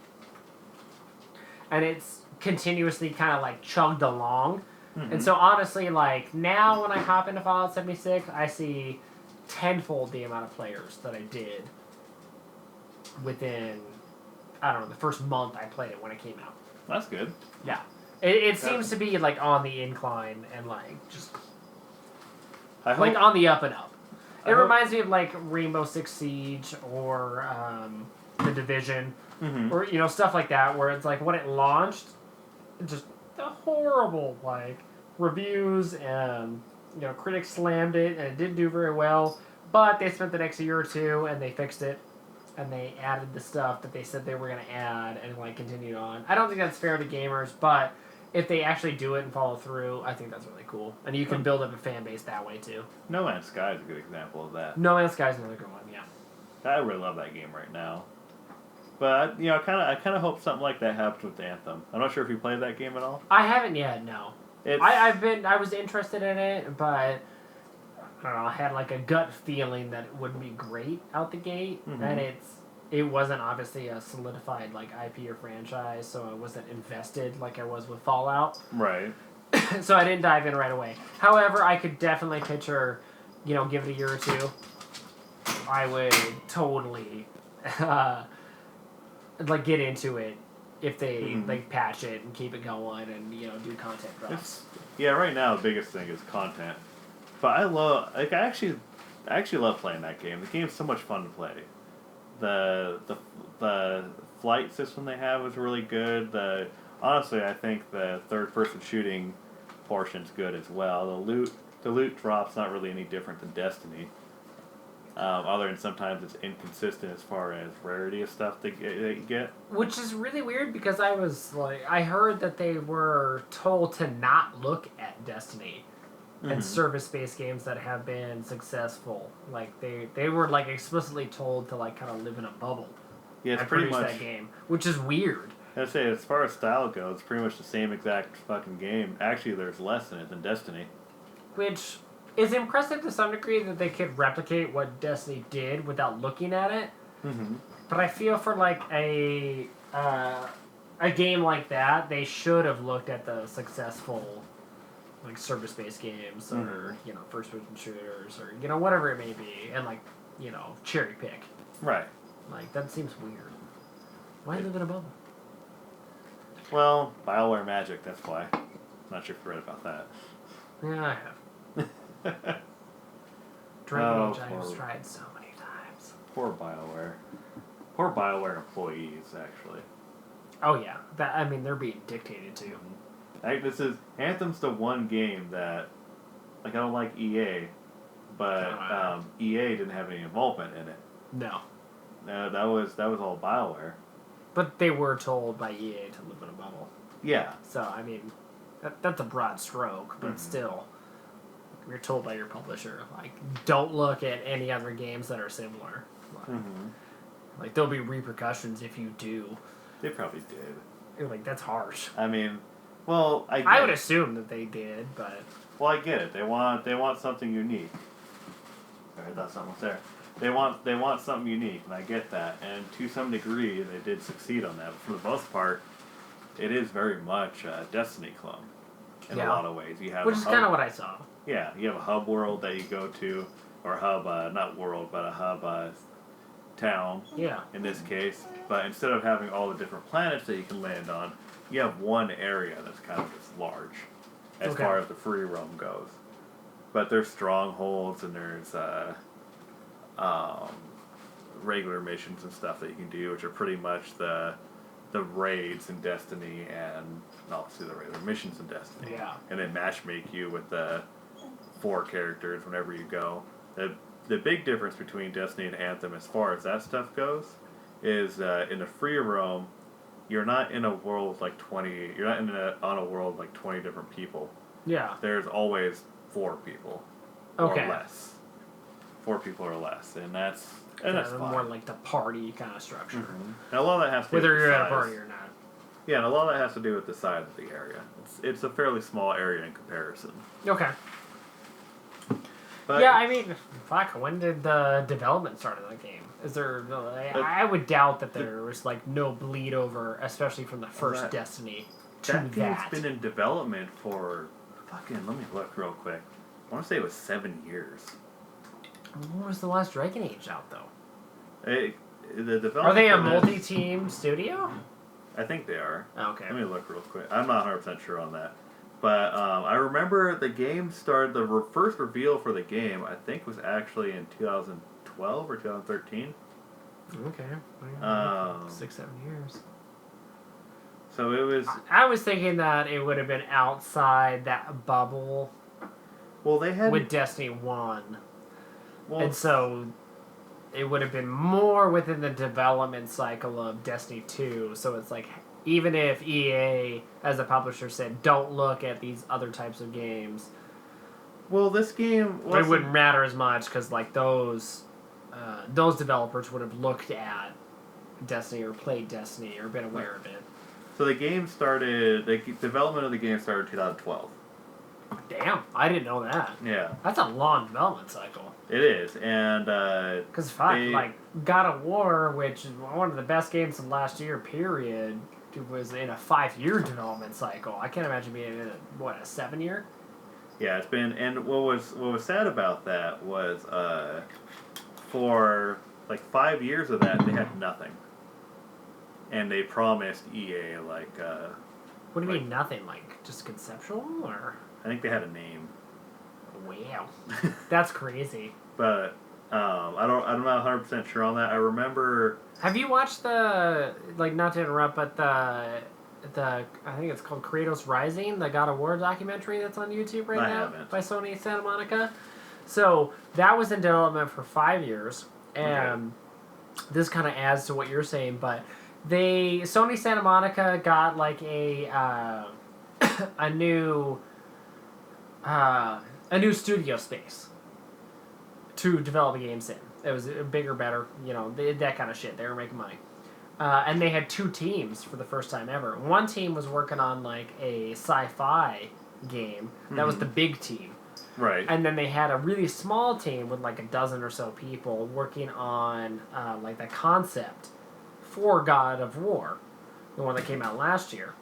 And it's continuously kind of chugged along. Mm-hmm. And so honestly, now when I hop into Fallout 76, I see tenfold the amount of players that I did within, I don't know, the first month I played it when it came out. That's good. Yeah. It seems to be on the incline and just on the up and up. It reminds me of Rainbow Six Siege or The Division. Mm-hmm. Or stuff like that, where it's when it launched, just the horrible reviews, and critics slammed it and it didn't do very well, but they spent the next year or two and they fixed it and they added the stuff that they said they were going to add and continued on. I don't think that's fair to gamers, but if they actually do it and follow through, I think that's really cool, and you can build up a fan base that way too. No Man's Sky is a good example of that. No Man's Sky is another good one. Yeah, I really love that game right now. But I kind of hope something like that happens with Anthem. I'm not sure if you played that game at all. I haven't yet. No. I was interested in it, but I don't know. I had a gut feeling that it wouldn't be great out the gate, mm-hmm. and it wasn't obviously a solidified IP or franchise, so I wasn't invested like I was with Fallout. Right. So I didn't dive in right away. However, I could definitely picture, give it a year or two. I would totally. Get into it if they mm-hmm. patch it and keep it going and do content drops. Right now the biggest thing is content. But I love I actually love playing that game. The game's so much fun to play. The flight system they have is really good. Honestly, I think the third person shooting portion's good as well. The loot drop's not really any different than Destiny. Other than sometimes it's inconsistent as far as rarity of stuff that you get. Which is really weird because I heard that they were told to not look at Destiny and service-based games that have been successful. Like they were like explicitly told to like kind of live in a bubble. Yeah, it's and pretty produce much that game, which is weird. I'd say as far as style goes, it's pretty much the same exact fucking game. Actually, there's less in it than Destiny. Which is impressive to some degree that they could replicate what Destiny did without looking at it. Mm-hmm. But I feel for like a game like that, they should have looked at the successful like service-based games or first-person shooters or whatever it may be, and like cherry pick. Right. Like that seems weird. Why live in a bubble? Well, BioWare magic. That's why. Not sure if you read about that. Yeah, I have. Dragon Age I have tried so many times. Poor BioWare. Poor BioWare employees, actually. Oh yeah, they're being dictated to. Anthem's the one game that, like, I don't like EA, but EA didn't have any involvement in it. No. That was all BioWare. But they were told by EA to live in a bubble. Yeah. So that's a broad stroke, but still, you're told by your publisher, like, don't look at any other games that are similar. Like there'll be repercussions if you do. They probably did. You're like, that's harsh. I mean, well, I would assume that they did, but. Well, I get it. They want something unique. Sorry, I thought something was there. They want something unique, and I get that. And to some degree, they did succeed on that. But for the most part, it is very much a Destiny clone in a lot of ways. You have which is kind of what I saw. Yeah, you have a hub world that you go to, or a hub, not world, but a hub town. Yeah. In this case, but instead of having all the different planets that you can land on, you have one area that's kind of just large, as far as the free roam goes. But there's strongholds and there's regular missions and stuff that you can do, which are pretty much the raids in Destiny and obviously the regular missions in Destiny. Yeah. And then matchmake you with the 4 characters whenever you go. The big difference between Destiny and Anthem as far as that stuff goes is in a free roam, you're not in a world with like 20. You're not on a world with like 20 different people. Yeah. There's always 4 people or less. 4 people or less, and that's fine. More like the party kind of structure. And a lot of that has to do whether with you're the at a size. party or not. Yeah, and a lot of that has to do with the size of the area. It's a fairly small area in comparison. Okay. But yeah, I mean, fuck. When did the development start of the game? Is there? I would doubt that there was like no bleed over, especially from the first Destiny to that. Game's been in development for fucking. Let me look real quick. I want to say it was 7 years. When was the last Dragon Age out though? The development. Are they a multi-team studio? I think they are. Okay. Let me look real quick. I'm not 100% sure on that. But I remember the game started, the first reveal for the game, I think was actually in 2012 or 2013. Okay. 6-7 years. So it was... I was thinking that it would have been outside that bubble. Well, they had... With Destiny 1. Well, and so it would have been more within the development cycle of Destiny 2. So it's like... Even if EA, as a publisher, said, don't look at these other types of games. Well, this game... It wouldn't matter as much, because like those developers would have looked at Destiny or played Destiny or been aware of it. So the game started... The development of the game started in 2012. Damn, I didn't know that. Yeah. That's a long development cycle. It is, and... Because like, God of War, which is one of the best games of last year, period... was in a 5-year development cycle. I can't imagine being in a 7-year? Yeah, it's been, and what was sad about that was for like 5 years of that they had nothing, and they promised EA like. What do you mean nothing? Like just conceptual, or? I think they had a name. Wow. That's crazy. But I'm not 100% sure on that. I remember. Have you watched the, like, not to interrupt, but the I think it's called Kratos Rising, the God of War documentary that's on YouTube right now haven't. by Sony Santa Monica? So that was in development for 5 years, and this kind of adds to what you're saying, but Sony Santa Monica got like a new studio space to develop games in. It was bigger, better, that kind of shit. They were making money. And they had 2 teams for the first time ever. One team was working on like a sci-fi game. That was the big team. Right. And then they had a really small team with like a dozen or so people working on like the concept for God of War, the one that came out last year.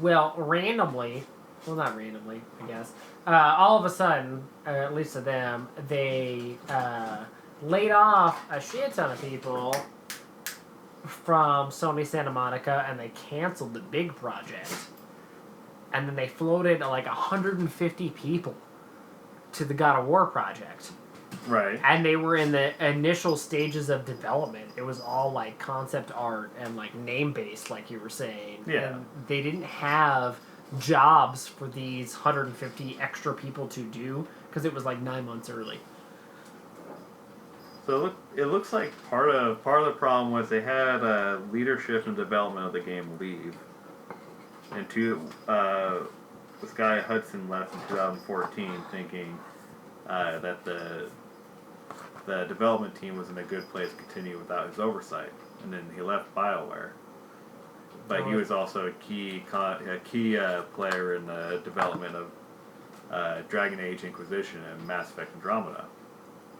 Well, not randomly, I guess, all of a sudden, at least to them, they laid off a shit ton of people from Sony Santa Monica, and they canceled the big project. And then they floated like 150 people to the God of War project. Right. And they were in the initial stages of development. It was all like concept art and like name-based, like you were saying. Yeah. And they didn't have jobs for these 150 extra people to do because it was like 9 months early. So it looks like part of the problem was they had leadership and development of the game leave, and this guy Hudson left in 2014, thinking that the development team was in a good place to continue without his oversight, and then he left BioWare. But he was also a key player in the development of Dragon Age Inquisition and Mass Effect Andromeda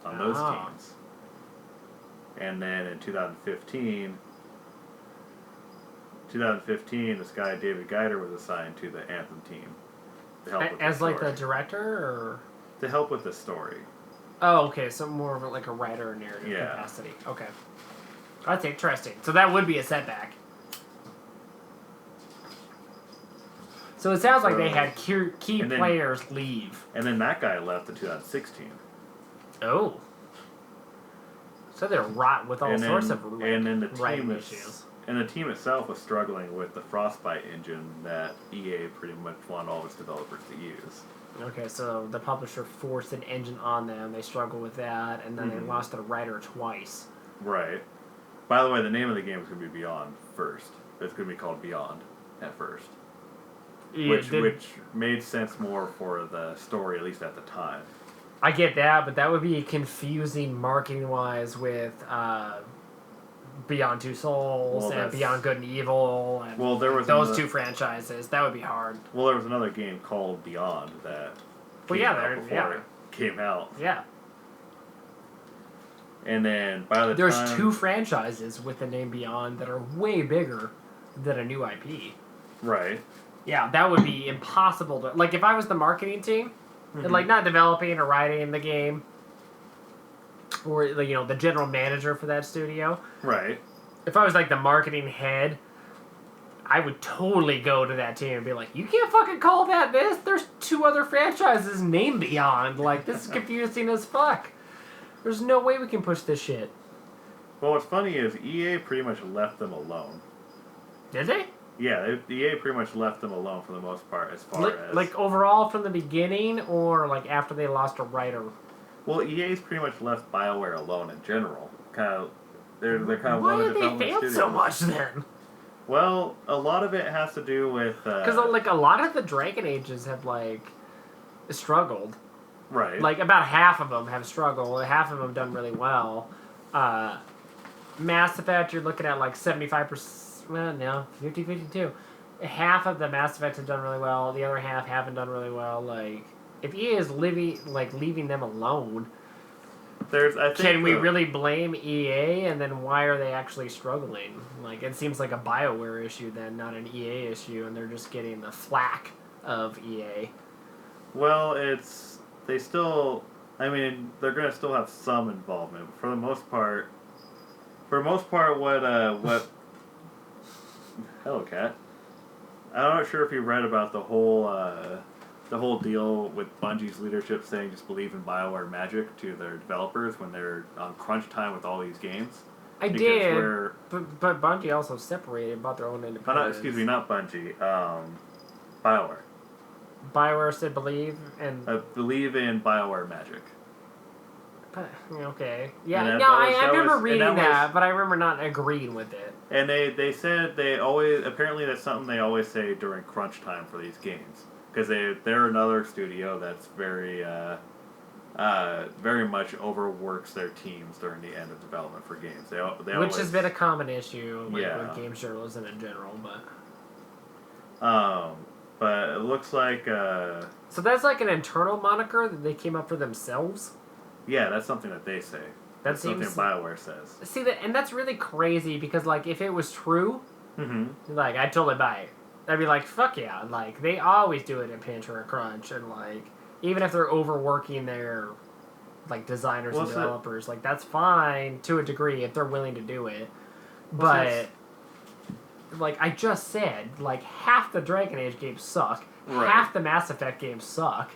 on those teams. And then in 2015, this guy David Geider was assigned to the Anthem team to help with as the like story. the director, or To help with the story. oh, okay, so more of like a writer or narrative capacity. Okay, that's interesting. So that would be a setback. So it sounds like they had key players leave. And then that guy left in 2016. Oh. So they're rot with all sorts of writing issues. And the team itself was struggling with the Frostbite engine that EA pretty much wanted all its developers to use. Okay, so the publisher forced an engine on them. They struggled with that, and then they lost their writer twice. Right. By the way, the name of the game is going to be Beyond first. It's going to be called Beyond at first. Which made sense more for the story, at least at the time. I get that, but that would be confusing marketing-wise with Beyond Two Souls and Beyond Good and Evil and there was those 2 franchises. That would be hard. Well, there was another game called Beyond that came out before it came out. Yeah. And then by the There's time... 2 franchises with the name Beyond that are way bigger than a new IP. Right. Yeah, that would be impossible to... Like, if I was the marketing team, and, like, not developing or writing the game, or, like, the general manager for that studio. Right. If I was, like, the marketing head, I would totally go to that team and be like, you can't fucking call that this. There's 2 other franchises named Beyond. Like, this is confusing as fuck. There's no way we can push this shit. Well, what's funny is EA pretty much left them alone. Did they? Yeah, EA pretty much left them alone for the most part, as far as... Like, overall from the beginning, or, like, after they lost a writer? Well, EA's pretty much left BioWare alone in general. They're kind of Why one of the did they fail so much, then? Well, a lot of it has to do with... Because, like, a lot of the Dragon Ages have, like, struggled. Right. Like, about half of them have struggled. Half of them done really well. Mass Effect, you're looking at, like, 75%... Well, no, 50-50 too. Half of the Mass Effects have done really well. The other half haven't done really well. Like, if EA is leaving them alone, can we really blame EA? And then why are they actually struggling? Like, it seems like a BioWare issue then, not an EA issue, and they're just getting the flack of EA. Well, they still... I mean, they're going to still have some involvement. For the most part, what Hello, Cat. I'm not sure if you read about the whole the whole deal with Bungie's leadership saying just believe in BioWare magic to their developers when they're on crunch time with all these games. I did, but Bungie also separated, bought their own independence. Excuse me, not Bungie. BioWare. BioWare said believe and... believe in BioWare magic. Okay. Yeah, I remember reading that, but I remember not agreeing with it. And they said they always... Apparently that's something they always say during crunch time for these games. Because they're another studio that's very much overworks their teams during the end of development for games. They Which always, has been a common issue with games journalism in general, but it looks like... So that's like an internal moniker that they came up for themselves? Yeah, that's something that they say. That's something BioWare says. See, and that's really crazy because, like, if it was true, like, I'd totally buy it. I'd be like, fuck yeah. Like, they always do it in pinch or a crunch. And, like, even if they're overworking their, like, designers and developers, like, that's fine to a degree if they're willing to do it. But, like, I just said, like, half the Dragon Age games suck. Right. Half the Mass Effect games suck.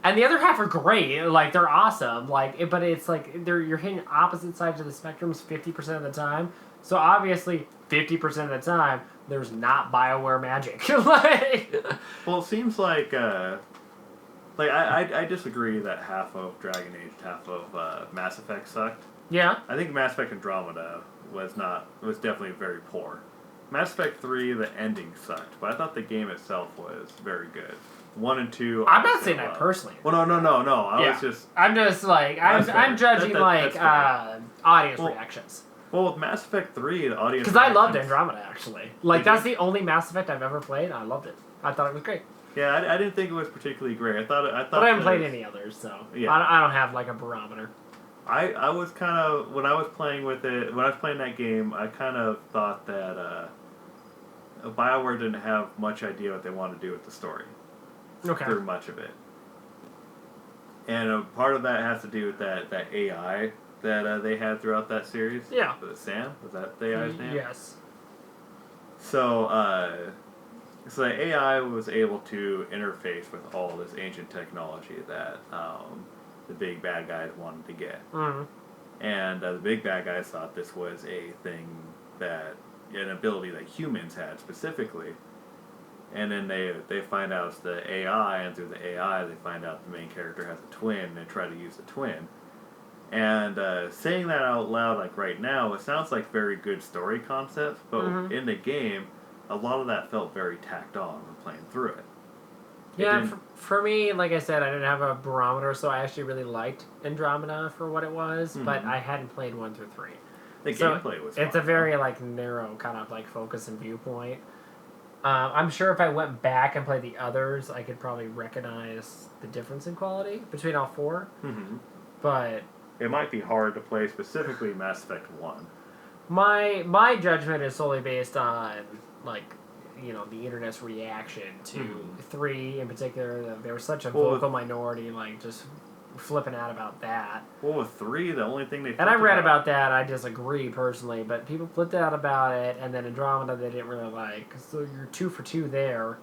And the other half are great. Like, they're awesome. Like, but it's like, you're hitting opposite sides of the spectrums 50% of the time. So, obviously, 50% of the time, there's not BioWare magic. Well, it seems like I disagree that half of Dragon Age, half of Mass Effect sucked. Yeah. I think Mass Effect Andromeda was definitely very poor. Mass Effect 3, the ending sucked, but I thought the game itself was very good. 1 and 2. I'm not saying that personally. Well, no. I'm just like I'm judging audience reactions. Well, with Mass Effect 3, the audience... Because I loved Andromeda, actually. Like, that's the only Mass Effect I've ever played. I loved it. I thought it was great. Yeah, I didn't think it was particularly great. I thought. But I haven't played any others, so yeah. I don't have, like, a barometer. I was kind of... When I was playing with it... When I was playing that game, I kind of thought that BioWare didn't have much idea what they wanted to do with the story. Okay. Through much of it. And part of that has to do with that AI... that they had throughout that series. Yeah. Was it Sam? Was that the AI's name? Yes. So the AI was able to interface with all this ancient technology that the big bad guys wanted to get. Mm-hmm. And the big bad guys thought this was an ability that humans had specifically. And then they find out it's the AI, and through the AI they find out the main character has a twin, and they try to use the twin. And saying that out loud, like right now, it sounds like very good story concepts, but in the game, a lot of that felt very tacked on when playing through it. For me, like I said, I didn't have a barometer, so I actually really liked Andromeda for what it was, but I hadn't played 1 through 3. The gameplay was fun. It's a very like narrow kind of like focus and viewpoint. I'm sure if I went back and played the others, I could probably recognize the difference in quality between all 4. But it might be hard to play specifically Mass Effect 1. My judgment is solely based on, like, you know, the internet's reaction to 3 in particular. There was such a vocal minority, like, just flipping out about that. Well, with 3, the only thing they... And I read about that, I disagree personally, but people flipped out about it, and then Andromeda they didn't really like. So you're 2 for 2 there.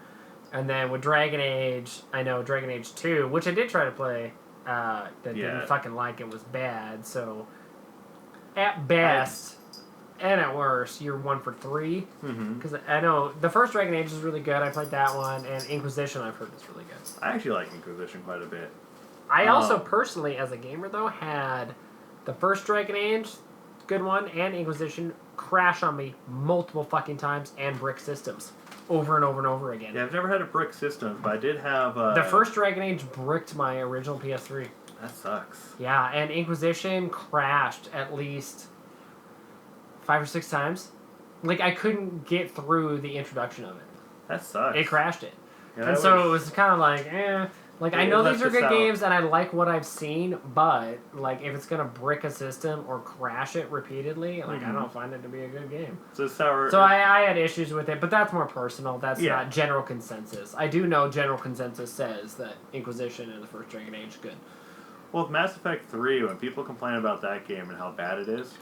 And then with Dragon Age, I know Dragon Age 2, which I did try to play... that didn't fucking like it was bad, so at best and at worst you're 1 for 3 because I know the first Dragon Age is really good. I played that one, and Inquisition I've heard is really good. I actually like Inquisition quite a bit. I also personally, as a gamer though, had the first Dragon Age, good one, and Inquisition crash on me multiple fucking times, and brick systems over and over and over again. Yeah, I've never had a brick system, but I did have... the first Dragon Age bricked my original PS3. That sucks. Yeah, and Inquisition crashed at least 5 or 6 times. Like, I couldn't get through the introduction of it. That sucks. It crashed it. Yeah, and so it was kind of like, eh. Like, I know these are good games, and I like what I've seen, but, like, if it's going to brick a system or crash it repeatedly, like, I don't find it to be a good game. So I had issues with it, but that's more personal. That's not general consensus. I do know general consensus says that Inquisition and the first Dragon Age are good. Well, with Mass Effect 3, when people complain about that game and how bad it is...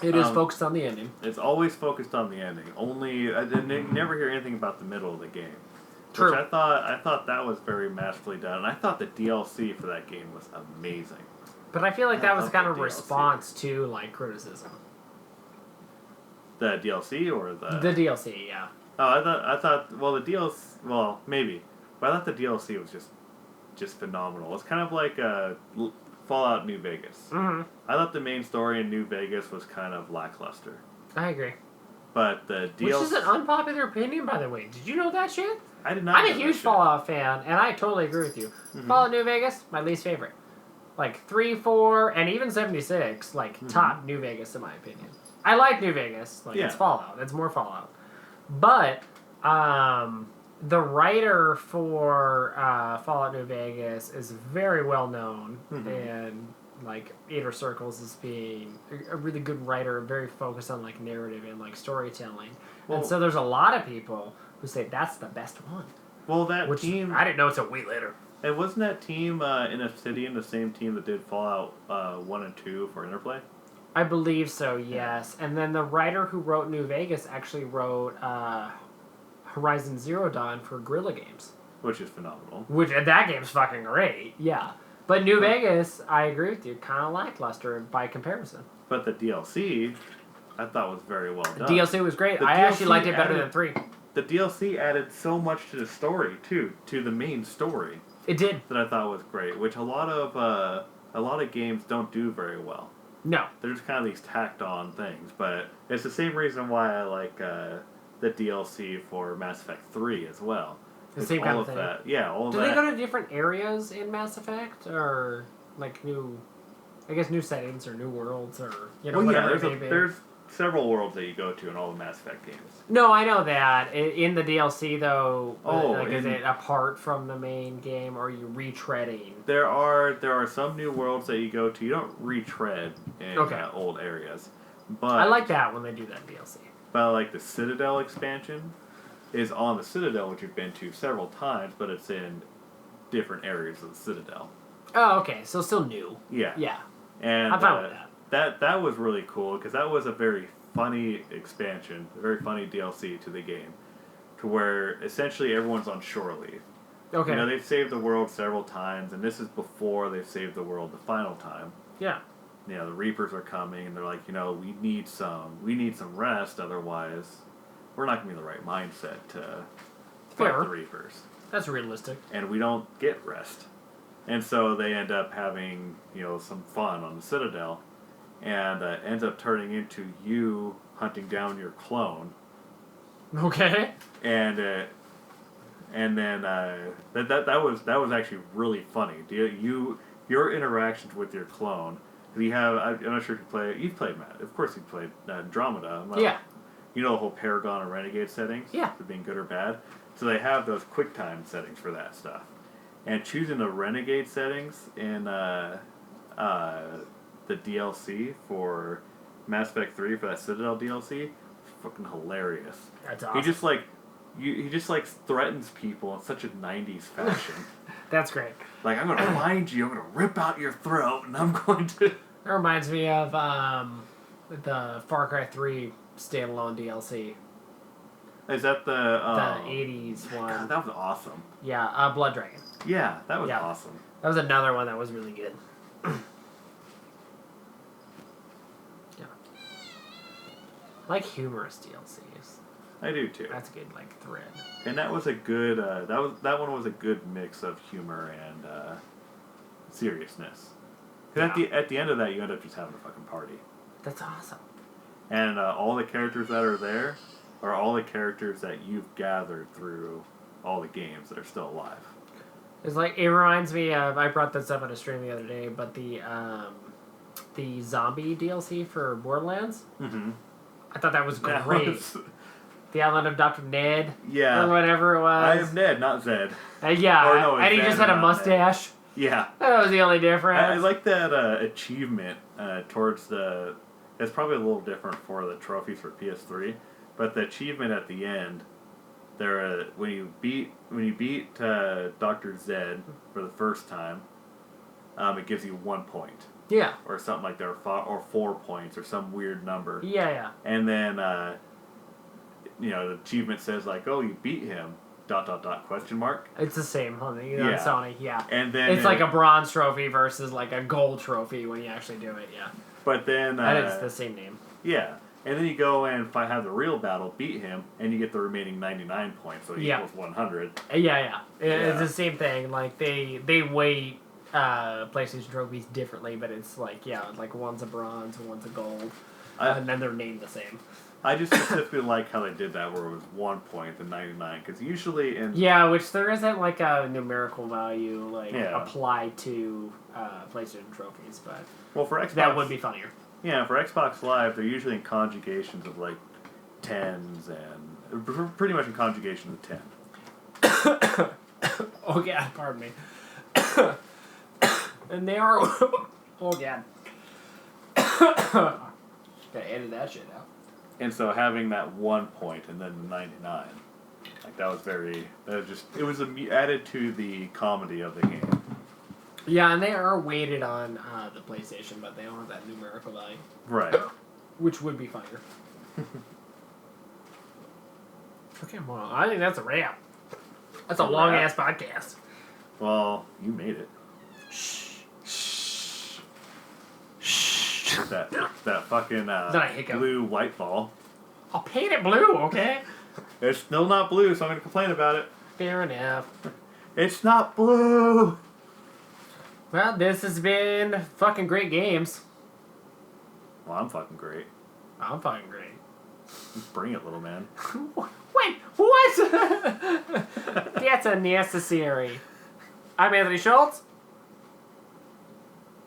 It is focused on the ending. It's always focused on the ending. I never hear anything about the middle of the game. True. Which I thought that was very masterfully done, and I thought the DLC for that game was amazing. But I feel like that was kind of a DLC. response to like criticism. The DLC or The DLC, yeah. Oh, I thought. Well, the DLC. Well, maybe, but I thought the DLC was just phenomenal. It's kind of like Fallout New Vegas. Mm-hmm. I thought the main story in New Vegas was kind of lackluster. I agree. But the DLC... Which is an unpopular opinion, by the way. Did you know that shit? I did not. I'm a huge Fallout fan, and I totally agree with you. Mm-hmm. Fallout New Vegas, my least favorite. Like 3, 4, and even 76, like top New Vegas in my opinion. I like New Vegas. Like it's Fallout. It's more Fallout. But the writer for Fallout New Vegas is very well known, and like Inner Circles as being a really good writer, very focused on like narrative and like storytelling. Well, and so there's a lot of people who say that's the best one. Well, that team... I didn't know until way later. And wasn't that team in Obsidian the same team that did Fallout 1 and 2 for Interplay? I believe so, yes. And then the writer who wrote New Vegas actually wrote Horizon Zero Dawn for Guerrilla Games. Which is phenomenal. That game's fucking great, yeah. But New Vegas, I agree with you, kind of lackluster by comparison. But the DLC, I thought was very well done. The DLC was great. I actually liked it better than 3. The DLC added so much to the story, too, to the main story. It did. That I thought was great, which a lot of games don't do very well. No. They're just kind of these tacked on things, but it's the same reason why I like the DLC for Mass Effect 3 as well. The same kind of thing. That. Yeah, all of do that. Do they go to different areas in Mass Effect, or like new settings or new worlds, or whatever it may be? There's several worlds that you go to in all the Mass Effect games. No, I know that. In the DLC, though, is it apart from the main game, or are you retreading? There are some new worlds that you go to. You don't retread in old areas. But I like that when they do that in DLC. But like the Citadel expansion is on the Citadel, which you've been to several times, but it's in different areas of the Citadel. Oh, okay. So still new. Yeah. Yeah. And I'm fine with that. That was really cool, because that was a very funny expansion, a very funny DLC to the game, to where essentially everyone's on shore leave. Okay. They've saved the world several times, and this is before they've saved the world the final time. Yeah. The Reapers are coming, and they're like, we need some rest, otherwise we're not going to be in the right mindset to fight the Reapers. That's realistic. And we don't get rest. And so they end up having, some fun on the Citadel, and ends up turning into you hunting down your clone. Okay. And then that was actually really funny. Your interactions with your clone. I'm not sure if you've played Matt. Of course you've played Andromeda. Yeah. You know the whole Paragon and Renegade settings? Yeah. For being good or bad. So they have those QuickTime settings for that stuff. And choosing the Renegade settings in the DLC for Mass Effect 3 for that Citadel DLC is fucking hilarious. That's awesome. He just threatens people in such a 90s fashion. That's great. Like, I'm gonna find you, I'm gonna rip out your throat, and I'm going to... That reminds me of the Far Cry 3 standalone DLC. Is that the 80s one? God, that was awesome. Yeah, Blood Dragon. Yeah, that was awesome. That was another one that was really good. Yeah. I like humorous DLCs. I do too. That's a good thread. And that was a good that one was a good mix of humor and seriousness. At the end of that, you end up just having a fucking party. That's awesome. And all the characters that are there are all the characters that you've gathered through all the games that are still alive. It's it reminds me of, I brought this up on a stream the other day, but the zombie DLC for Borderlands. Mm-hmm. I thought that was great. The Island of Dr. Ned. Yeah. Or whatever it was. I am Ned, not Zed. Yeah. Or no, and he just had a mustache. Ned. Yeah. That was the only difference. I like that achievement towards the... It's probably a little different for the trophies for PS3, but the achievement at the end, when you beat Dr. Zed for the first time, it gives you 1 point. Yeah. Or something like that, or 4 points, or some weird number. Yeah. And then, the achievement says, oh, you beat him, question mark. It's the same on the Yeah. Sony, yeah. And then it's like a bronze trophy versus like a gold trophy when you actually do it, yeah. But then And it's the same name. Yeah. And then you go and have the real battle, beat him, and you get the remaining 99 points, so it equals 100. Yeah. It's the same thing. Like they weight PlayStation trophies differently, but it's like like one's a bronze and one's a gold, and then they're named the same. I just specifically like how they did that, where it was 1 point and 99, because usually in which there isn't like a numerical value applied to PlayStation trophies, but for Xbox that would be funnier. Yeah, for Xbox Live, they're usually in conjugations of like tens and pretty much in conjugations of 10. Oh yeah, pardon me. And they are. Oh yeah. Gotta edit that shit out. And so having that 1 point and then the 99, like it was added to the comedy of the game. Yeah, and they are weighted on the PlayStation, but they don't have that numerical value. Right. Which would be funnier. Okay, well, I think that's a wrap. That's a long-ass podcast. Well, you made it. Shh. That fucking blue white ball. I'll paint it blue, okay? It's still not blue, so I'm going to complain about it. Fair enough. It's not blue! Well, this has been fucking great games. Well, I'm fucking great. I'm fucking great. Bring it, little man. Wait, what? That's unnecessary. I'm Anthony Schultz.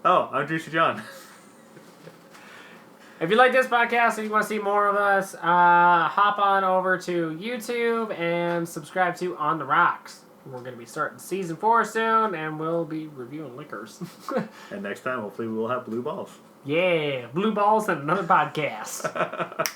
Oh, I'm Juicy John. If you like this podcast and you want to see more of us, hop on over to YouTube and subscribe to On the Rocks. We're going to be starting season 4 soon, and we'll be reviewing liquors. And next time, hopefully, we'll have blue balls. Yeah, blue balls and another podcast.